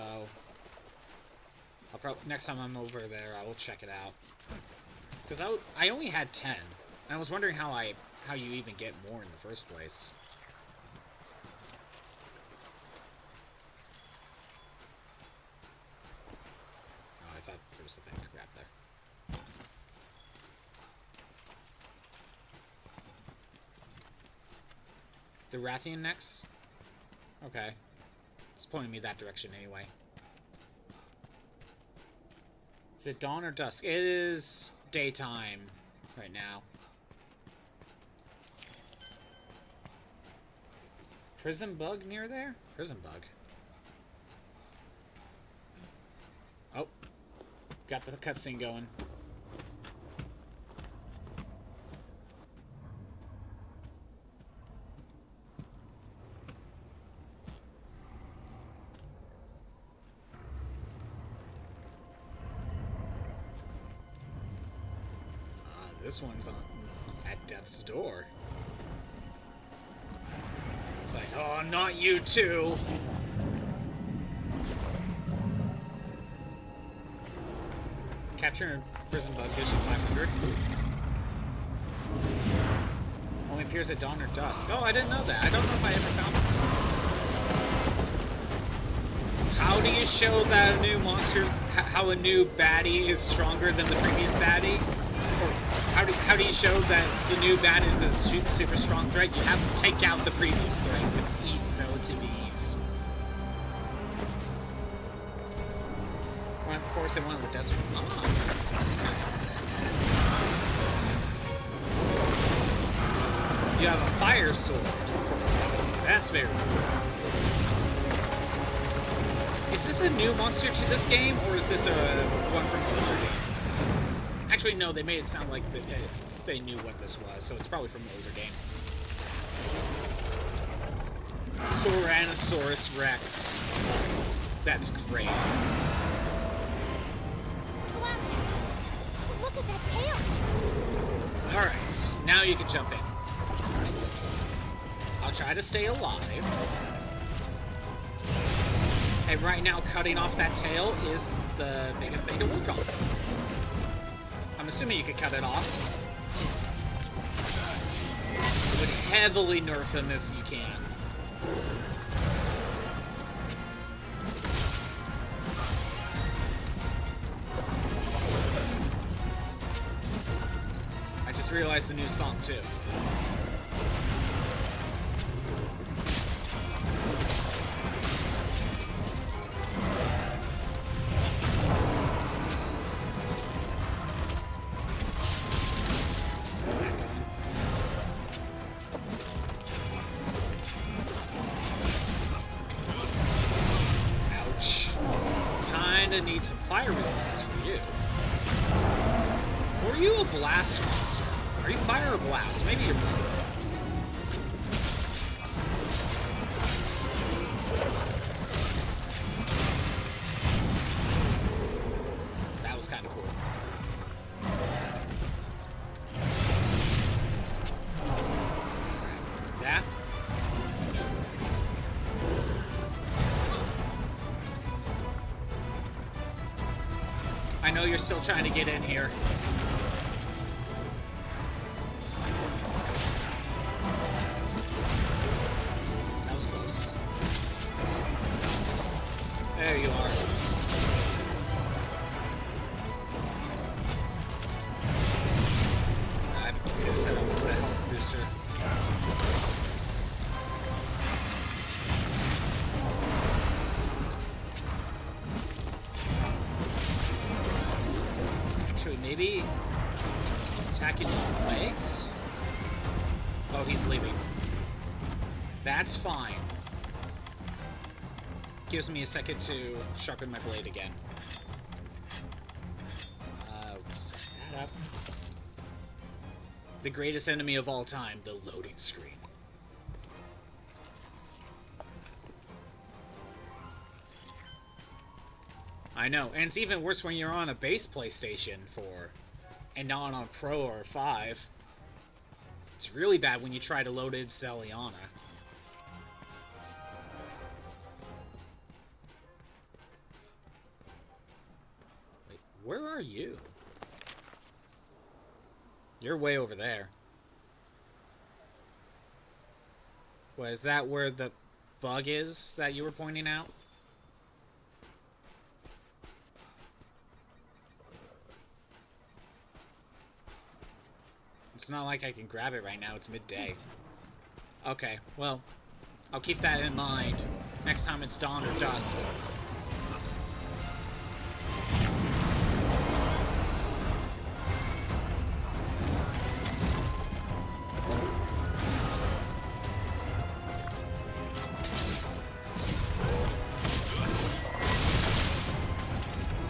I'll probably next time I'm over there, I will check it out. Because I only had 10. And I was wondering how you even get more in the first place. A thing to grab there. The Rathian next? Okay. It's pointing me that direction anyway. Is it dawn or dusk? It is daytime right now. Prison bug near there? Prison bug. Oh. Got the cutscene going. This one's on at death's door. It's like, oh, not you too. Capture a prison bug gives you 500. Only appears at dawn or dusk. Oh, I didn't know that. I don't know if I ever found it. How do you show that a new monster, how a new baddie is stronger than the previous baddie? Or how do you show that the new baddie is a super strong threat? You have to take out the previous threat with relative ease. One at the forest and one in the desert. Ah. You have a fire sword. That's very cool. Is this a new monster to this game, or is this a one from the older game? Actually, no, they made it sound like they knew what this was, so it's probably from the older game. Soranosaurus Rex. That's great. Glavenus, look at that tail. Alright, now you can jump in. I'll try to stay alive. And right now, cutting off that tail is the biggest thing to work on. I'm assuming you could cut it off. It would heavily nerf him if you can. I just realized the new song, too. Need some fire resistance for you. Or are you a blast monster? Are you fire or blast? Maybe you're both. That was kind of cool. Grab that. I know you're still trying to get in here. That was close. There you are. I'm gonna set up the health booster. Maybe attacking the legs? Oh, he's leaving. That's fine. Gives me a second to sharpen my blade again. Set that up. The greatest enemy of all time, the loading screen. I know, and it's even worse when you're on a base PlayStation 4 and not on a Pro or a 5. It's really bad when you try to load in Celiana. Wait, where are you? You're way over there. What, is that where the bug is that you were pointing out? It's not like I can grab it right now. It's midday. Okay, well, I'll keep that in mind next time it's dawn or dusk.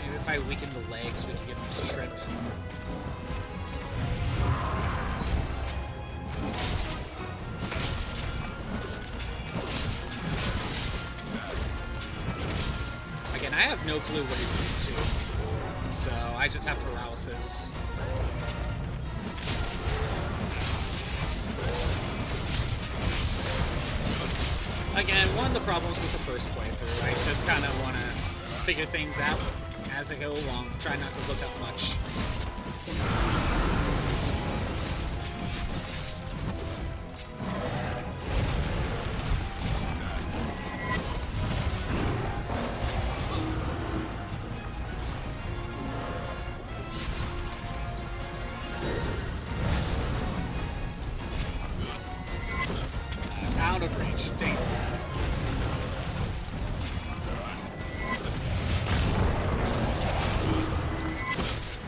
Maybe if I weaken the legs, we can get them to trip. Again, I have no clue what he's doing to, so I just have paralysis. Again, one of the problems with the first playthrough, I just kind of want to figure things out as I go along, try not to look up much. Out of range. Dang.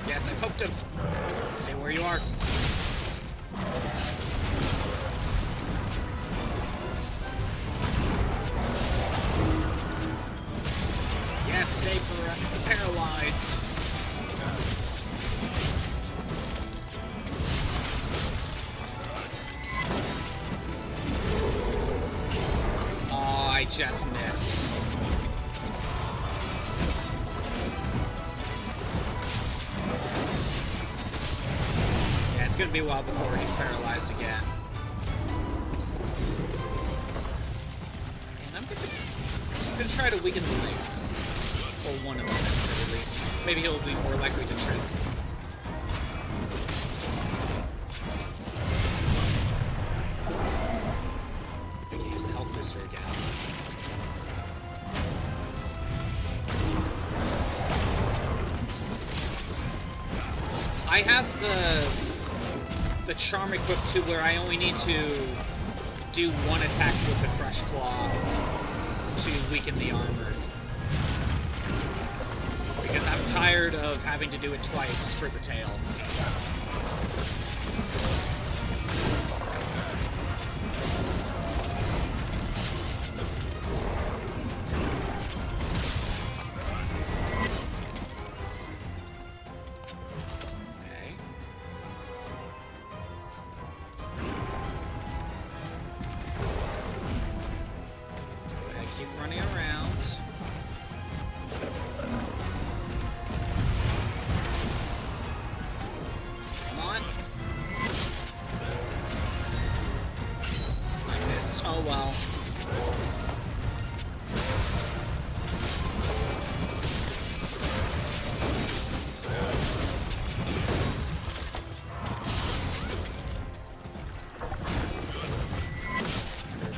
Yes, I poked him. Stay where you are. Yes, stay paralyzed. Oh, I just missed. Yeah, it's gonna be a while before he's paralyzed again. And I'm gonna try to weaken the legs. Or one of them, at least. Maybe he'll be more likely to trip. I can use the health booster again. I have the charm equipped to where I only need to do one attack with the Crush Claw to weaken the armor. Because I'm tired of having to do it twice for the tail. Okay. Go ahead, keep running around. Oh well.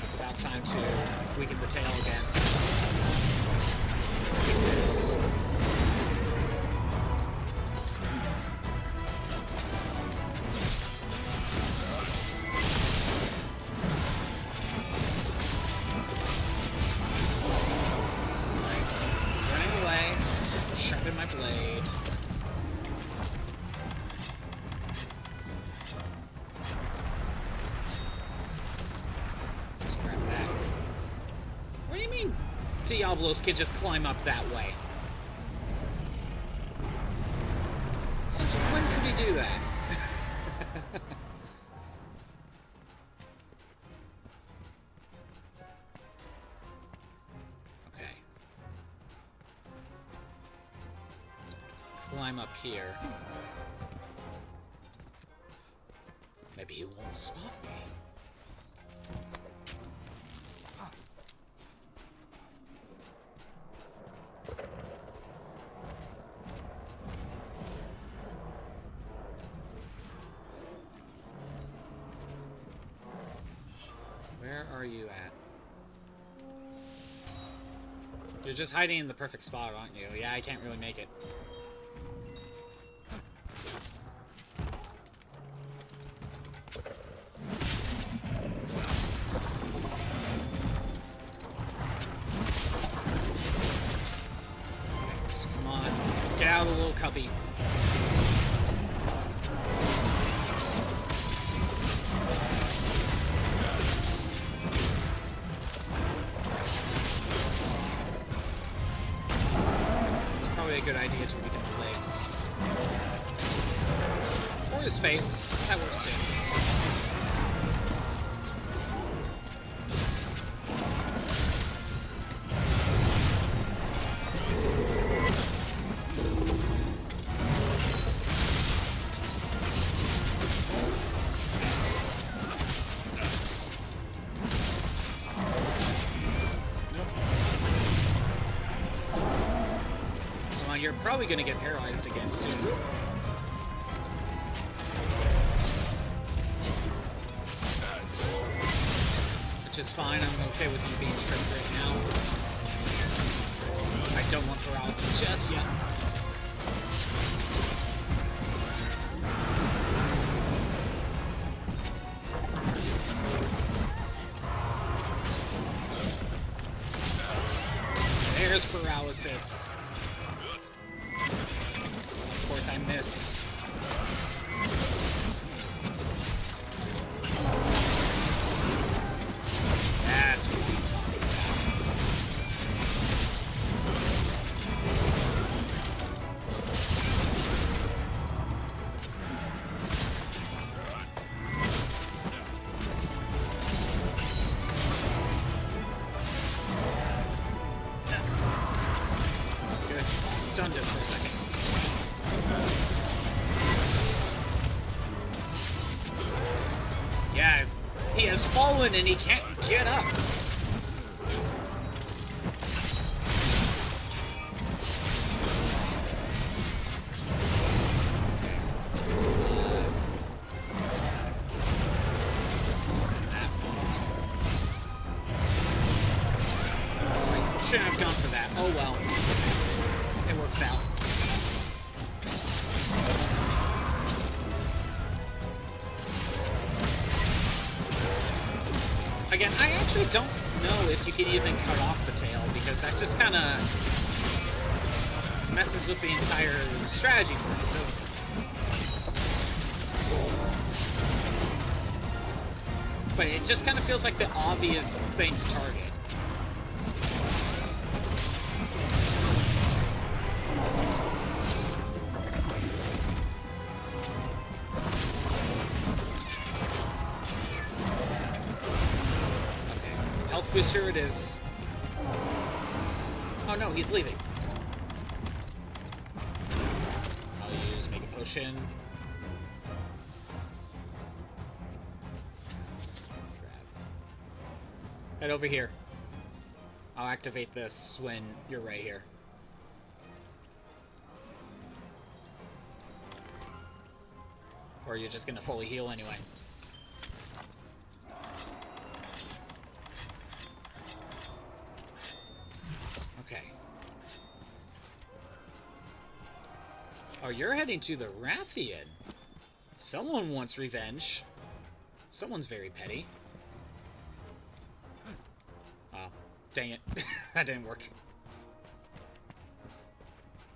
It's about time to weaken the tail again. This. Sharpen my blade. Let's grab that. What do you mean Diablos can just climb up that way? Since when could he do that? Climb up here. Maybe he won't spot me. Where are you at? You're just hiding in the perfect spot, aren't you? Yeah, I can't really make it. Get out of the little cubby. It's probably a good idea to weaken his legs. Or his face. That works too. You're probably going to get paralyzed again soon. Which is fine, I'm okay with you being stripped right now. I don't want paralysis just yet. There's paralysis. Of course I miss. That's what I'm talking stunned him for a second. Yeah, he has fallen and he can't get up. Shouldn't have gone for that. Oh well. It works out. Again, I actually don't know if you can even cut off the tail, because that just kind of messes with the entire strategy for it, doesn't it? But it just kind of feels like the obvious thing to target. Booster it is. Oh no, he's leaving. I'll use make a potion. Grab. Head over here. I'll activate this when you're right here. Or you're just gonna fully heal anyway. Oh, you're heading to the Rathian. Someone wants revenge. Someone's very petty. Oh, dang it. That didn't work.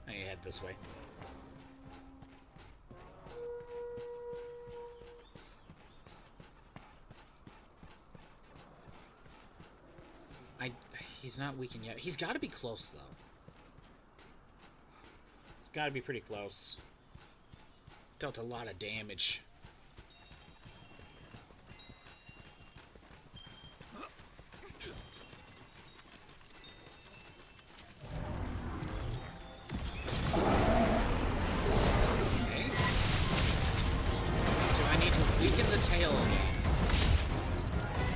I need to head this way. He's not weakened yet. He's got to be close, though. Gotta be pretty close. Dealt a lot of damage. Okay. Do I need to weaken the tail again?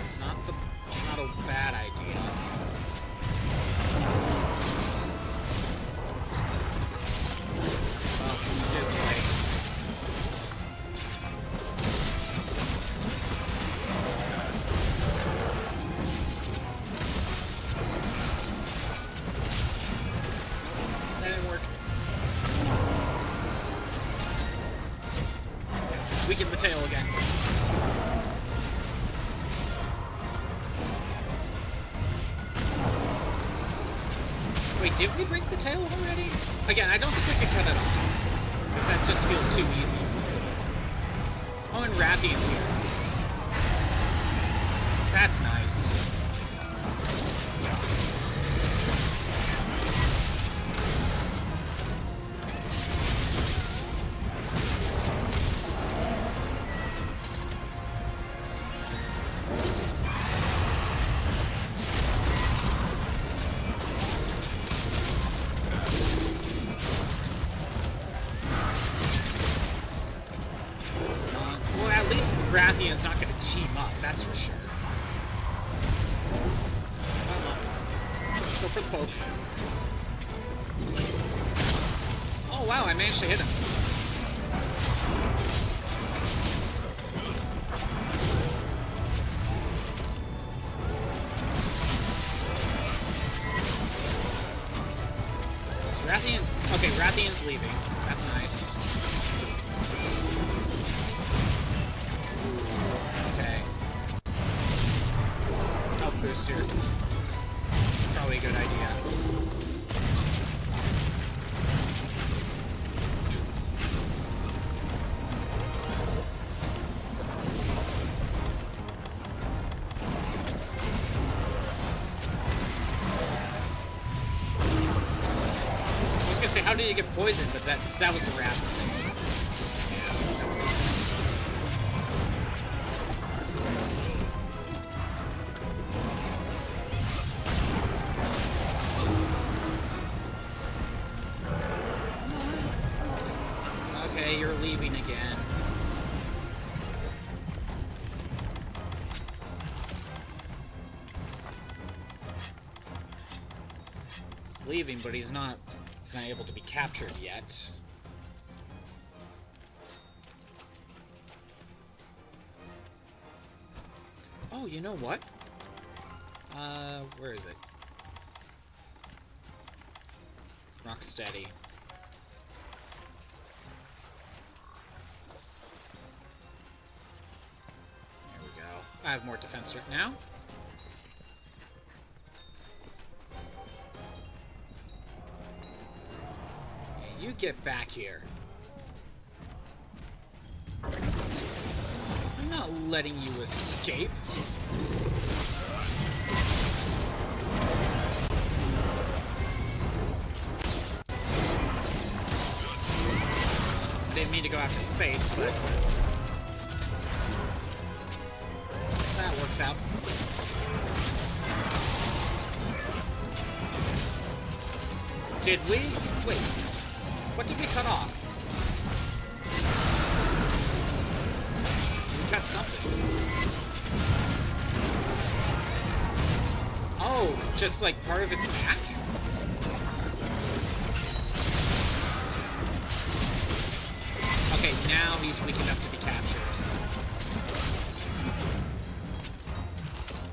It's not a bad idea. Weaken the tail again. Wait, did we break the tail already? Again, I don't think we can cut it off, because that just feels too easy. Oh, and Rathian's here. That's nice. Rathian's not going to team up, that's for sure. Go for the poke. Oh wow, I managed to hit him. Is Rathian... Okay, Rathian's leaving. That's nice. Booster. Probably a good idea. I was gonna say, how did he get poisoned? But that was the rat thing, wasn't it? Yeah, that would make sense. Okay, you're leaving again. He's leaving, but he's not able to be captured yet. Oh, you know what? Where is it? Rocksteady. There we go. I have more defense right now. Hey, you get back here. I'm not letting you escape. I didn't mean to go after the face, but that works out. Did we? Wait. What did we cut off? We cut something. Oh, just like part of its back? Okay, now he's weak enough to be captured.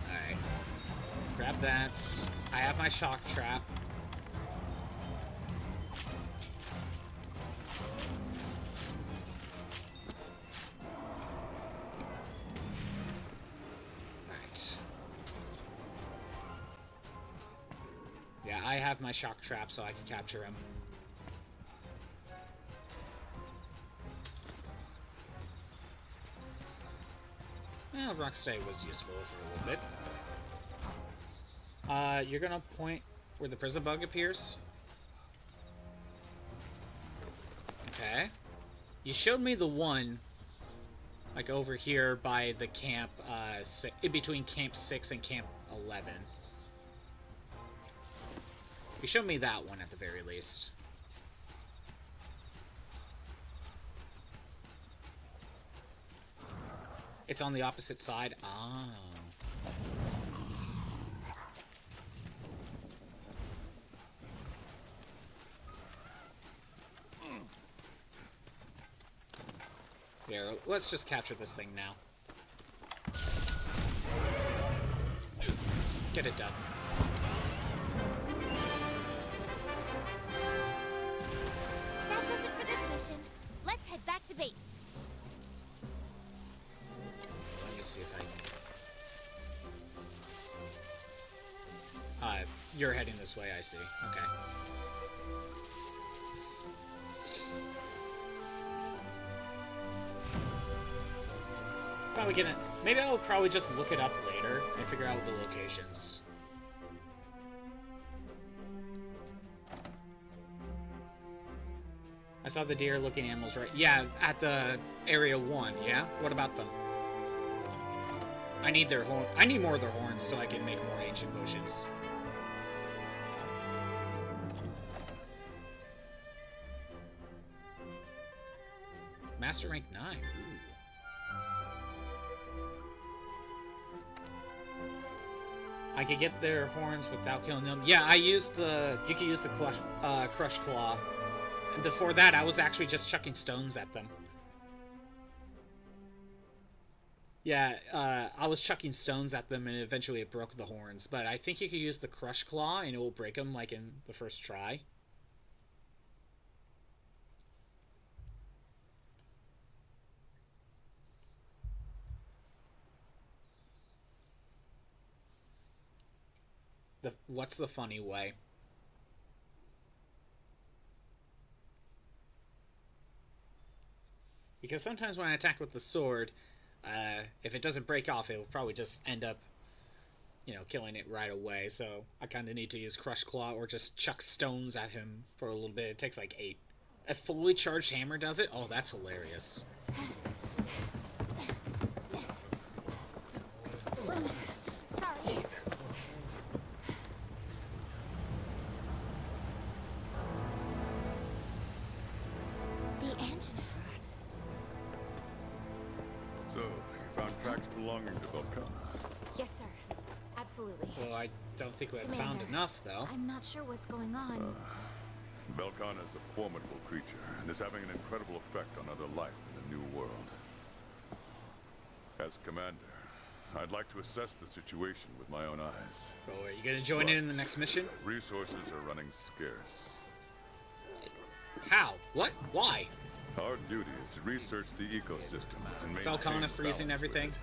Alright. Grab that. I have my shock trap. Alright. Yeah, I have my shock trap so I can capture him. Well, Rocksteady was useful for a little bit. You're gonna point where the prison bug appears? Okay. You showed me the one, like over here by the camp, in between Camp 6 and Camp 11. You showed me that one at the very least. It's on the opposite side. Oh. Here, let's just capture this thing now. Get it done. That does it for this mission. Let's head back to base. Let me see if I can... you're heading this way, I see. Okay. Probably gonna... Maybe I'll probably just look it up later and figure out the locations. I saw the deer-looking animals, right? Yeah, at the Area 1, yeah? What about them? I need their horn. I need more of their horns so I can make more ancient potions. Master rank 9. Ooh. I could get their horns without killing them. Yeah, I used the... You could use the Crush Claw. And before that, I was actually just chucking stones at them. Yeah, I was chucking stones at them, and eventually it broke the horns. But I think you could use the Crush Claw, and it will break them, like, in the first try. What's the funny way? Because sometimes when I attack with the sword, if it doesn't break off, it will probably just end up, you know, killing it right away. So I kind of need to use Crush Claw or just chuck stones at him for a little bit. It takes like 8. A fully charged hammer does it? Oh, that's hilarious. Sorry. The Angina. So, you found tracks belonging to Velkhana. Yes, sir. Absolutely. Well, I don't think we've Commander, found enough, though. I'm not sure what's going on. Velkhana is a formidable creature, and is having an incredible effect on other life in the New World. As commander, I'd like to assess the situation with my own eyes. Oh, are you gonna join in the next mission? Resources are running scarce. How? What? Why? Our duty is to research the ecosystem and maintain Velkhana freezing balance with everything? it.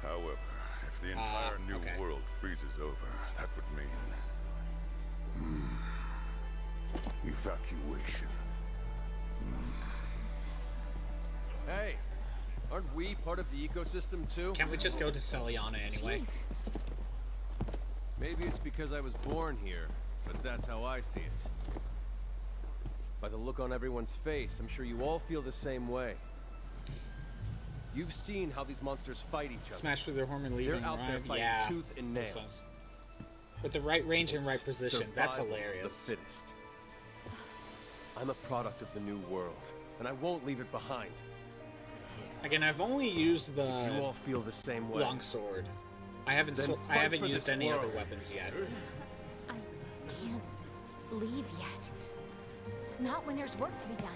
However, if the entire New okay. World freezes over, that would mean... evacuation. Hey, aren't we part of the ecosystem too? Can't we just go to Celiana anyway? Maybe it's because I was born here, but that's how I see it. By the look on everyone's face, I'm sure you all feel the same way. You've seen how these monsters fight each other. Smash through their horn leaving They're out there right? fighting Yeah. tooth and nail. Makes sense. With the right range and right position. That's Survival of hilarious. The fittest. I'm a product of the New World, and I won't leave it behind. Again, I've only used If the you all feel the same way. longsword. I haven't Then I fight haven't for used this any other world. weapons yet. I can't leave yet. Not when there's work to be done.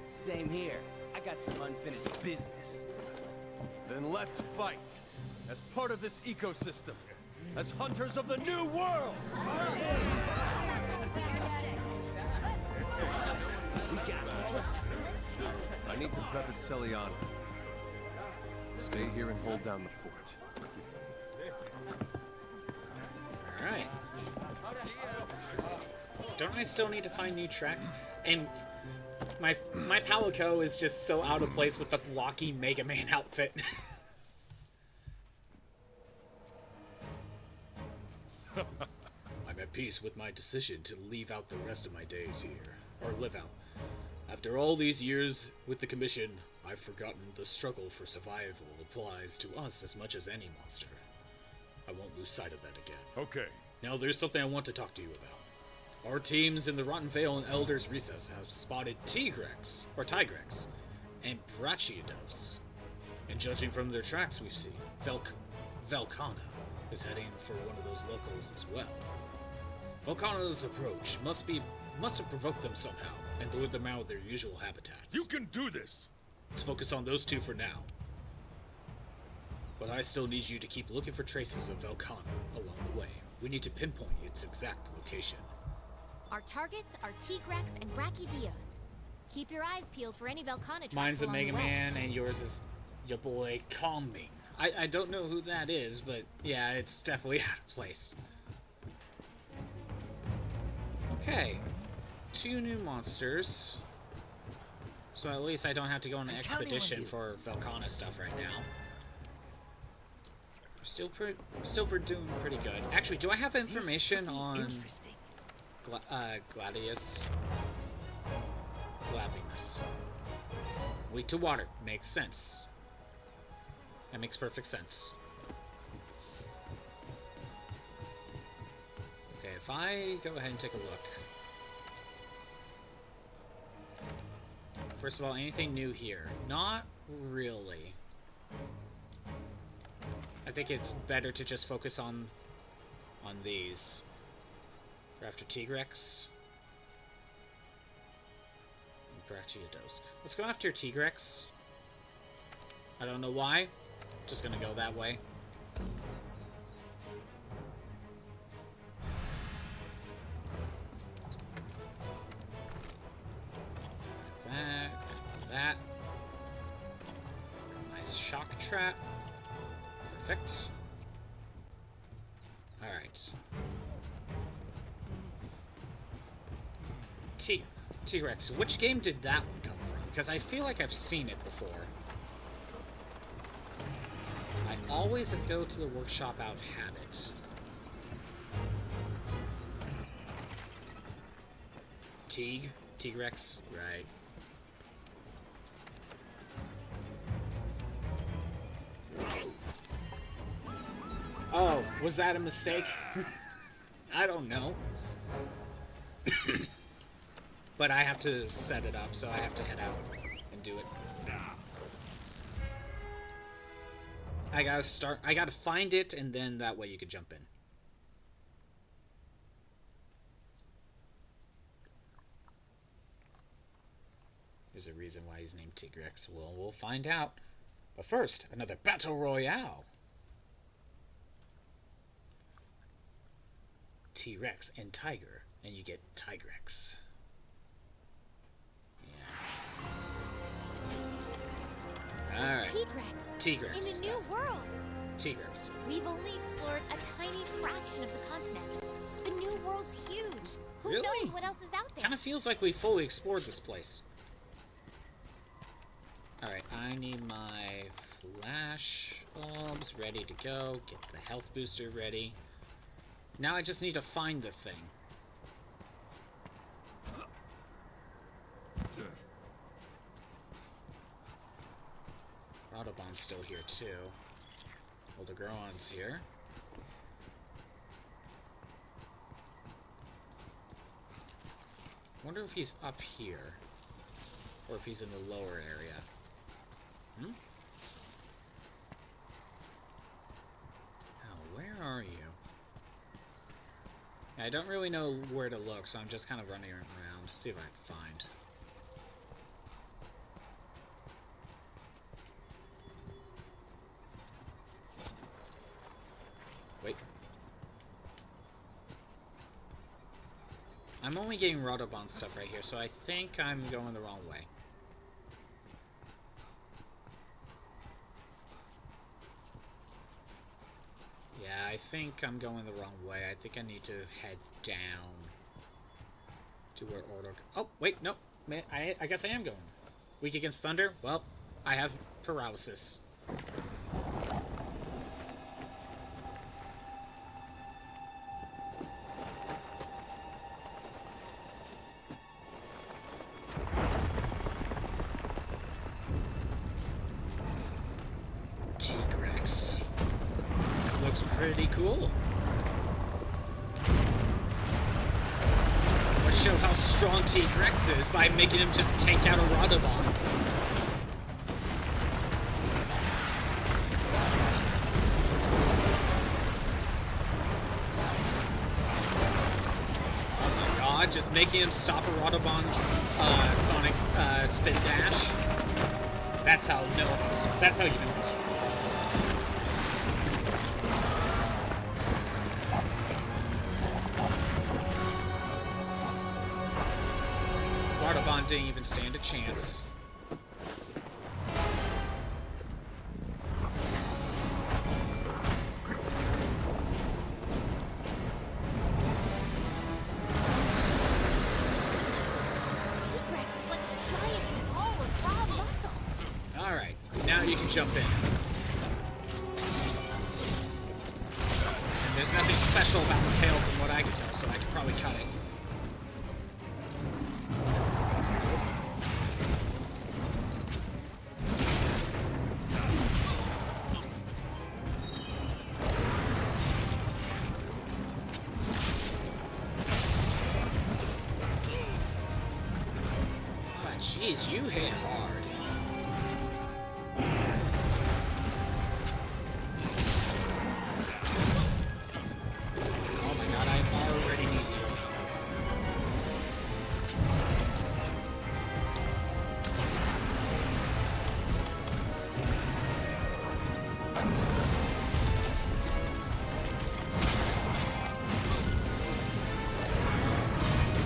Same here. I got some unfinished business. Then let's fight as part of this ecosystem, as hunters of the New World. We got this. I need to prep at Celiana. Stay here and hold down the fort. Alright. Don't I still need to find new tracks? And my Palico is just so out of place with the blocky Mega Man outfit. I'm at peace with my decision to leave out the rest of my days here. Or live out. After all these years with the Commission, I've forgotten the struggle for survival applies to us as much as any monster. I won't lose sight of that again. Okay, Now there's something I want to talk to you about. Our teams in the Rotten Vale and Elder's Recess have spotted Tigrex, and Brachydios. And judging from their tracks we've seen, Velkhana is heading for one of those locals as well. Velkhana's approach must have provoked them somehow, and lured them out of their usual habitats. you can do this! Let's focus on those two for now. But I still need you to keep looking for traces of Velkhana along the way. We need to pinpoint its exact location. Our targets are Tigrex and Brachydios. Keep your eyes peeled for any Velkhana tracks Mine's a along Mega the way. Man, and yours is your boy Calming. I don't know who that is, but yeah, it's definitely out of place. Okay. 2 new monsters. So at least I don't have to go on an I'm counting on expedition you. for Velkhana stuff right now. We're still doing pretty good. Actually, do I have This information should be on interesting. Glavenus? Weak to water. Makes sense. That makes perfect sense. Okay, if I go ahead and take a look. First of all, anything new here? Not really. I think it's better to just focus on these. Go after Tigrex. Brachydios. Let's go after Tigrex. I don't know why. Just gonna go that way. That. Nice shock trap. Perfect. Alright. Tigrex. Which game did that one come from? Because I feel like I've seen it before. I always go to the workshop out of habit. Tigrex, right. Oh, was that a mistake? I don't know. But I have to set it up, so I have to head out and do it. I gotta find it, and then that way you could jump in. There's a reason why he's named Tigrex. Well, we'll find out. But first, another battle royale. T-Rex and Tiger, and you get Tigrex. Yeah. Alright. Tigrex. Tigrex. In a new world. Tigrex. We've only explored a tiny fraction of the continent. The new world's huge. Who Really? knows what else is out there? Kind of feels like we fully explored this place. Alright, I need my flash bulbs ready to go. Get the health booster ready. Now I just need to find the thing. Autobahn's still here too. Odogaron's here. Wonder if he's up here. Or if he's in the lower area. Hmm? Now, where are you? I don't really know where to look, so I'm just kind of running around. See if I can find. Wait. I'm only getting Rathalos stuff right here, so I think I'm going the wrong way. Yeah, I think I'm going the wrong way. I think I need to head down to where Oh, wait, no. I guess I am going. Weak against thunder? Well, I have paralysis. Tigrex. Looks pretty cool. Let's show how strong Tigrex is by making him just take out a Rathalos. Oh my god, just making him stop a Rathalos sonic spin dash. That's how you know it's serious. Rathalos didn't even stand a chance. Tigrex is like a giant ball of raw muscle. Alright, now you can jump in. And there's nothing special about the tail from what I can tell, so I can probably cut it. Jeez, you hit hard. Oh my god, I already need you.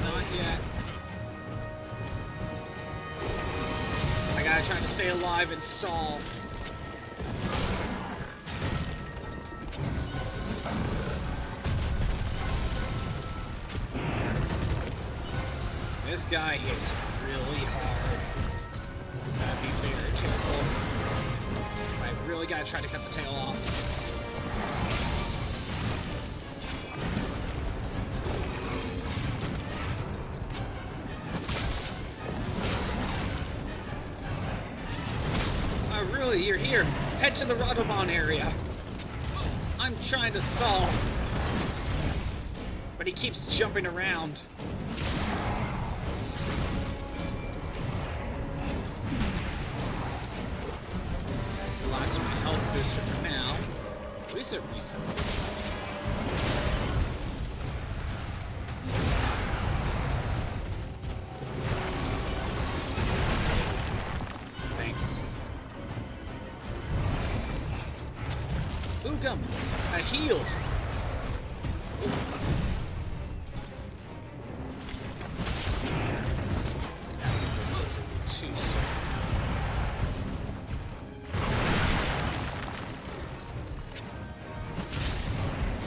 Not yet. Trying to stay alive and stall. This guy hits really hard. Gotta be very careful. I really gotta try to cut the tail off. Really, you're here. Head to the Rathalos area. I'm trying to stall. But he keeps jumping around. That's the last one. Health booster for now. Reset refills. Thanks. Oogum! A heal! Asking for those too soon.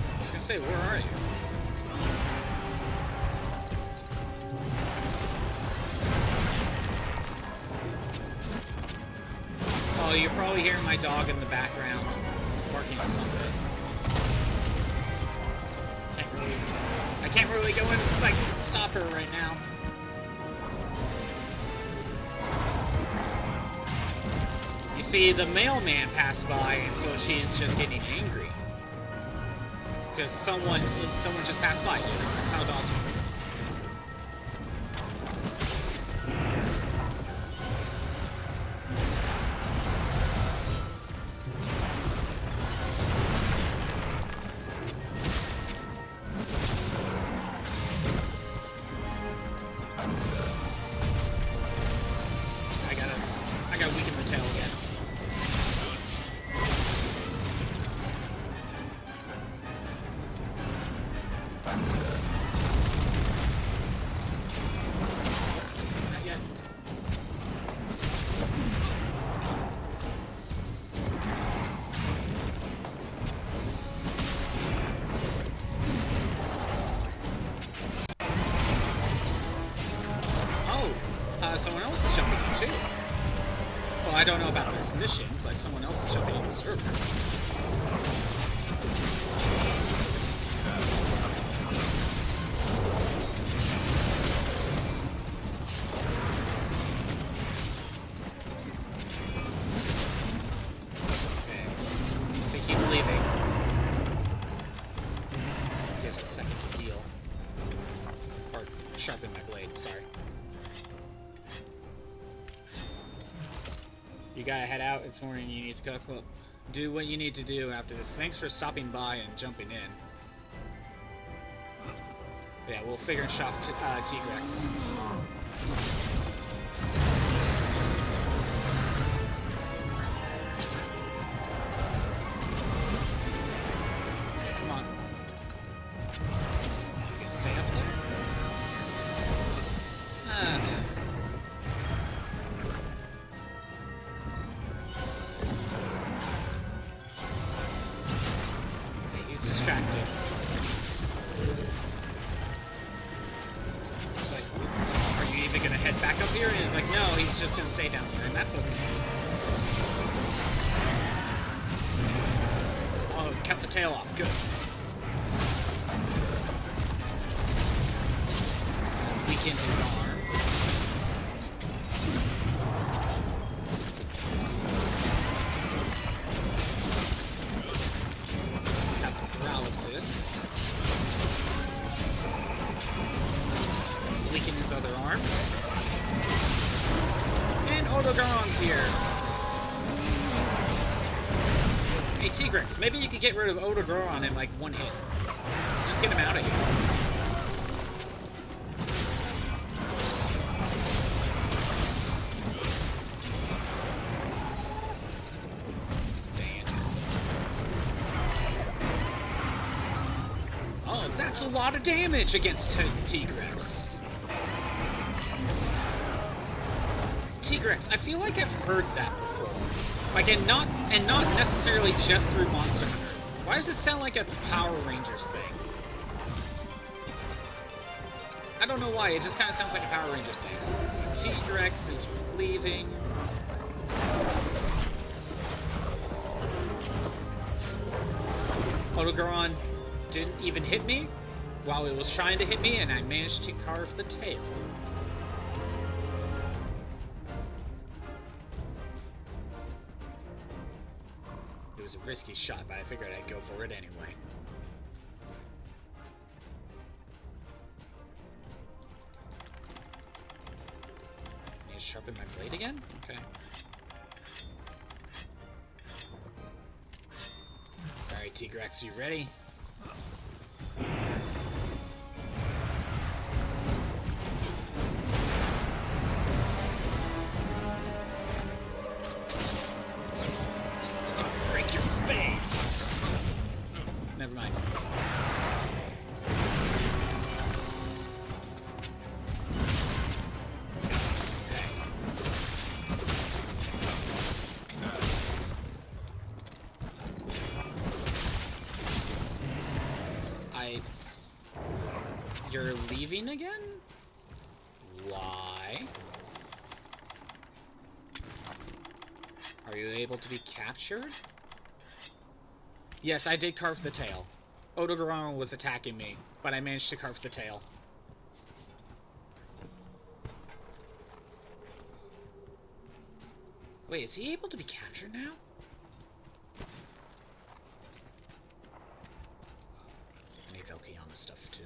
I was gonna say, where are you? Oh, you're probably hearing my dog in the background barking at something. I can't really go in like stop her right now. You see, the mailman passed by, and so she's just getting angry because someone just passed by. You know, that's how dogs work. I gotta weaken the tail again. Not yet. Oh, someone else is jumping in too. Well, I don't know about this mission, but someone else is jumping in the server. Okay. I think he's leaving. Gives a second to heal. Or sharpen my blade, sorry. You gotta head out. It's morning. You need to cook. Well, do what you need to do after this. Thanks for stopping by and jumping in. Yeah, we'll figure out Tigrex. Come on. You gonna stay up there? Ah. Distracted. It's like, are you even gonna head back up here? And he's like, no, he's just gonna stay down here, and that's okay. Oh, cut the tail off. Good. Weaken his arm. Weaken his other arm. And Odogaron's here. Hey Tigrex, maybe you could get rid of Odogaron in like one hit. Just get him out of here. That's a lot of damage against Tigrex. Tigrex, I feel like I've heard that before. Like, and not necessarily just through Monster Hunter. Why does it sound like a Power Rangers thing? I don't know why, it just kind of sounds like a Power Rangers thing. Tigrex is leaving. Odogaron didn't even hit me while it was trying to hit me, and I managed to carve the tail. It was a risky shot, but I figured I'd go for it anyway. Need to sharpen my blade again? Okay. Alright, Tigrex, you ready? Break your face! Never mind. You're leaving again? Why? Are you able to be captured? Yes, I did carve the tail. Odogaron was attacking me, but I managed to carve the tail. Wait, is he able to be captured now? I need Velkiana stuff too.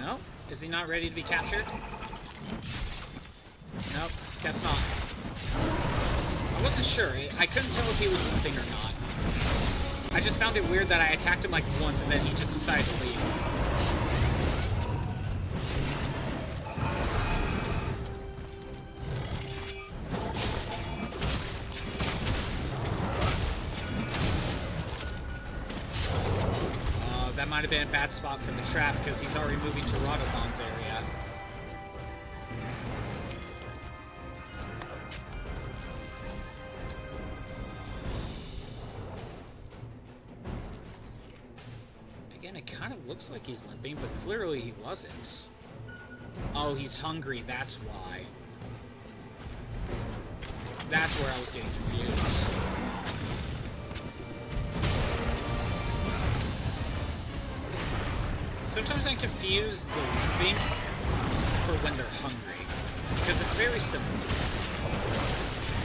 No? Is he not ready to be captured? Nope, guess not. I wasn't sure. I couldn't tell if he was limping or not. I just found it weird that I attacked him like once and then he just decided to leave. That might have been a bad spot for the trap because he's already moving to Rathalos area. Again, it kind of looks like he's limping, but clearly he wasn't. Oh, he's hungry, that's why. That's where I was getting confused. Sometimes I confuse the limping for when they're hungry, because it's very simple.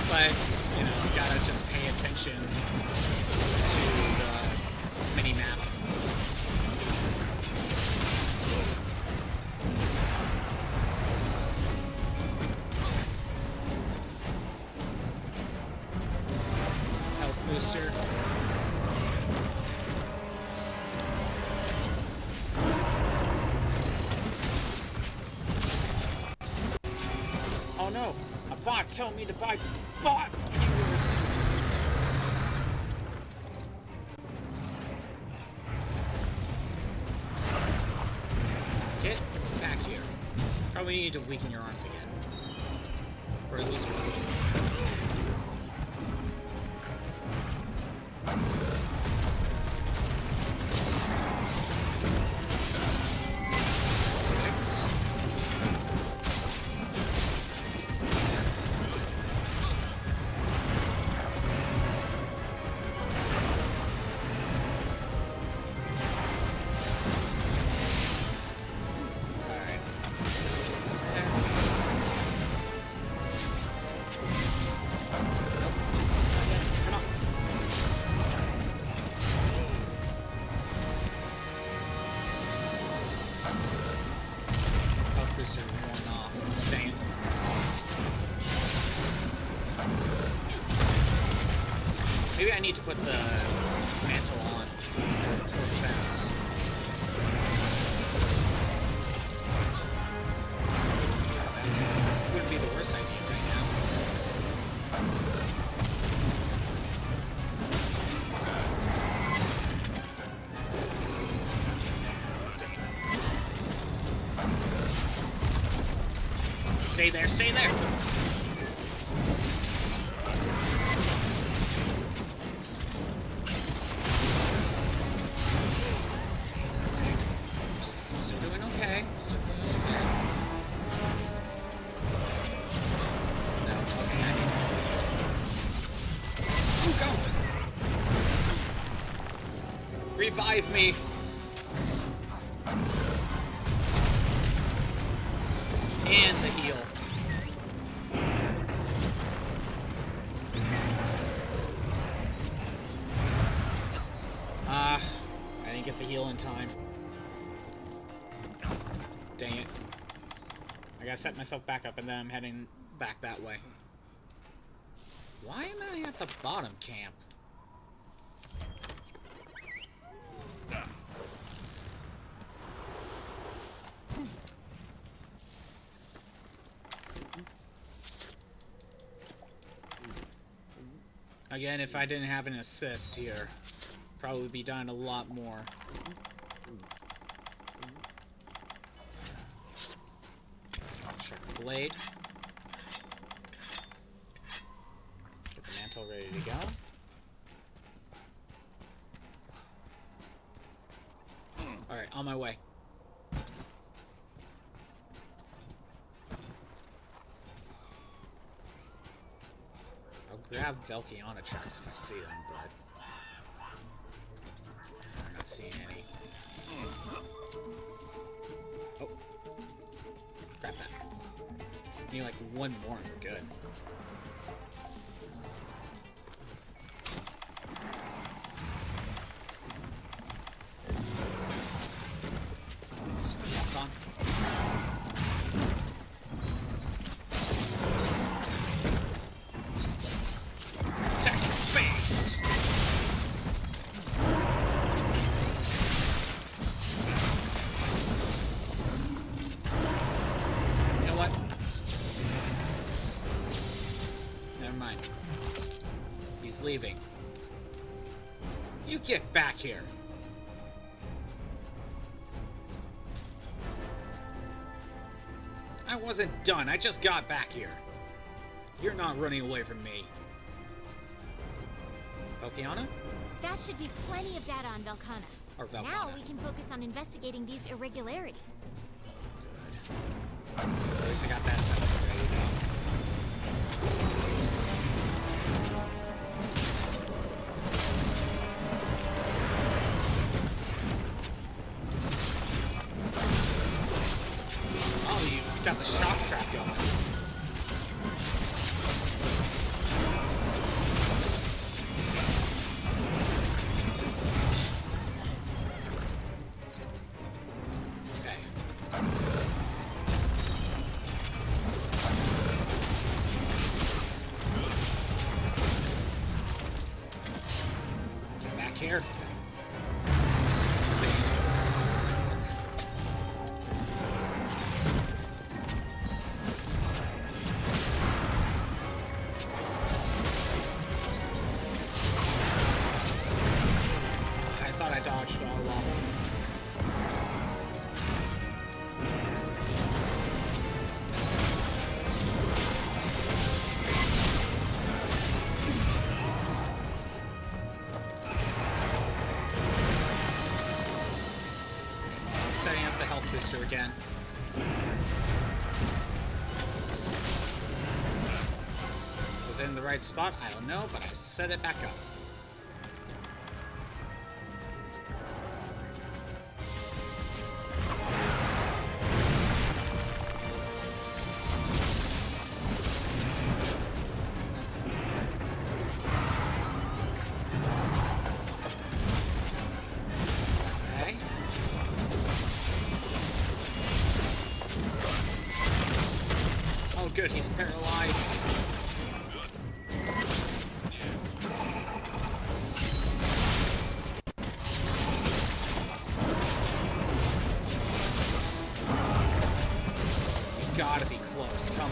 But, you know, you gotta just pay attention to the mini-map. Health booster. Oh no, a bot told me to buy bot viewers. Get back here. Probably need to weaken your arms again. Or at least weaken. Maybe I need to put the mantle on for defense. That wouldn't be the worst idea right now. Stay there, stay there! Revive me! And the heal. I didn't get the heal in time. Dang it. I gotta set myself back up, and then I'm heading back that way. Why am I at the bottom camp? Again, if I didn't have an assist here, probably be done a lot more. Sharp blade. Get the mantle ready to go. Alright, on my way. I'll grab Velkiana tracks if I see them, but I'm not seeing any. Oh. Grab that. Need like one more and we're good. Let's do the walk on. Attack your face! You know what? Never mind. He's leaving. You get back here! I wasn't done. I just got back here. You're not running away from me. Velkiana? That should be plenty of data on Velkhana. Or Velkhana. Now we can focus on investigating these irregularities. Good. At least I got that set up ready to go. Oh, you got the shock trap going. Okay. Get back here. I thought I dodged all along. Setting up the health booster again. Was it in the right spot? I don't know, but I set it back up. Okay. Oh, good, he's paralyzed. You gotta be close, come on.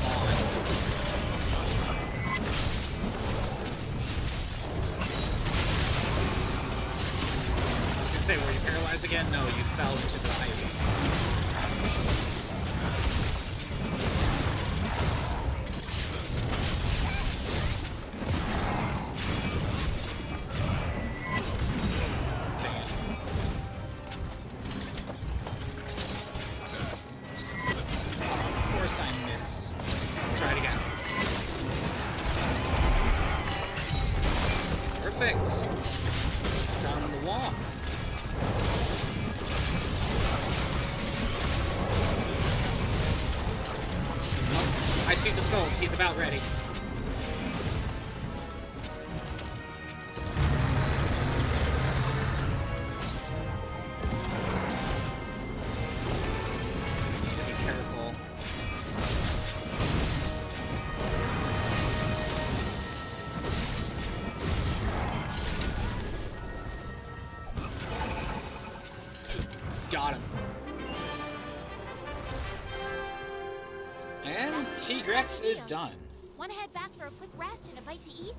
I was gonna say, were you paralyzed again? No, you fell into the ivy. Dang it. Oh, of course I miss. Try it again. Perfect. Got him on the wall. Oh, I see the skulls. He's about ready. got him. And Tigrex is done. Want to head back for a quick rest and a bite to eat?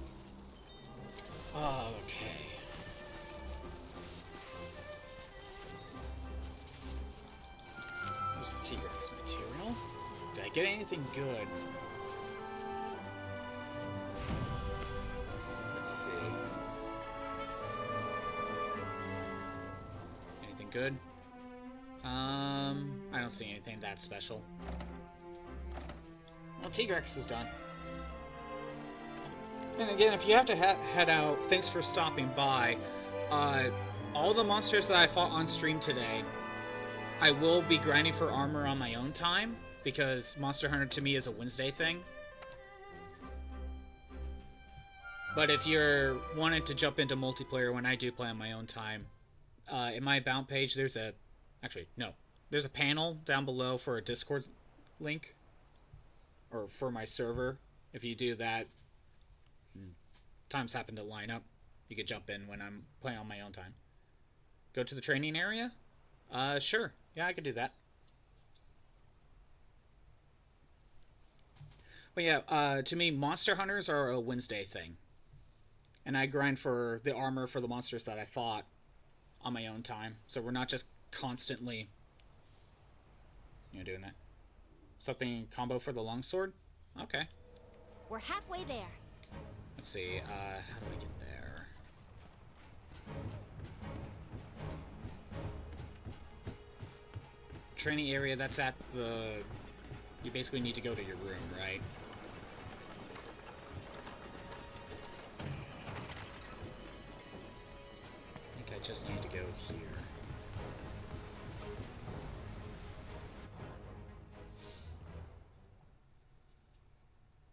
Okay. There's some Tigrex material. Did I get anything good? Let's see. Anything good? I don't see anything that special. Well, Tigrex is done. And again, if you have to head out, thanks for stopping by. All the monsters that I fought on stream today, I will be grinding for armor on my own time, because Monster Hunter to me is a Wednesday thing. But if you're wanting to jump into multiplayer when I do play on my own time, in my About page, there's a... Actually, no. There's a panel down below for a Discord link. Or for my server. If you do that, times happen to line up, you could jump in when I'm playing on my own time. Go to the training area? Sure. Yeah, I could do that. But yeah, to me, monster hunters are a Wednesday thing. And I grind for the armor for the monsters that I fought on my own time. So we're not just constantly, doing that. Something combo for the longsword? Okay. We're halfway there. Let's see, how do I get there? Training area, that's at the... You basically need to go to your room, right? I think I just need to go here.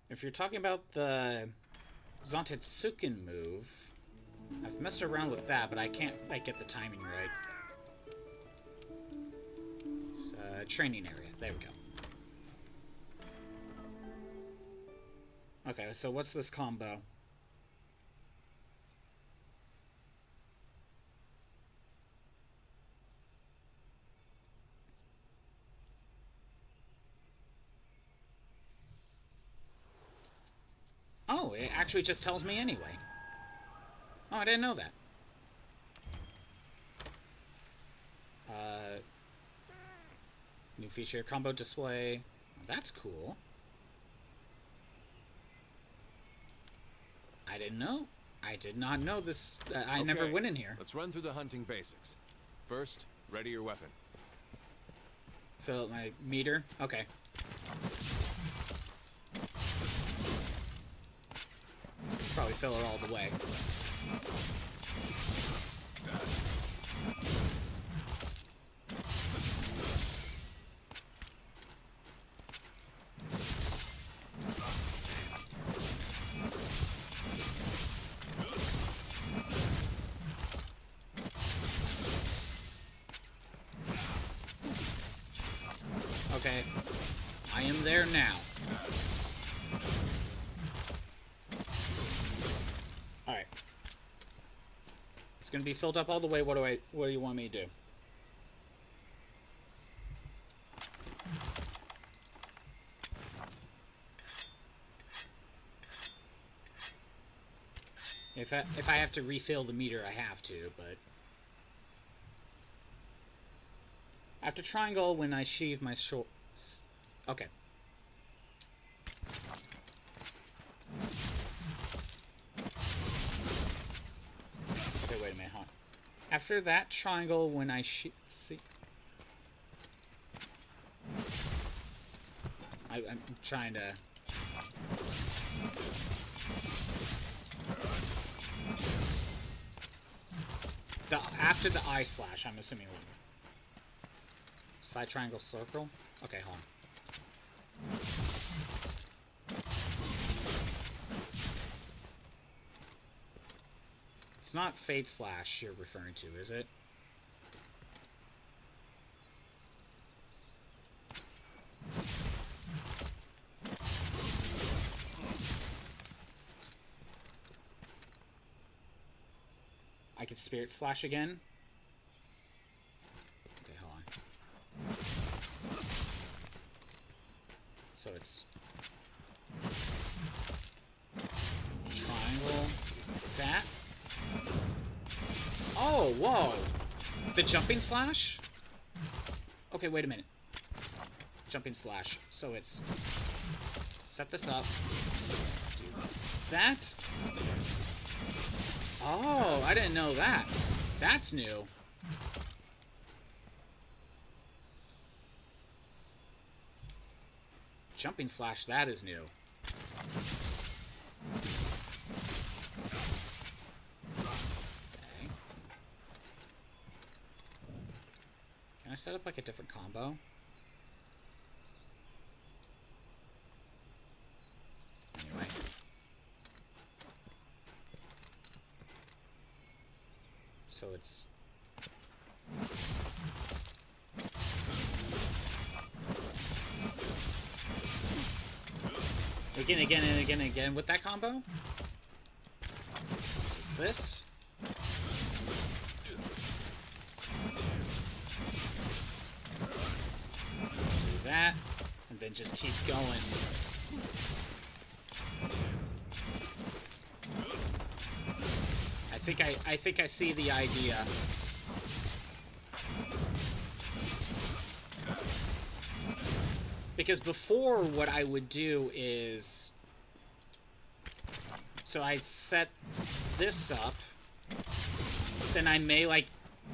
If you're talking about the Zantetsuken move, I've messed around with that, but I can't get the timing right. It's training area. There we go. Okay, so what's this combo? Oh, it actually just tells me anyway. Oh, I didn't know that. New feature, combo display. Oh, that's cool. I didn't know. I did not know this. I never went in here. Let's run through the hunting basics. First, ready your weapon. Fill up my meter. Okay. Probably fill it all the way. Okay. I am there now. Alright. It's gonna be filled up all the way. What do you want me to do? If I have to refill the meter, I have to, but after triangle when I sheave my short. Okay. Okay, wait a minute, huh? After that triangle when I see. I'm trying to. After the eye slash, I'm assuming. Side triangle circle? Okay, hold on. It's not Fade Slash you're referring to, is it? I could Spirit Slash again. Okay, hold on. So it's triangle, that. Oh, whoa! The jumping slash? Okay, wait a minute. Jumping slash. So it's set this up. Do that. Oh, I didn't know that. That's new. Jumping slash, that is new. Okay. Can I set up like a different combo? Anyway. So it's... Again, again, and again, and again with that combo. So it's this. Do that, and then just keep going. I think I see the idea. Because before, what I would do is... So I'd set this up. Then I may, like,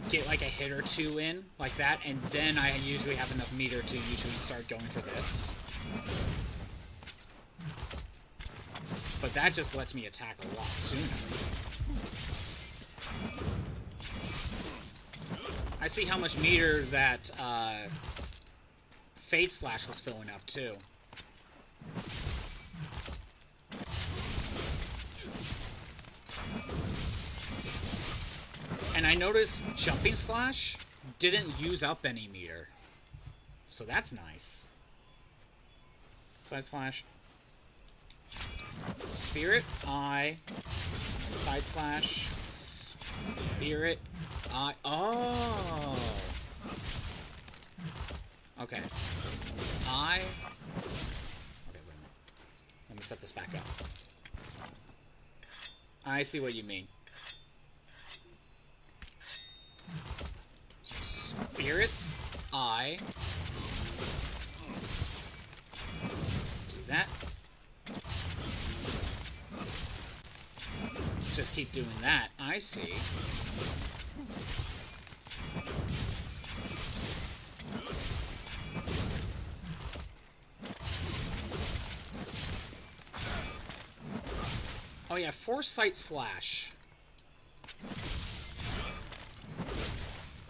get, like, a hit or two in, like that. And then I usually have enough meter to usually start going for this. But that just lets me attack a lot sooner. I see how much meter that, Fade Slash was filling up, too. And I noticed Jumping Slash didn't use up any meter. So that's nice. Side Slash. Spirit, I. Side Slash. Spirit, I. Oh! Okay. Okay, wait a minute. Let me set this back up. I see what you mean. So Spirit, I. Do that. Just keep doing that. I see. Oh yeah, Foresight Slash.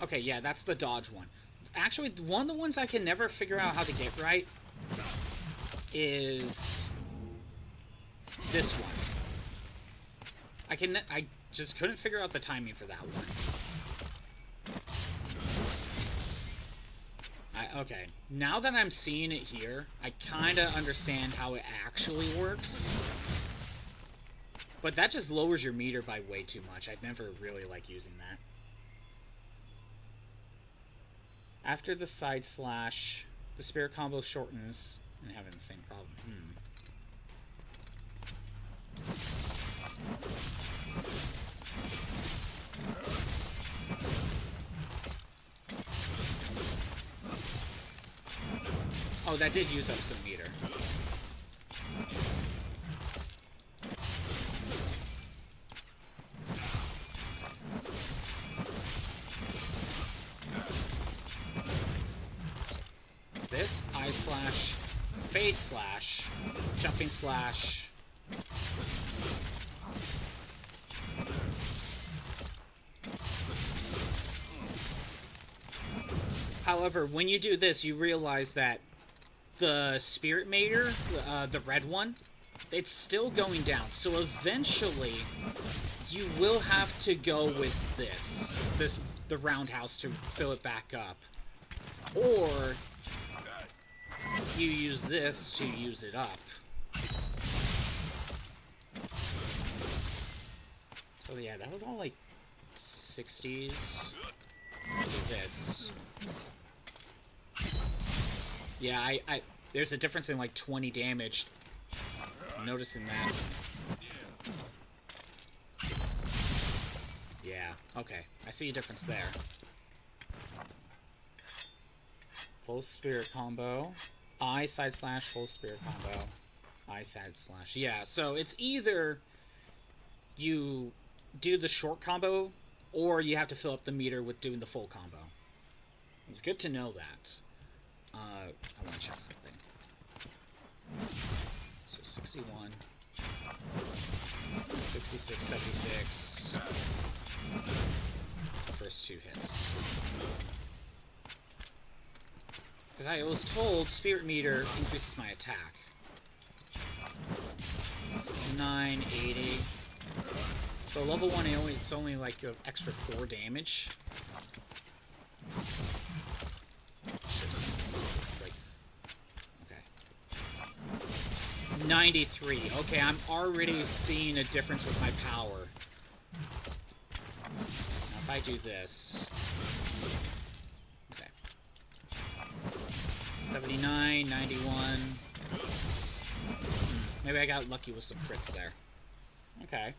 Okay, yeah, that's the dodge one. Actually, one of the ones I can never figure out how to get right is this one. I just couldn't figure out the timing for that one. Okay, now that I'm seeing it here, I kind of understand how it actually works. But that just lowers your meter by way too much. I'd never really like using that. After the side slash, the spirit combo shortens and having the same problem. Oh, that did use up some meter. This, I slash, fade slash, jumping slash. However, when you do this, you realize that the Spirit Mater, the red one, it's still going down. So eventually, you will have to go with the roundhouse to fill it back up. Or you use this to use it up. So yeah, that was all like 60s. Look at this. Yeah, There's a difference in like 20 damage. I'm noticing that. Yeah, okay. I see a difference there. Full spirit combo. I side slash, full spirit combo. I side slash. Yeah, so it's either you do the short combo or you have to fill up the meter with doing the full combo. It's good to know that. I want to check something. So 61. 66, 76. The first 2 hits. Because I was told Spirit Meter increases my attack. 69, 80. So level 1, it's only like an extra 4 damage. Okay. 93. Okay, I'm already seeing a difference with my power. Now if I do this... 79, 91. Maybe I got lucky with some crits there. Okay.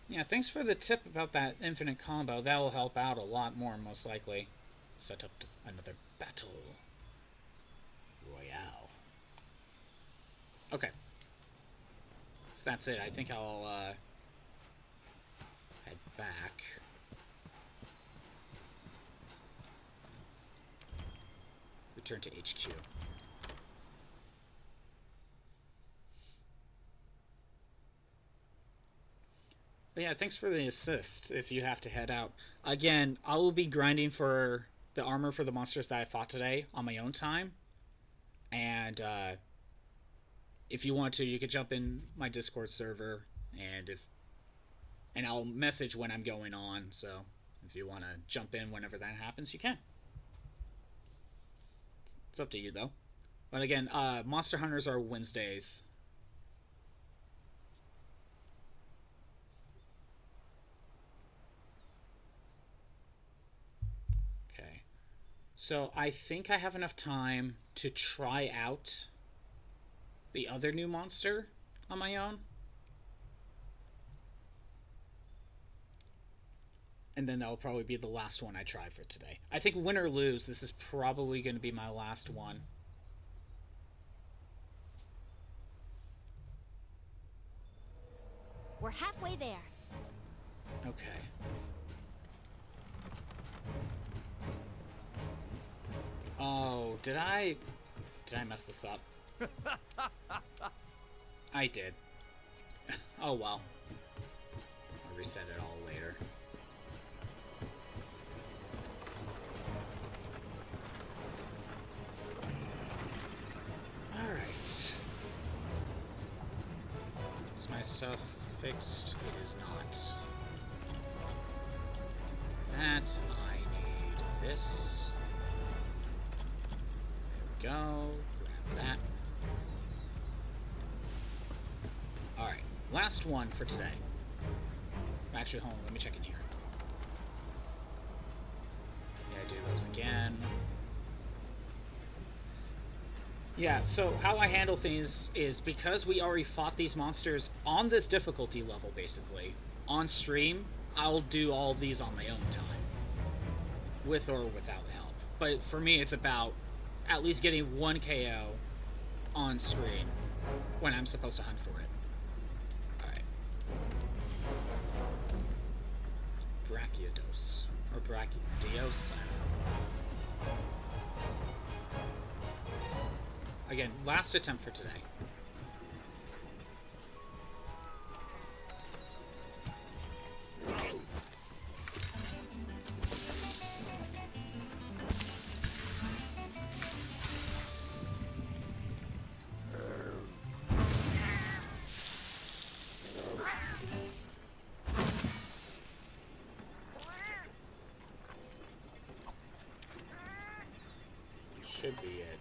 Yeah, thanks for the tip about that infinite combo. That will help out a lot more, most likely. Set up another battle royale. Okay. If that's it, I think I'll head back. Return to HQ. But yeah, thanks for the assist if you have to head out. Again, I will be grinding for the armor for the monsters that I fought today on my own time. And if you want to, you could jump in my Discord server and I'll message when I'm going on. So if you want to jump in whenever that happens, you can. It's up to you, though. But again, Monster Hunters are Wednesdays. Okay. So I think I have enough time to try out the other new monster on my own. And then that'll probably be the last one I try for today. I think win or lose, this is probably going to be my last one. We're halfway there. Okay. Oh, did I mess this up? I did. Oh well. I'll reset it all later. Alright. Is my stuff fixed? It is not. That, I need this. There we go. Grab that. Alright, last one for today. Actually, hold on, let me check in here. Yeah, do those again. Yeah, so how I handle things is because we already fought these monsters on this difficulty level, basically, on stream, I'll do all of these on my own time. With or without help. But for me, it's about at least getting one KO on screen when I'm supposed to hunt for it. Alright. Brachydios. Or Brachydios? I don't know. Again, last attempt for today. Should be it.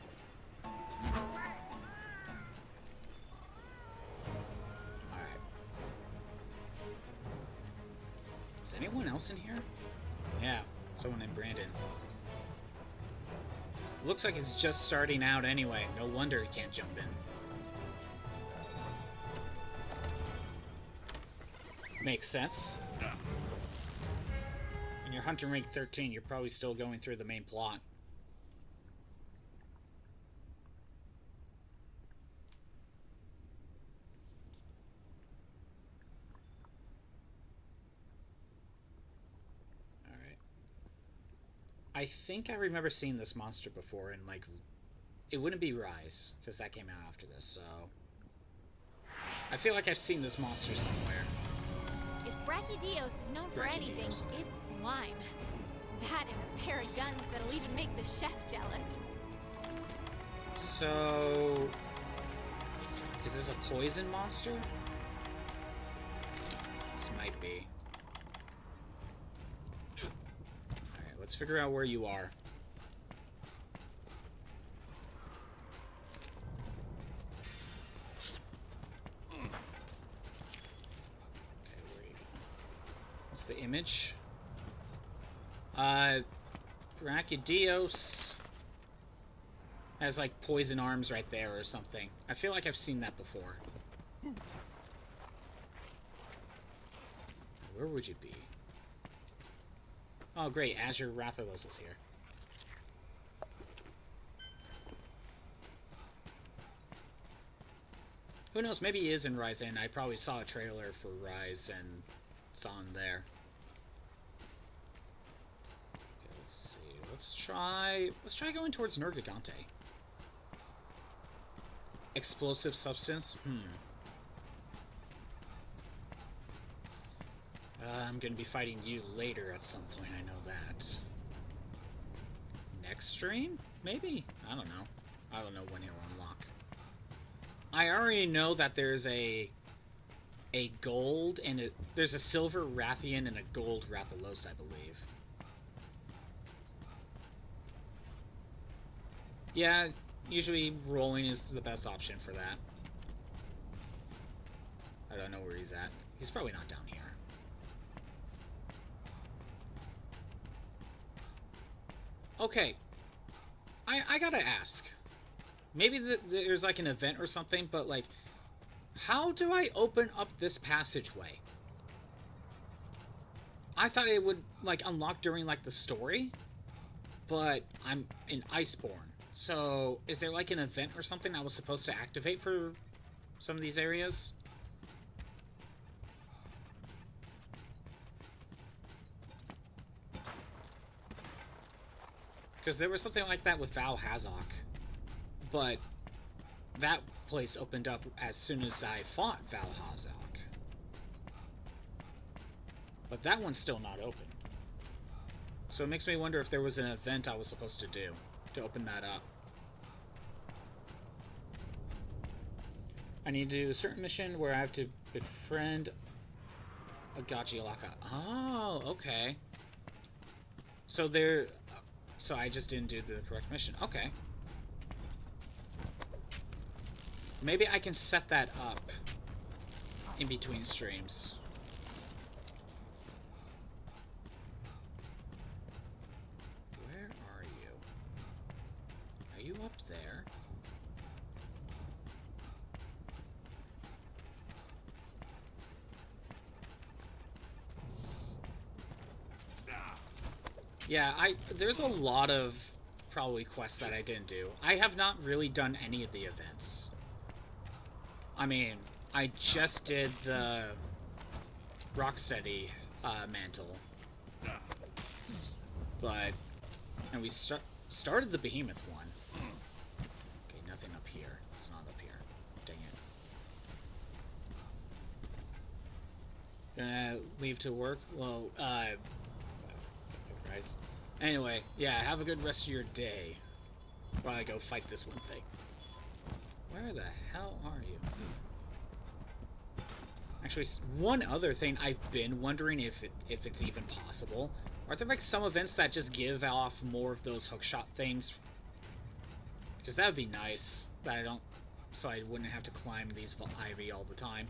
Is anyone else in here? Yeah, someone named Brandon. Looks like it's just starting out anyway. No wonder he can't jump in. Makes sense. And you're hunting rank 13, you're probably still going through the main plot. I think I remember seeing this monster before, and like, it wouldn't be Rise, because that came out after this, so... I feel like I've seen this monster somewhere. If Brachydios is known for anything, it's slime. That and a pair of guns that'll even make the chef jealous. So... is this a poison monster? This might be. Let's figure out where you are. Okay, where are you? What's the image? Brachydios has like poison arms right there or something. I feel like I've seen that before. Where would you be? Oh, great. Azure Rathalos is here. Who knows? Maybe he is in Rise, and I probably saw a trailer for Rise and saw him there. Okay, let's see. Let's try going towards Nargacuga. Explosive substance? I'm going to be fighting you later at some point, I know that. Next stream? Maybe? I don't know. I don't know when he'll unlock. I already know that there's a gold and there's a silver Rathian and a gold Rathalos, I believe. Yeah, usually rolling is the best option for that. I don't know where he's at. He's probably not down here. Okay, I gotta ask. Maybe there's like an event or something, but like, how do I open up this passageway? I thought it would like unlock during like the story, but I'm in Iceborne. So is there like an event or something I was supposed to activate for some of these areas? Because there was something like that with Valhazak, but that place opened up as soon as I fought Valhazak. But that one's still not open. So it makes me wonder if there was an event I was supposed to do to open that up. I need to do a certain mission where I have to befriend a Gachilaka. Oh, okay. So I just didn't do the correct mission. Okay. Maybe I can set that up in between streams. Where are you? Are you up there? Yeah, there's a lot of probably quests that I didn't do. I have not really done any of the events. I mean, I just did the Rocksteady Mantle. And we started the Behemoth one. Okay, nothing up here. It's not up here. Dang it. Gonna leave to work? Well, anyway, yeah, have a good rest of your day while I go fight this one thing. Where the hell are you? Actually, one other thing I've been wondering if it's even possible. Are there like some events that just give off more of those hookshot things? Because that would be nice. That so I wouldn't have to climb these ivy all the time.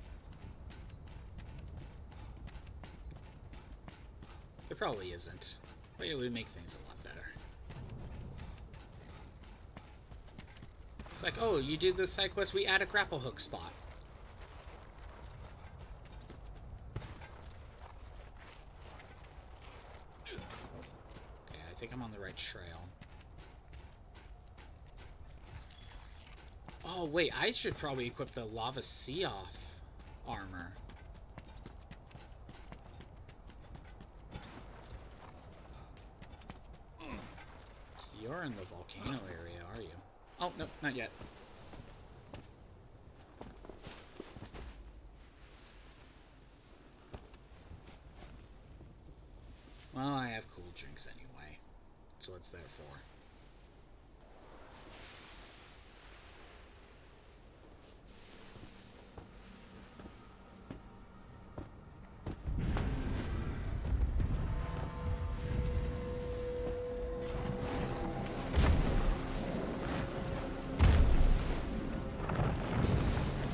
There probably isn't. But it would make things a lot better. It's like, oh, you did this side quest, we add a grapple hook spot. Okay, I think I'm on the right trail. Oh, wait, I should probably equip the Lava Sea-Off armor. You're in the volcano area, are you? Oh, no, not yet. Well, I have cool drinks anyway. That's what it's there for.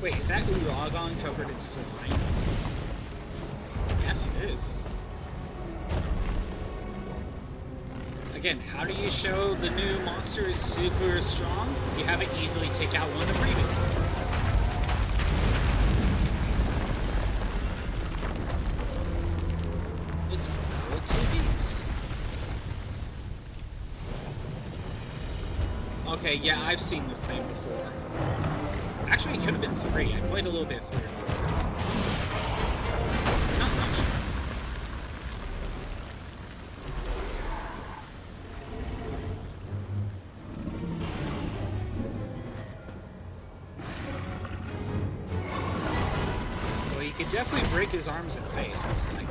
Wait, is that Odogaron covered in slime? Yes, it is. Again, how do you show the new monster is super strong? You have it easily take out one of the previous ones. With relative ease. Okay, yeah, I've seen this thing before. Actually, it could have been 3. I played a little bit of 3 or 4. Not much. Well, you could definitely break his arms and face, most likely.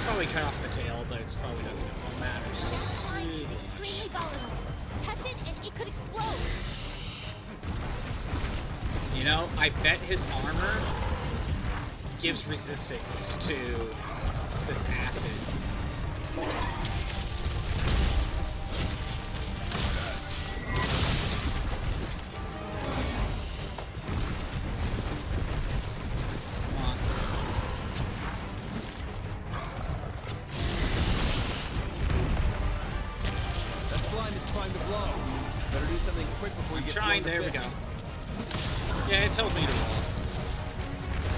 Probably cut off the tail, but it's probably not going to matter. That slime is extremely volatile. Touch it and it could explode. You know, I bet his armor gives resistance to this acid. Come on. That slime is primed to blow. Better do something quick before you get Trying, blown to there we go. bits. Yeah, it tells me to roll.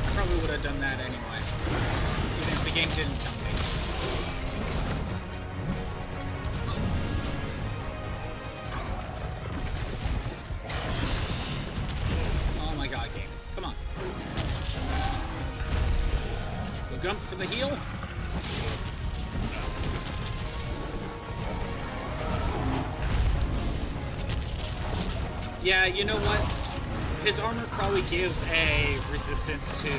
I probably would have done that anyway. Even if the game didn't tell me. Oh my god, game. Come on. Go gump for the heal. Yeah, you know what? His armor probably gives a resistance to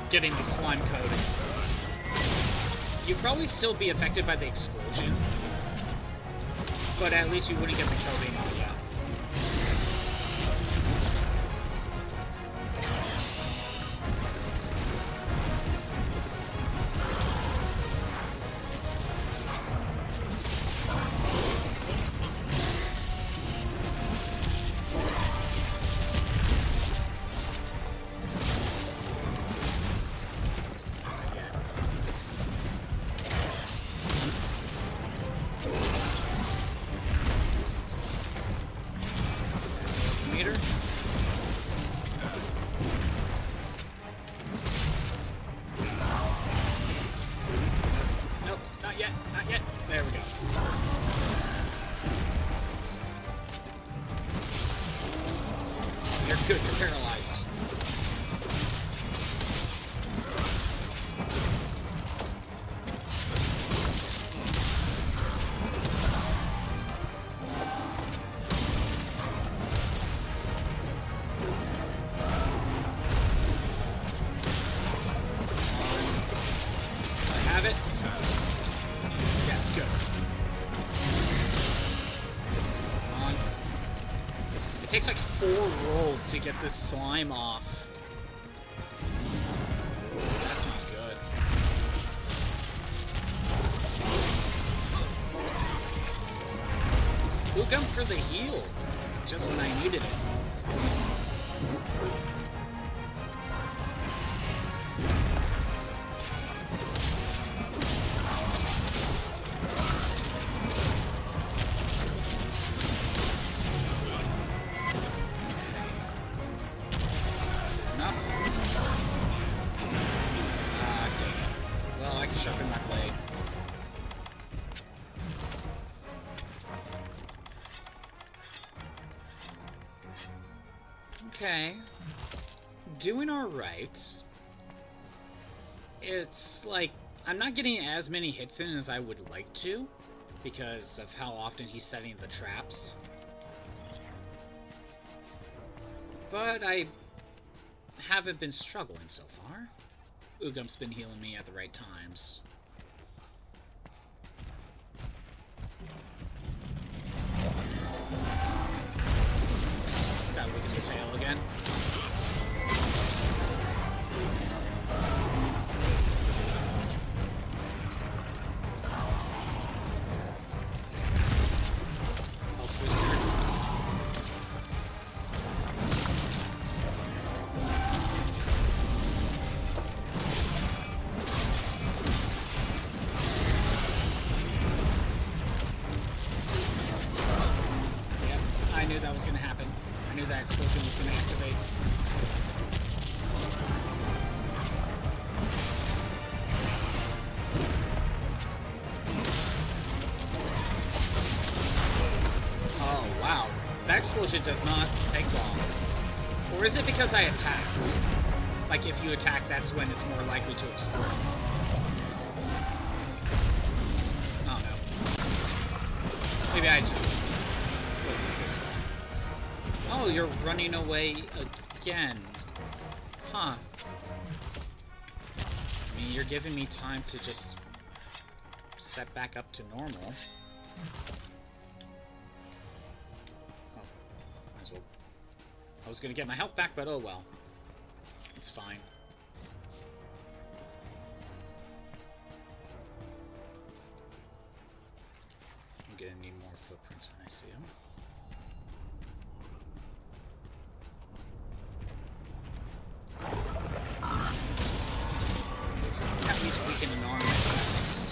getting the slime coated. You'd probably still be affected by the explosion, but at least you wouldn't get the coating on that. Good, you're paralyzed. I have it. Yes, good. Come on. It takes like 4 rolls to get this slime off. That's not good. Who come for the heal? Just when I needed it. Okay. Doing alright. It's like, I'm not getting as many hits in as I would like to, because of how often he's setting the traps. But I haven't been struggling so far. Ugam's been healing me at the right times. Gotta look at the tail again. Health booster. Yep, I knew that was gonna happen. I knew that explosion was going to activate. Oh, wow. That explosion does not take long. Or is it because I attacked? Like, if you attack, that's when it's more likely to explode. Oh, no. Maybe I just wasn't a good spot. Oh, you're running away again. Huh. I mean, you're giving me time to just set back up to normal. Oh, might as well. I was gonna get my health back, but oh well. It's fine. I'm gonna need more footprints when I see them. At least weaken an arm, I guess.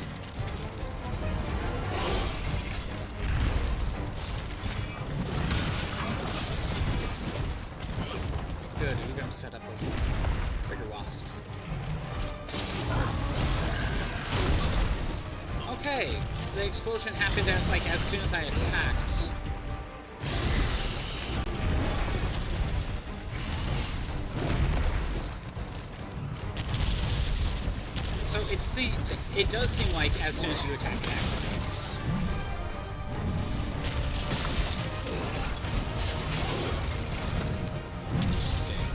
Good, we're gonna set up a bigger wasp. Okay, the explosion happened at, like, as soon as I attacked. So it does seem like as soon as you attack, it activates. Interesting.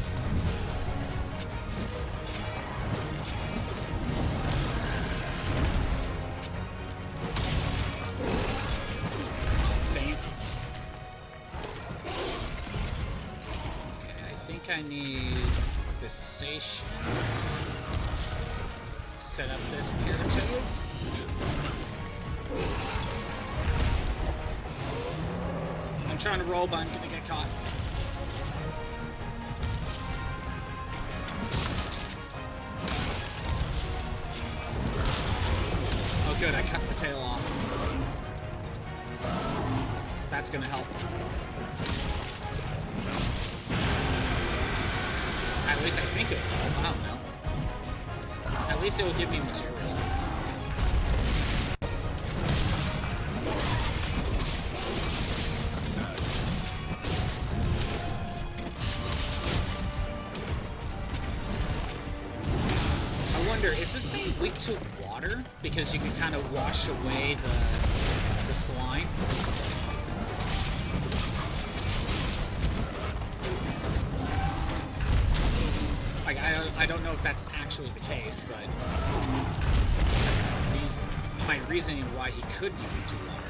Damn. Okay, I think I need this station. Set up this paratail. I'm trying to roll, but I'm gonna get caught. Oh good, I cut the tail off. That's gonna help. At least I think it'll help, I don't know. At least it will give me material. I wonder, is this thing weak to water? Because you can kind of wash away the slime. Like, I don't know if that's actually the case, but that's my reasoning why he could be weak to water.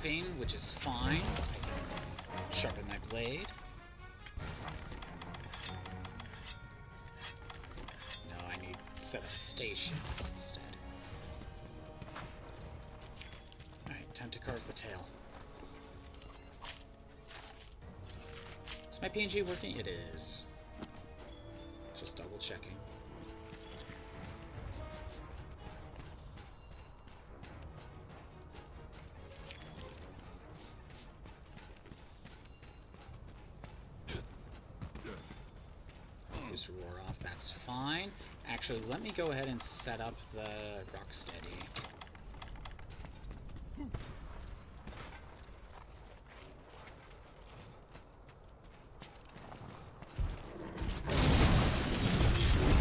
leaving, which is fine. Sharpen my blade. No, I need to set up a station instead. Alright, time to carve the tail. Is my PNG working? It is. Just double checking. Just roar off, that's fine. Actually, let me go ahead and set up the Rocksteady.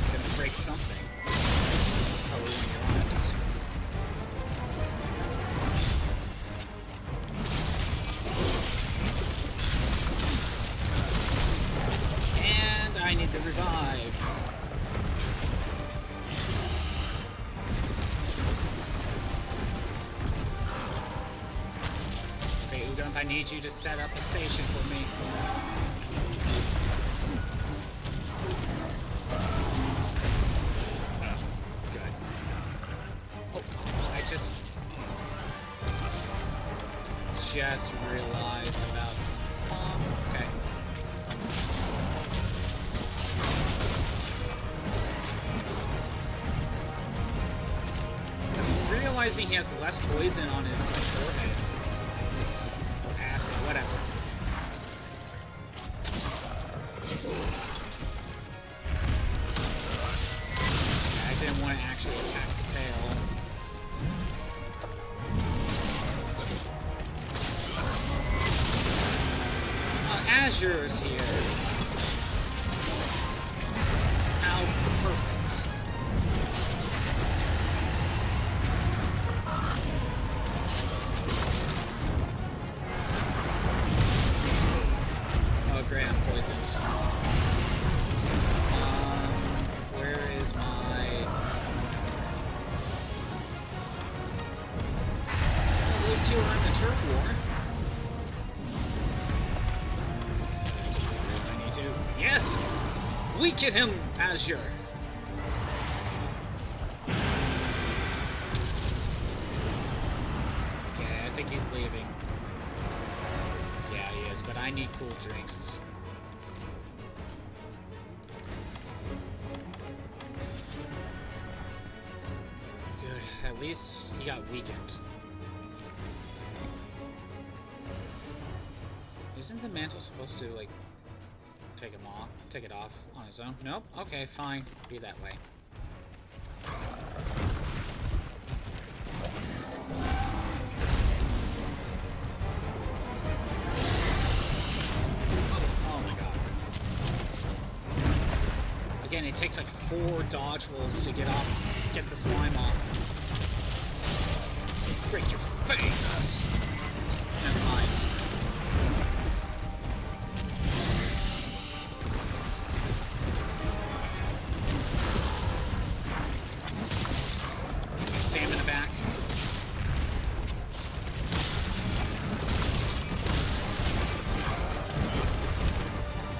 Gonna break something. Probably one of your arms. And I need to revive. Okay, Udon, I need you to set up a station for me. Good. Oh, I just realized about... okay. Realizing he has less poison on his forehead. Or acid, whatever. I didn't want to actually attack the tail. Azure's here. How perfect. Oh, great, I'm poisoned. Where is my... Oh, those two are in the turf war. So, if I need to... Yes! Weaken him, Azure! Okay, I think he's leaving. Yeah, he is, but I need cool drinks. Good, at least he got weakened. Isn't the mantle supposed to, like, take it off on his own? Nope. Okay, fine. Be that way. Oh my god. Again, it takes like 4 dodge rolls to get the slime off. Break your face! Never mind. Stamina back.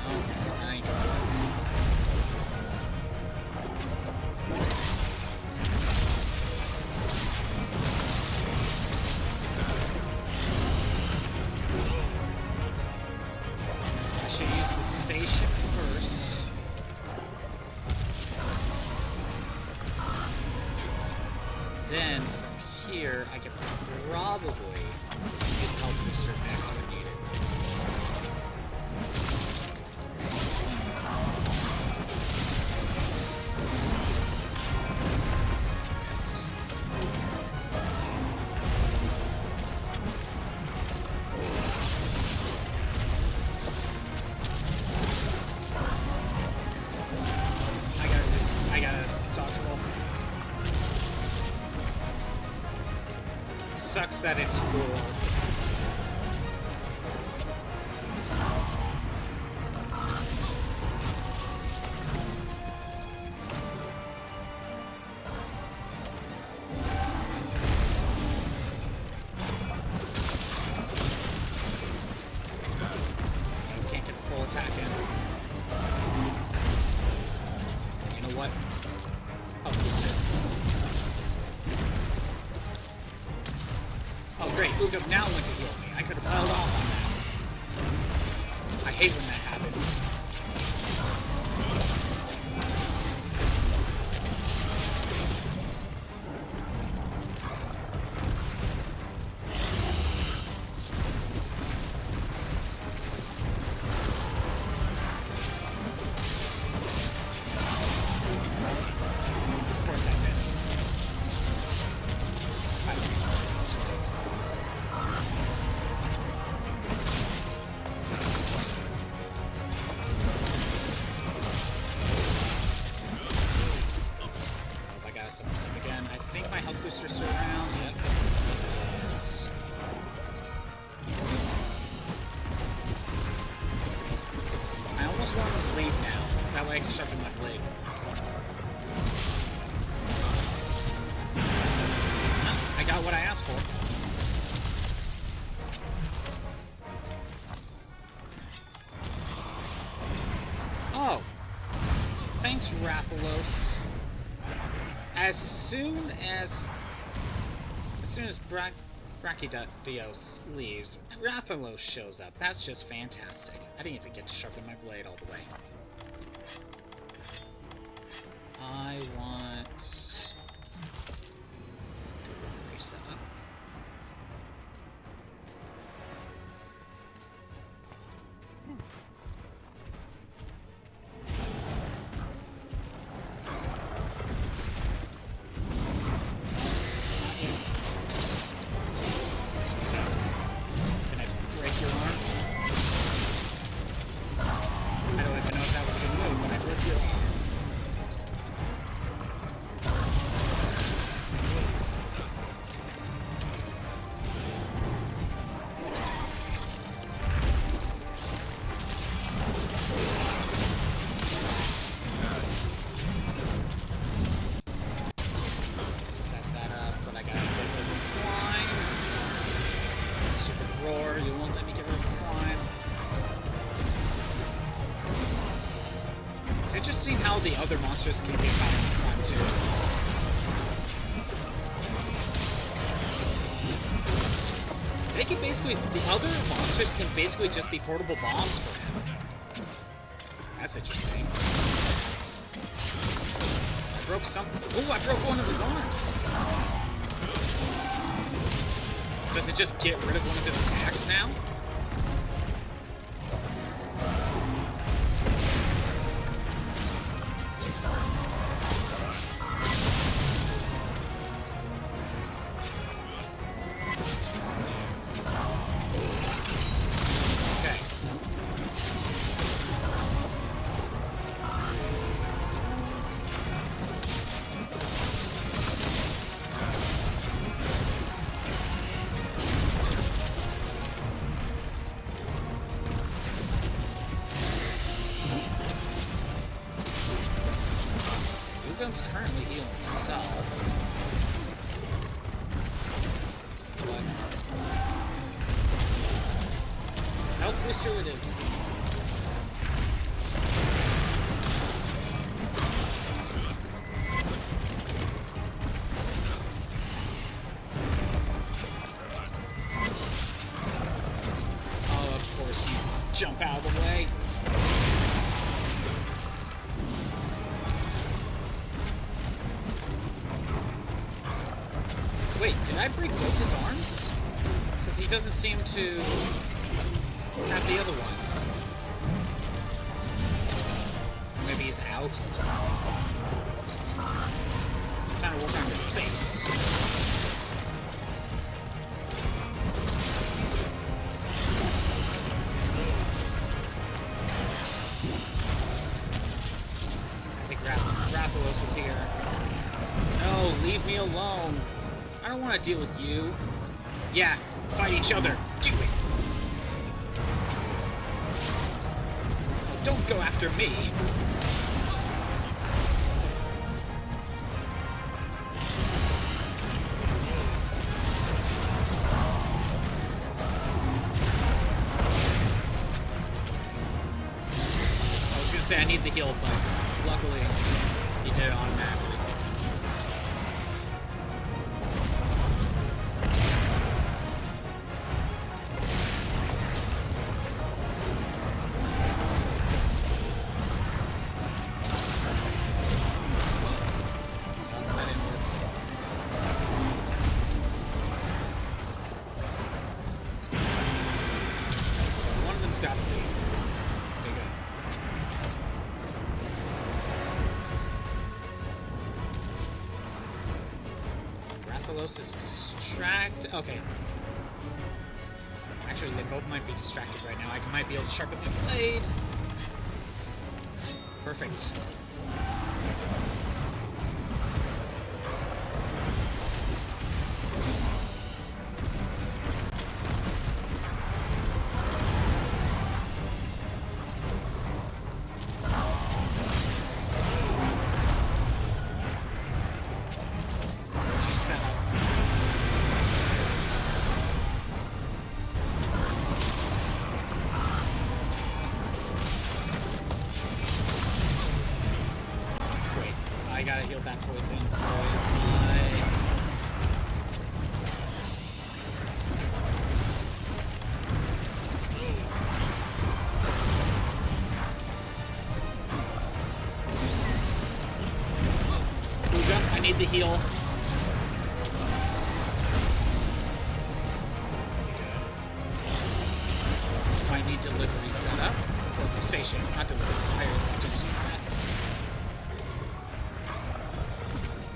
Oh, nice. I should use the station first. Then, from here, I could probably use the health booster next when needed. Missed. I gotta dodge roll. Sucks that it's full. attack in. You know what? Health booster. Oh great, Ugam now went to heal me. I could have held off on that. I hate when that happens. Of course I miss. I don't know what's going on this way. I gotta set this up again. I think my health booster's still around. Yep. Yes. I almost want to leave now. That way I can sharpen my blade. Well, I got what I asked for. Oh. Thanks, Rathalos. As soon as Brachydios leaves, Rathalos shows up. That's just fantastic. I didn't even get to sharpen my blade all the way. I want delivery setup. Can I break your arm? I don't even know if that was a good move, but I broke your arm. Set that up, but I gotta get rid of the slime. Stupid roar, you won't let me get rid of the slime. It's interesting how the other monsters can get caught in the slime too. They can basically, the other monsters can basically just be portable bombs for him. That's interesting. I broke some. Ooh, I broke one of his arms. Does it just get rid of one of his attacks now? Okay. Ugam's currently healing himself. But health booster it is. Oh, of course you jump out of the way. Wait, did I break both his arms? Because he doesn't seem to have the other one. Maybe he's out. Time to work on your face. I think Rathalos is here. No, leave me alone. I don't want to deal with you. Yeah, fight each other. Do it. Oh, don't go after me. say I need the heal, but luckily he did it automatically. Rathalos is distract. Okay. Actually, they both might be distracted right now. I might be able to sharpen my blade. Perfect. Gotta heal that poison. Where's my... Ooga, I need the heal. Might need delivery setup. Or station, not delivery. I just used that.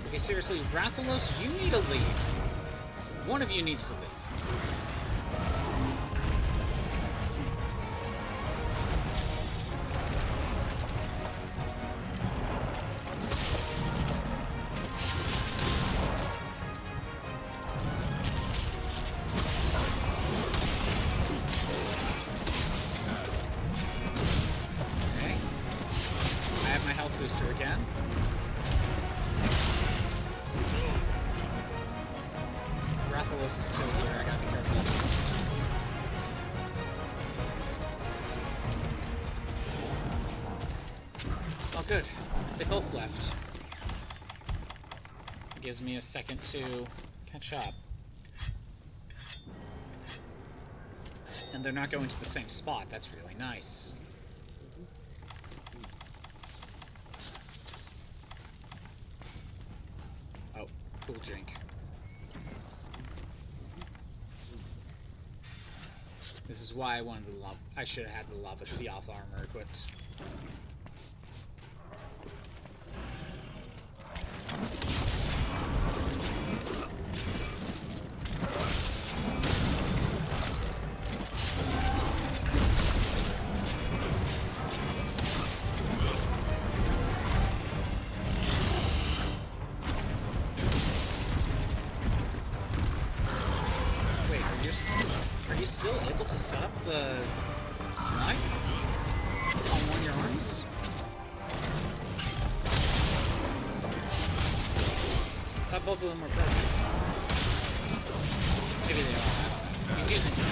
Okay, seriously, Rathalos, you need to leave. One of you needs to leave. Okay. I have my health booster again. Rathalos is still here, I gotta be careful. Oh good, they both left. It gives me a second to catch up. And they're not going to the same spot, that's really nice. Oh, cool drink. This is why I wanted the lava. I should have had the lava Seoth armor equipped. Are you still able to set up the snipe on one of your arms? I thought both of them were perfect. Maybe they are. I don't know. He's using snipe.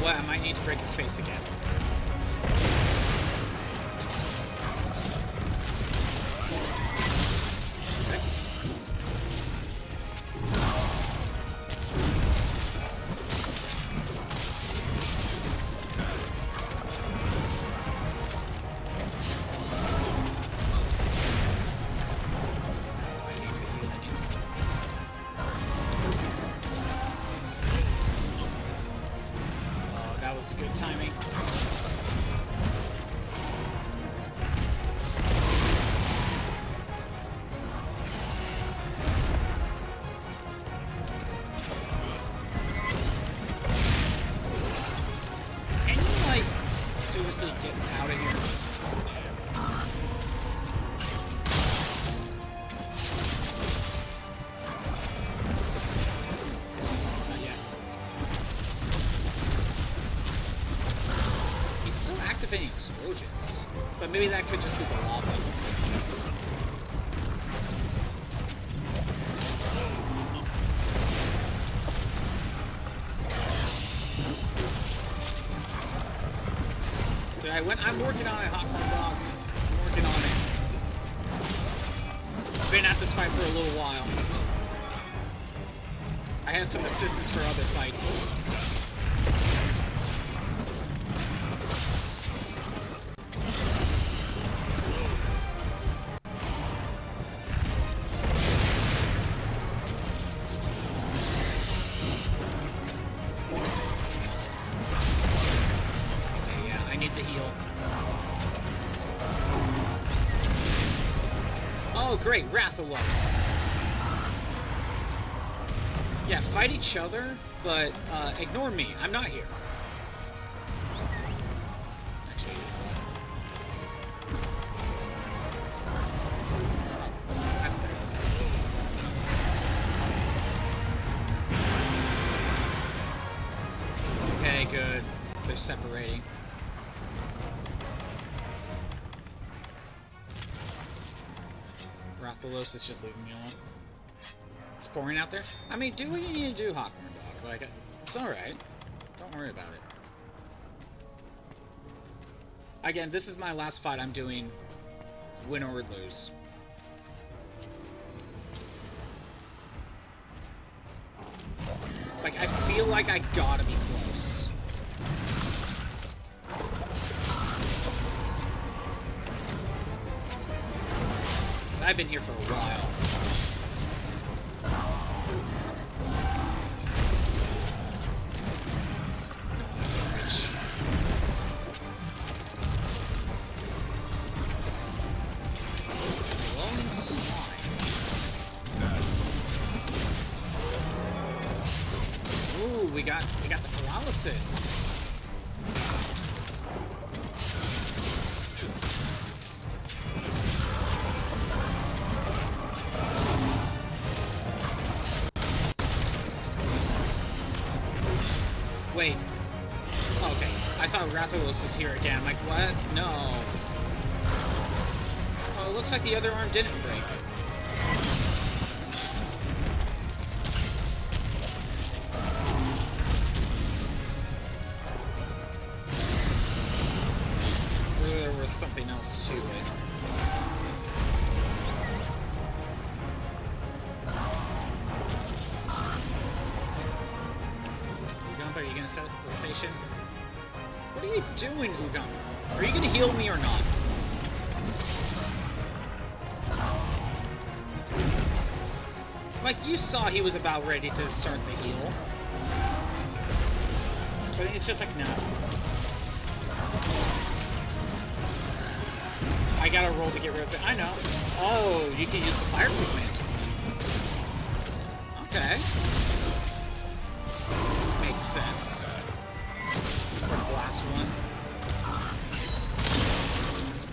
I might need to break his face again. Perfect. Good timing. Can you, like, seriously get out of here? Not yet. of any explosions. But maybe that could just be the lava. I'm working on it, Hotcorn Dog. I'm working on it. Been at this fight for a little while. I had some assistance for other fights. Great, Rathalos. Yeah, fight each other, but ignore me. I'm not here. Actually, that's there. Okay, good. They're separating. Rathalos is just leaving me alone. It's pouring out there. I mean, do what you need to do, Hawkhorn Dog. Like, it's alright. Don't worry about it. Again, this is my last fight I'm doing, win or lose. Like, I feel like I gotta be close. I've been here for a while. Ooh, we got the paralysis. Wait. Okay. I thought Rathalos is here again. I'm like, what? No. Oh, it looks like the other arm didn't break. Or there was something else to it. Are you gonna set up the station? What are you doing, Ugam? Are you gonna heal me or not? Like, you saw he was about ready to start the heal. But he's just like, no. I gotta roll to get rid of it. I know. Oh, you can use the fireproof mantle. Okay. Sense. Or the last one.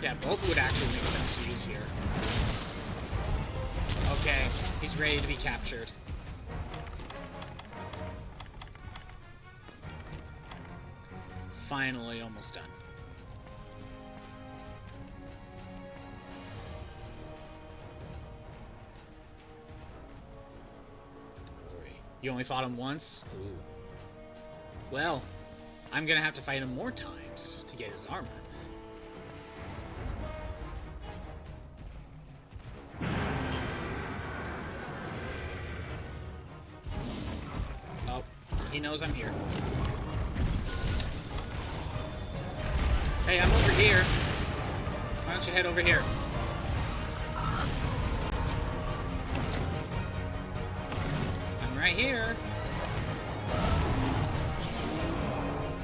Yeah, both would actually make sense to use here. Okay, he's ready to be captured. Finally, almost done. You only fought him once? Ooh. Well, I'm gonna have to fight him more times to get his armor. Oh, he knows I'm here. Hey, I'm over here. Why don't you head over here? I'm right here.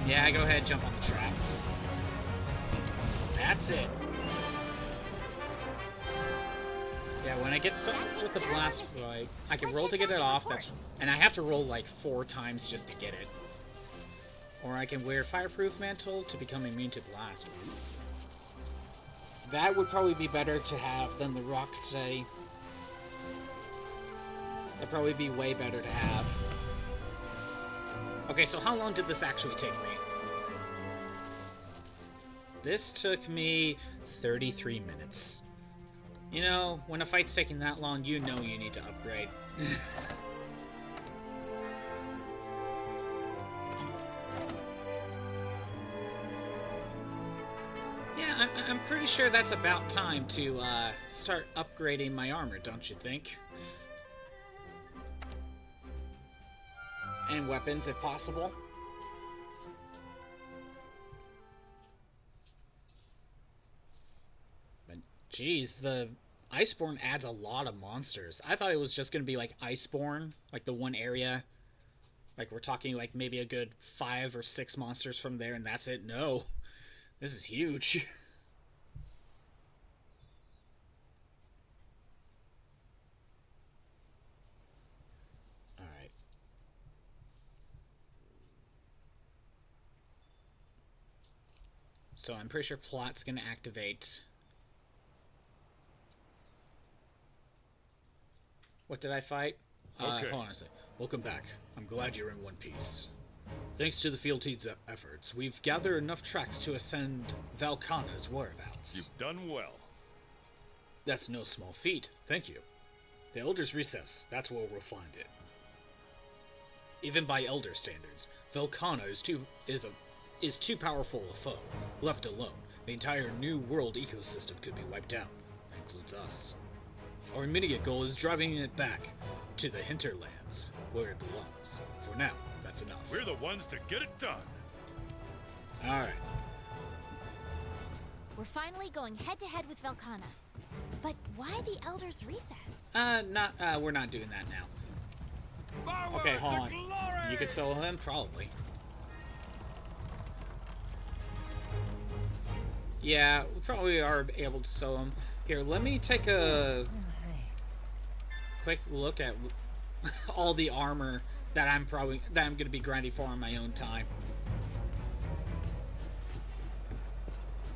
Yeah, go ahead, jump on the trap. That's it. Yeah, when I get stuck with the blast right, I can roll to get it off, and I have to roll like 4 times just to get it. Or I can wear Fireproof Mantle to become immune to blast. That would probably be better to have than the Rocksteady. That'd probably be way better to have. Okay, so how long did this actually take me? This took me 33 minutes. You know, when a fight's taking that long, you know you need to upgrade. Yeah, I'm pretty sure that's about time to start upgrading my armor, don't you think? And weapons, if possible. But, geez, the Iceborne adds a lot of monsters. I thought it was just going to be, like, Iceborne, like the one area. Like, we're talking, like, maybe a good 5 or 6 monsters from there, and that's it. No. This is huge. Alright. So I'm pretty sure plot's going to activate. What did I fight? Okay. Hold on a second. Welcome back. I'm glad you're in one piece. Thanks to the field team's efforts, we've gathered enough tracks to ascend Velkhana's whereabouts. You've done well. That's no small feat, thank you. The Elder's Recess, that's where we'll find it. Even by Elder standards, Velkhana is too powerful a foe. Left alone, the entire New World ecosystem could be wiped out. That includes us. Our immediate goal is driving it back to the hinterlands, where it belongs. For now, that's enough. We're the ones to get it done. Alright. We're finally going head-to-head with Velkhana. But why the Elder's Recess? We're not doing that now. Forward Okay, hold to on. glory! You could solo him? Probably. Yeah, we probably are able to solo him. Here, let me take a quick look at all the armor that I'm gonna be grinding for on my own time.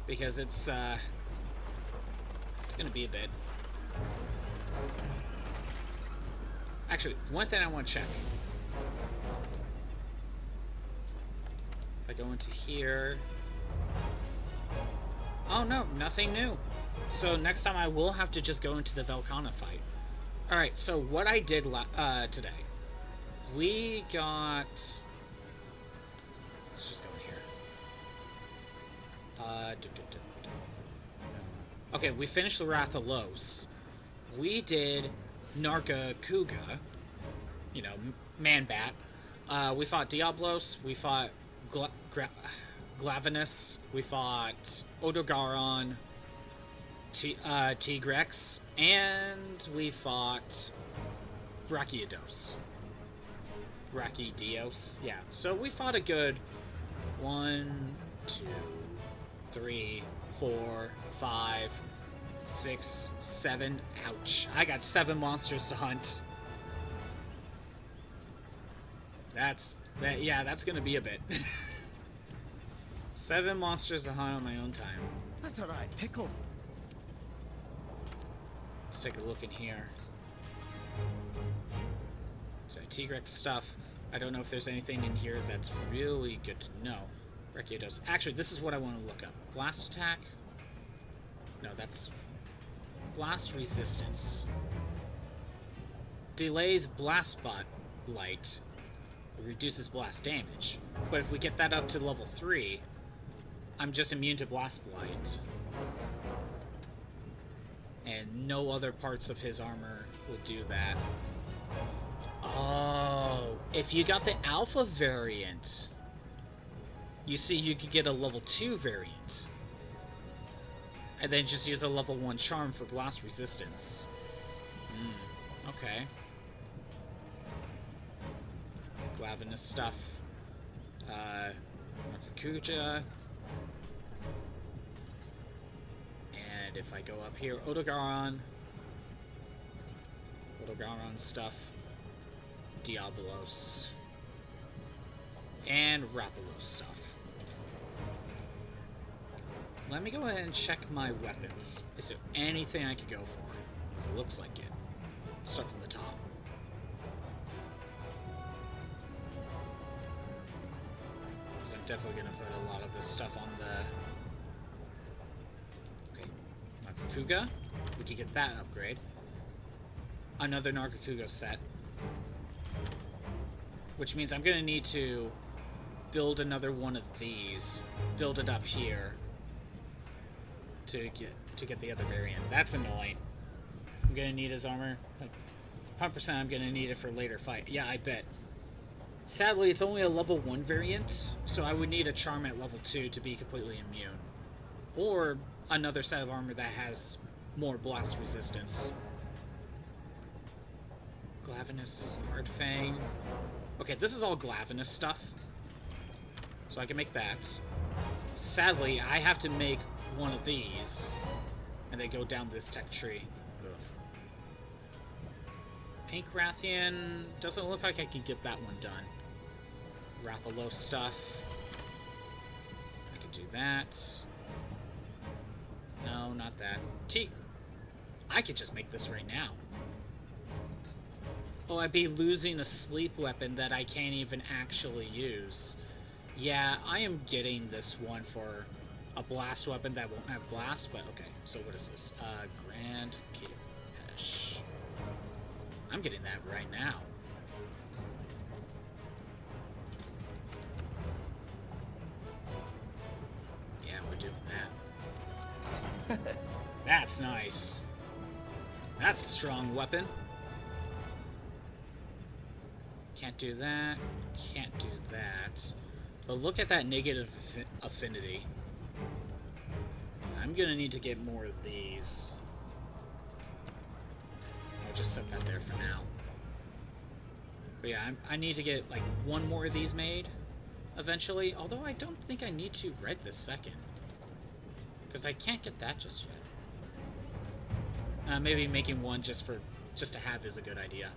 Because it's gonna be a bit. Actually, one thing I want to check. If I go into here. Oh no, nothing new. So next time I will have to just go into the Velkhana fight. Alright, so what I did today. We got... Let's just go in here. Okay, we finished the Rathalos. We did Nargacuga. You know, Man-Bat. We fought Diablos. We fought Glavenus. We fought Odogaron Tigrex. And we fought Brachydios. Yeah, so we fought a good 1, 2, 3, 4, 5, 6, 7. Ouch. I got 7 monsters to hunt. Yeah, that's gonna be a bit. 7 monsters to hunt on my own time. That's alright, pickle. Let's take a look in here. So Tigrex stuff. I don't know if there's anything in here that's really good to know. Brachydios. Actually, this is what I want to look up. Blast attack? No, that's... Blast resistance. Delays blast light. Reduces blast damage. But if we get that up to level 3, I'm just immune to blast blight. And no other parts of his armor will do that. Oh, if you got the alpha variant, you see you could get a level 2 variant. And then just use a level 1 charm for blast resistance. Okay. Glavenus stuff. Nargacuga. And if I go up here, Odogaron stuff. Diablos. And Rathalos stuff. Let me go ahead and check my weapons. Is there anything I could go for? It looks like it. Start from the top. Because I'm definitely going to put a lot of this stuff on Nargacuga. We could get that upgrade. Another Nargacuga set. Which means I'm gonna need to build another one of these. Build it up here. To get the other variant. That's annoying. I'm gonna need his armor. 100% I'm gonna need it for later fight. Yeah, I bet. Sadly, it's only a level 1 variant, so I would need a charm at level 2 to be completely immune. Or another set of armor that has more blast resistance. Glavenus, Hardfang. Okay, this is all Glavenus stuff. So I can make that. Sadly, I have to make one of these. And they go down this tech tree. Ugh. Pink Rathian. Doesn't look like I can get that one done. Rathalos stuff. I could do that. No, not that. I could just make this right now. Oh, I'd be losing a sleep weapon that I can't even actually use. Yeah, I am getting this one for a blast weapon that won't have blast, but okay. So what is this? Grand Kish. I'm getting that right now. Yeah, we're doing that. That's nice. That's a strong weapon. Can't do that. Can't do that. But look at that negative affinity. I'm gonna need to get more of these. I'll just set that there for now. But yeah, I need to get like one more of these made eventually. Although I don't think I need to right this second. Because I can't get that just yet. Maybe making one just to have is a good idea.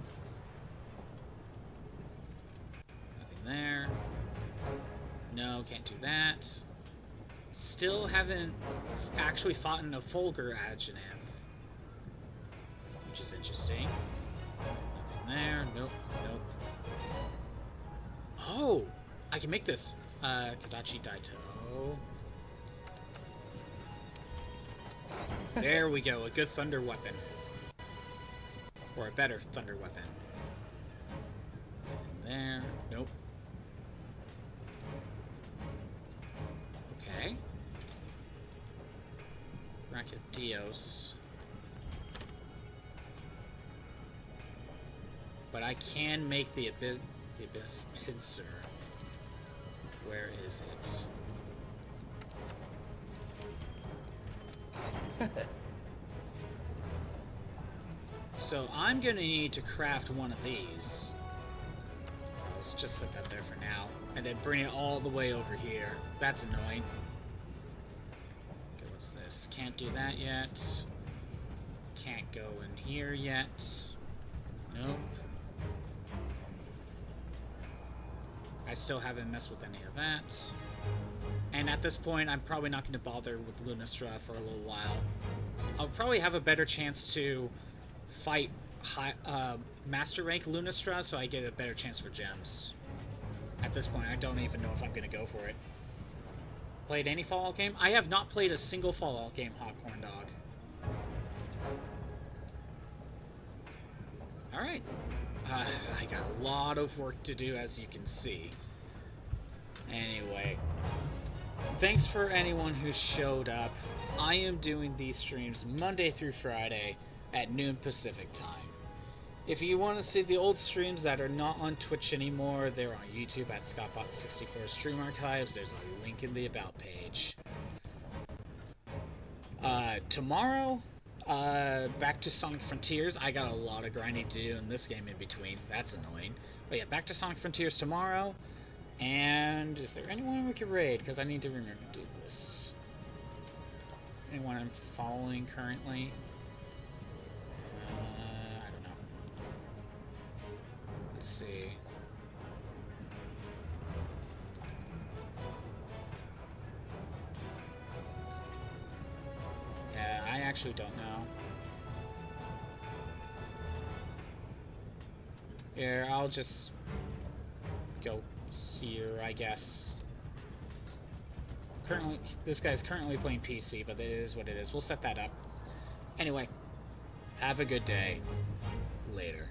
Nothing there. No, can't do that. Still haven't actually fought in a Fulgur Adjutant, which is interesting. Nothing there. Nope. Nope. Oh! I can make this. Kadachi Daito. There we go. A good thunder weapon. Or a better thunder weapon. Nothing there. Nope. Okay. Brachydios. But I can make the Abyss Pincer. Where is it? So I'm gonna need to craft one of these. Let's just set that there for now. And then bring it all the way over here. That's annoying. Okay, what's this? Can't do that yet. Can't go in here yet. Nope. I still haven't messed with any of that. And at this point, I'm probably not going to bother with Lunastra for a little while. I'll probably have a better chance to fight Master Rank Lunastra, so I get a better chance for gems. At this point, I don't even know if I'm going to go for it. Played any Fallout game? I have not played a single Fallout game, Hawkhorn Dog. Alright. I got a lot of work to do, as you can see. Anyway. Thanks for anyone who showed up. I am doing these streams Monday through Friday at noon Pacific time. If you want to see the old streams that are not on Twitch anymore, they're on YouTube at ScottBot64 Stream Archives. There's a link in the About page. Tomorrow, back to Sonic Frontiers. I got a lot of grinding to do in this game in between. That's annoying. But yeah, back to Sonic Frontiers tomorrow. And is there anyone we can raid? Because I need to remember to do this. Anyone I'm following currently? I don't know. Let's see. Yeah, I actually don't know. Here, I'll just go here, I guess. Currently, this guy's currently playing PC, but it is what it is. We'll set that up. Anyway, have a good day. Later.